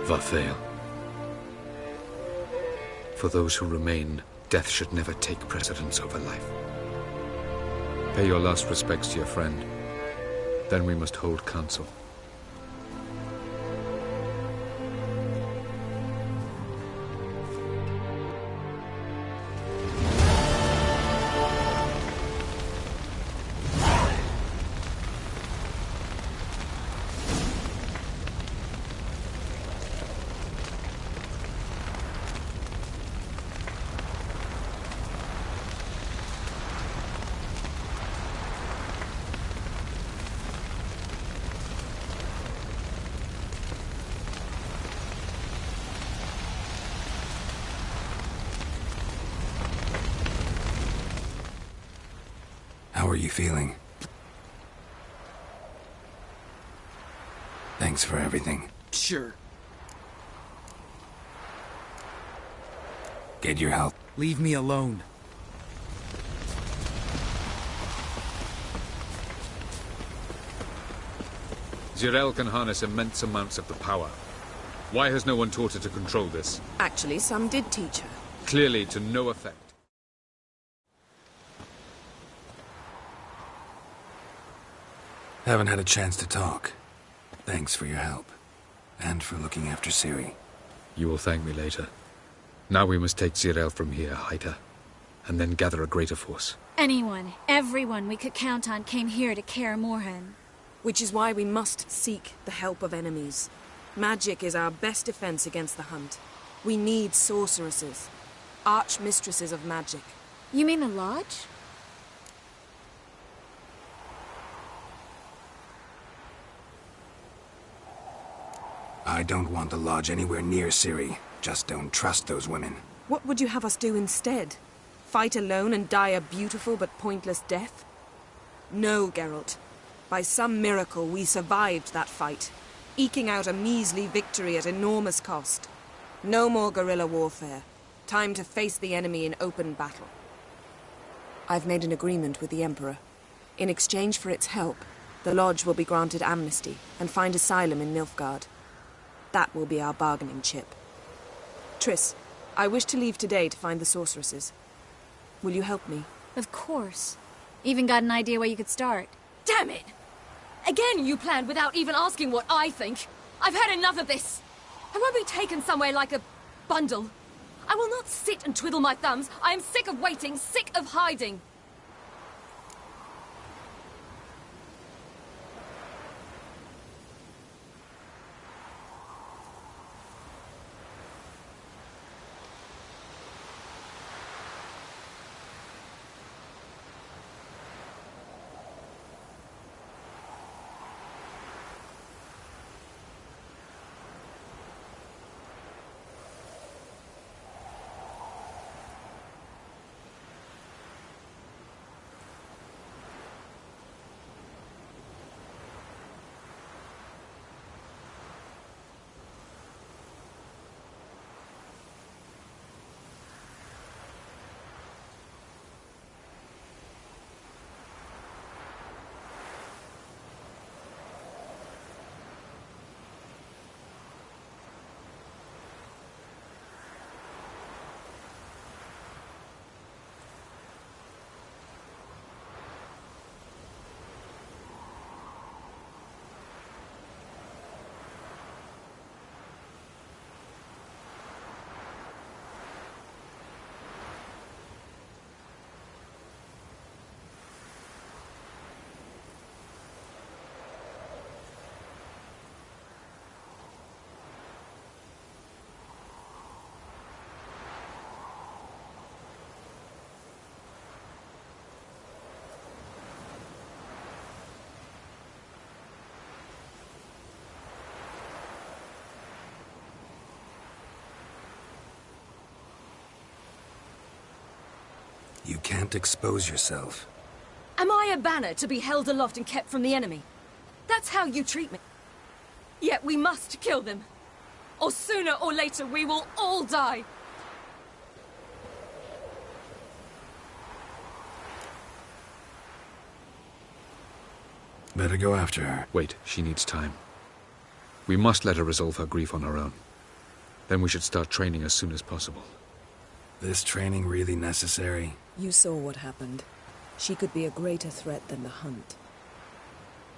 Vathale. For those who remain, death should never take precedence over life. Pay your last respects to your friend. Then we must hold council. How are you feeling? Thanks for everything. Sure. Get your help. Leave me alone. Zirael can harness immense amounts of the power. Why has no one taught her to control this? Actually, some did teach her. Clearly to no effect. Haven't had a chance to talk. Thanks for your help. And for looking after Ciri. You will thank me later. Now we must take Zirael from here, hide her, and then gather a greater force. Anyone, everyone we could count on came here to Kaer Morhen. Which is why we must seek the help of enemies. Magic is our best defense against the hunt. We need sorceresses. Archmistresses of magic. You mean the Lodge? I don't want the Lodge anywhere near Ciri. Just don't trust those women. What would you have us do instead? Fight alone and die a beautiful but pointless death? No, Geralt. By some miracle, we survived that fight, eking out a measly victory at enormous cost. No more guerrilla warfare. Time to face the enemy in open battle. I've made an agreement with the Emperor. In exchange for its help, the Lodge will be granted amnesty and find asylum in Nilfgaard. That will be our bargaining chip. Triss, I wish to leave today to find the sorceresses. Will you help me? Of course. Even got an idea where you could start. Damn it! Again you planned without even asking what I think. I've had enough of this. I won't be taken somewhere like a bundle. I will not sit and twiddle my thumbs. I am sick of waiting, sick of hiding. You can't expose yourself. Am I a banner to be held aloft and kept from the enemy? That's how you treat me. Yet we must kill them. Or sooner or later we will all die. Better go after her. Wait, she needs time. We must let her resolve her grief on her own. Then we should start training as soon as possible. This training really necessary? You saw what happened. She could be a greater threat than the hunt.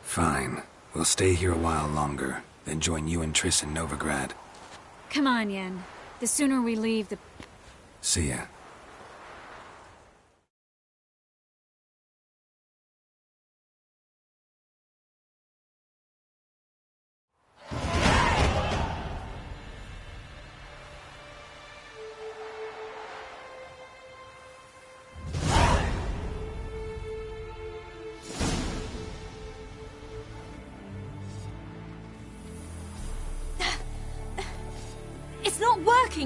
Fine. We'll stay here a while longer, then join you and Triss in Novigrad. Come on, Yen. The sooner we leave, the... See ya.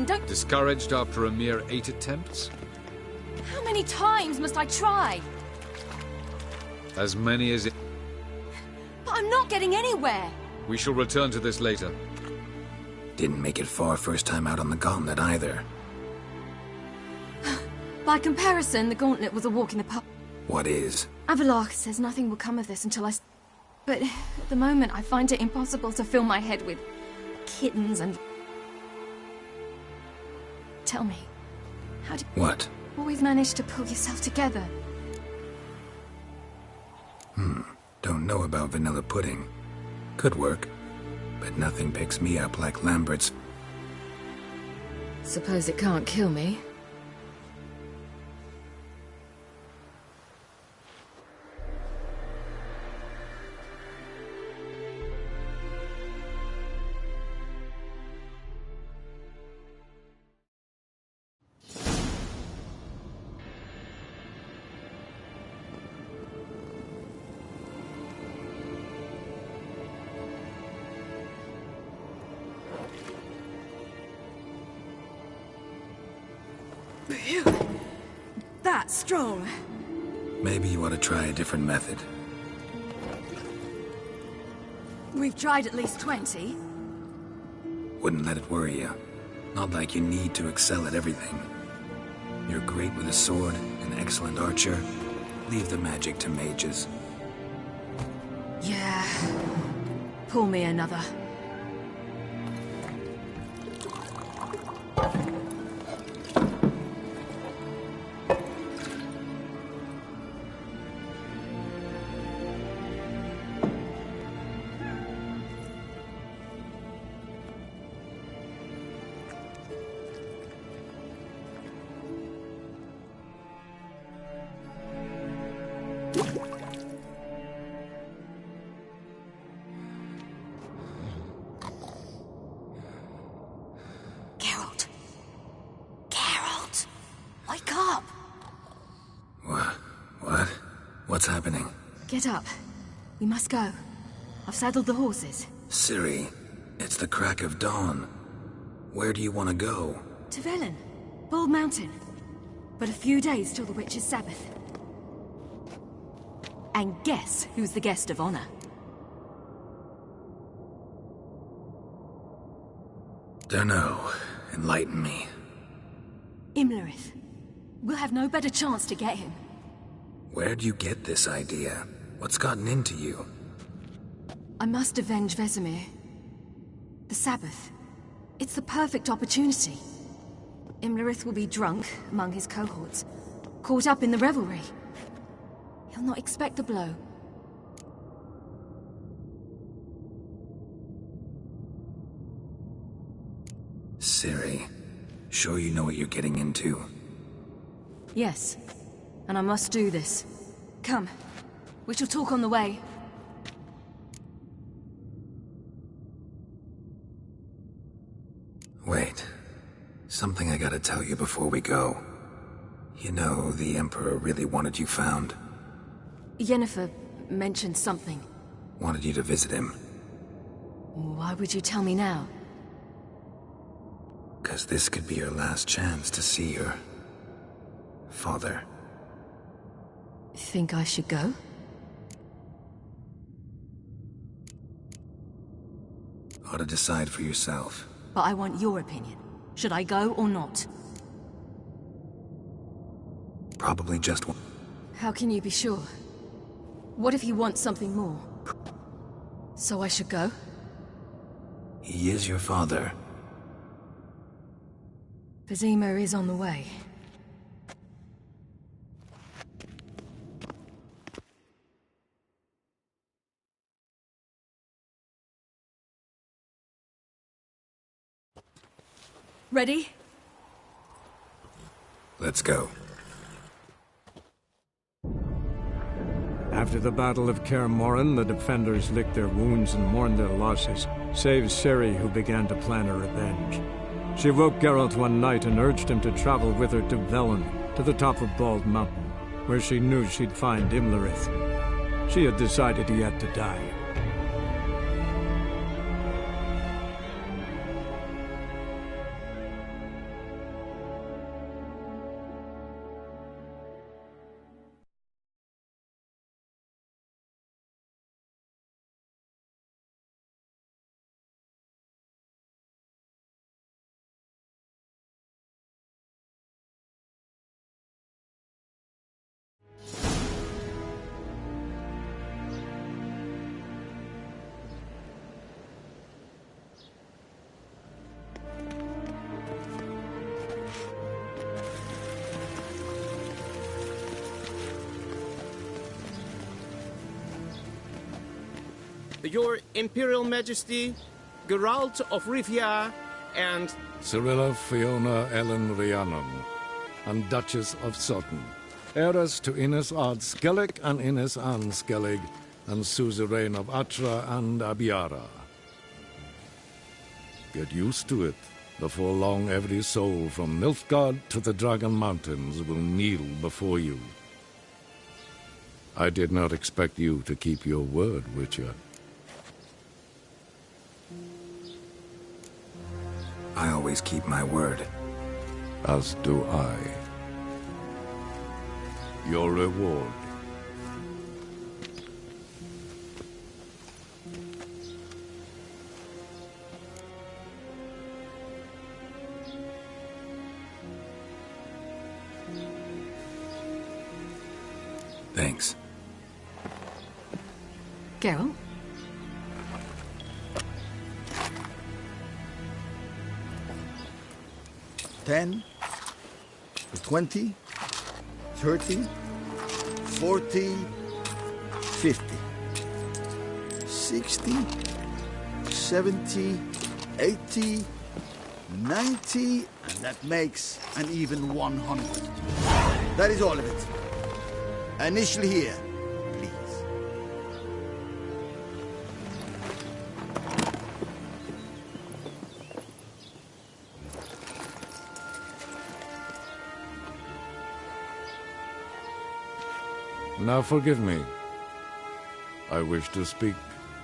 Don't... Discouraged after a mere 8 attempts? How many times must I try? As many as it... But I'm not getting anywhere! We shall return to this later. Didn't make it far first time out on the gauntlet either. By comparison, the gauntlet was a walk in the park. What is? Avallac'h says nothing will come of this until I... But at the moment, I find it impossible to fill my head with kittens and... Tell me, how do you What? always manage to pull yourself together? Don't know about vanilla pudding. Could work, but nothing picks me up like Lambert's. Suppose it can't kill me. That's strong. Maybe you ought to try a different method. We've tried at least 20. Wouldn't let it worry you. Not like you need to excel at everything. You're great with a sword, an excellent archer. Leave the magic to mages. Yeah. Pull me another. What's happening? Get up. We must go. I've saddled the horses. Ciri, it's the crack of dawn. Where do you want to go? To Velen. Bald Mountain. But a few days till the Witch's Sabbath. And guess who's the guest of honor? Dunno. Enlighten me. Imlerith. We'll have no better chance to get him. Where'd you get this idea? What's gotten into you? I must avenge Vesemir. The Sabbath. It's the perfect opportunity. Imlerith will be drunk among his cohorts, caught up in the revelry. He'll not expect the blow. Ciri, sure you know what you're getting into? Yes, and I must do this. Come, we shall talk on the way. Wait. Something I gotta tell you before we go. You know, the Emperor really wanted you found. Yennefer mentioned something. Wanted you to visit him. Why would you tell me now? 'Cause this could be your last chance to see your... father. Think I should go? Ought to decide for yourself. But I want your opinion. Should I go or not? Probably just one. How can you be sure? What if you want something more? So I should go? He is your father. Vesemir is on the way. Ready? Let's go. After the Battle of Kaer Morhen, the defenders licked their wounds and mourned their losses, save Ciri, who began to plan her revenge. She woke Geralt one night and urged him to travel with her to Velen, to the top of Bald Mountain, where she knew she'd find Imlerith. She had decided he had to die. Your Imperial Majesty, Geralt of Rivia, and... Cyrilla Fiona Ellen Rhiannon, and Duchess of Sutton, heiress to Innes Ard Skellig and Innes Anne Skellig, and suzerain of Atra and Abiara. Get used to it. Before long, every soul from Nilfgaard to the Dragon Mountains will kneel before you. I did not expect you to keep your word, Witcher. I always keep my word. As do I. Your reward. Thanks. Geralt? $10, 20, 30, 40, 50, 60, 70, 80, 90, and that makes an even 100. That is all of it. Initial here, please. Now forgive me. I wish to speak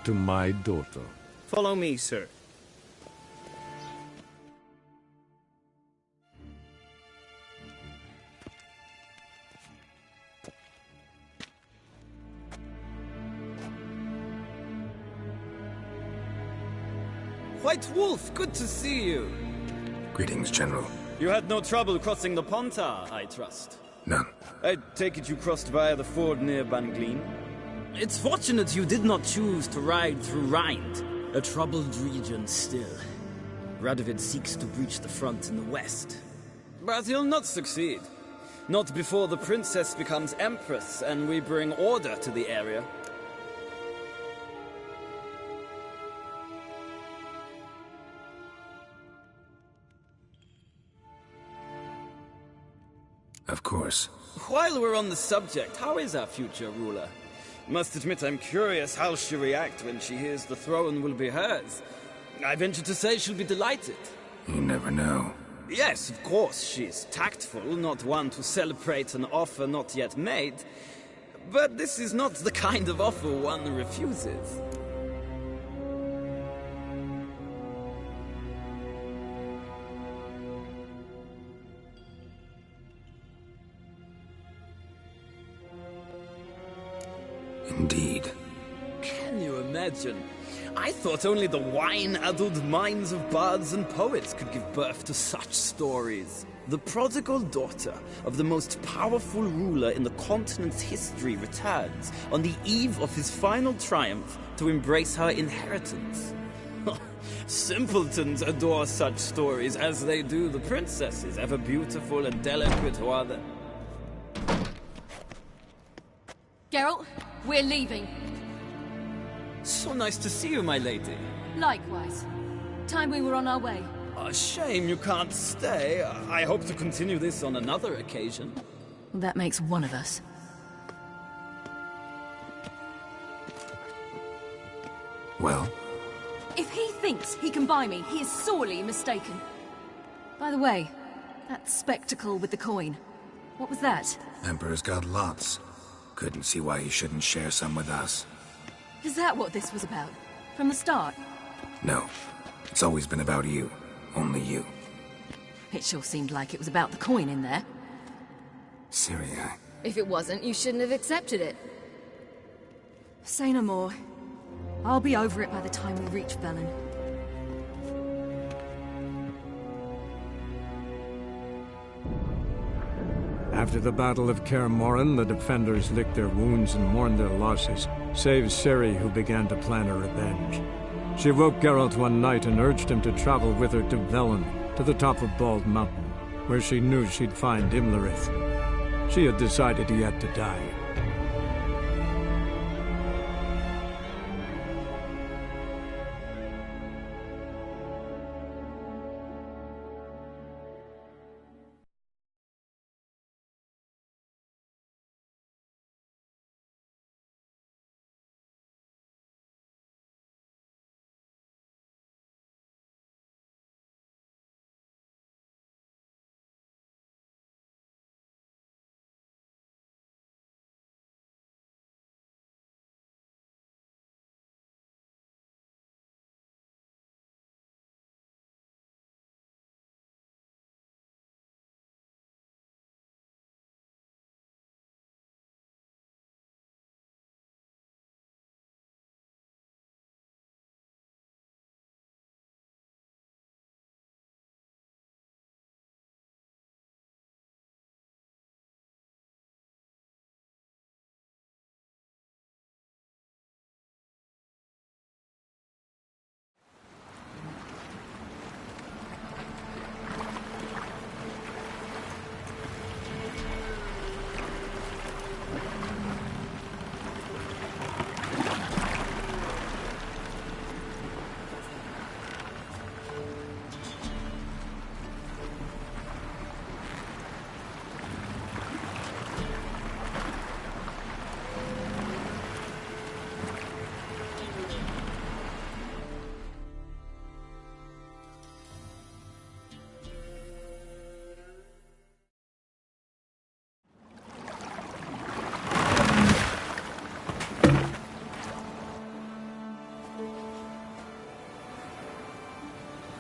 to my daughter. Follow me, sir. White Wolf, good to see you. Greetings, General. You had no trouble crossing the Pontar, I trust. None. I take it you crossed via the ford near Banglin. It's fortunate you did not choose to ride through Rind, a troubled region still. Radovid seeks to breach the front in the west. But he'll not succeed. Not before the princess becomes empress and we bring order to the area. Of course. While we're on the subject, how is our future ruler? Must admit I'm curious how she'll react when she hears the throne will be hers. I venture to say she'll be delighted. You never know. Yes, of course, she's tactful, not one to celebrate an offer not yet made. But this is not the kind of offer one refuses. Indeed. Can you imagine? I thought only the wine-addled minds of bards and poets could give birth to such stories. The prodigal daughter of the most powerful ruler in the continent's history returns on the eve of his final triumph to embrace her inheritance. Simpletons adore such stories as they do the princesses, ever beautiful and delicate who are the... Geralt, we're leaving. So nice to see you, my lady. Likewise. Time we were on our way. A shame you can't stay. I hope to continue this on another occasion. Well, that makes one of us. Well? If he thinks he can buy me, he is sorely mistaken. By the way, that spectacle with the coin, what was that? Emperor's got lots. Couldn't see why he shouldn't share some with us. Is that what this was about? From the start? No. It's always been about you. Only you. It sure seemed like it was about the coin in there. Ciri, If it wasn't, you shouldn't have accepted it. Say no more. I'll be over it by the time we reach Velen. After the Battle of Kaer Morhen, the defenders licked their wounds and mourned their losses, save Ciri, who began to plan a revenge. She woke Geralt one night and urged him to travel with her to Velen, to the top of Bald Mountain, where she knew she'd find Imlerith. She had decided he had to die.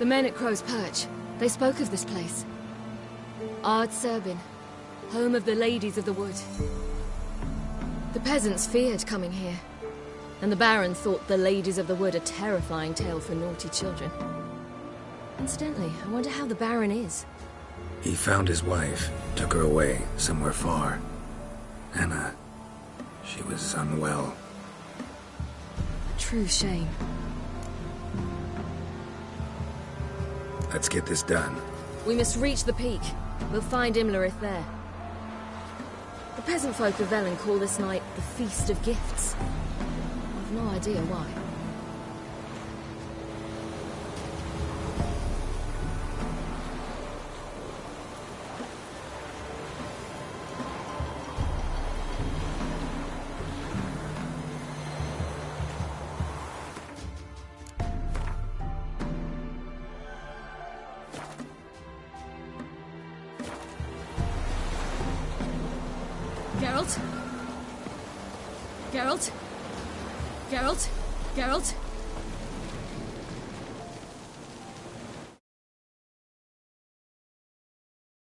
The men at Crow's Perch, they spoke of this place. Ard Serbin, home of the Ladies of the Wood. The peasants feared coming here, and the Baron thought the Ladies of the Wood a terrifying tale for naughty children. Incidentally, I wonder how the Baron is. He found his wife, took her away, somewhere far. Anna, she was unwell. A true shame. Let's get this done. We must reach the peak. We'll find Imlerith there. The peasant folk of Velen call this night the Feast of Gifts. I've no idea why. Geralt? Geralt? Geralt? Geralt?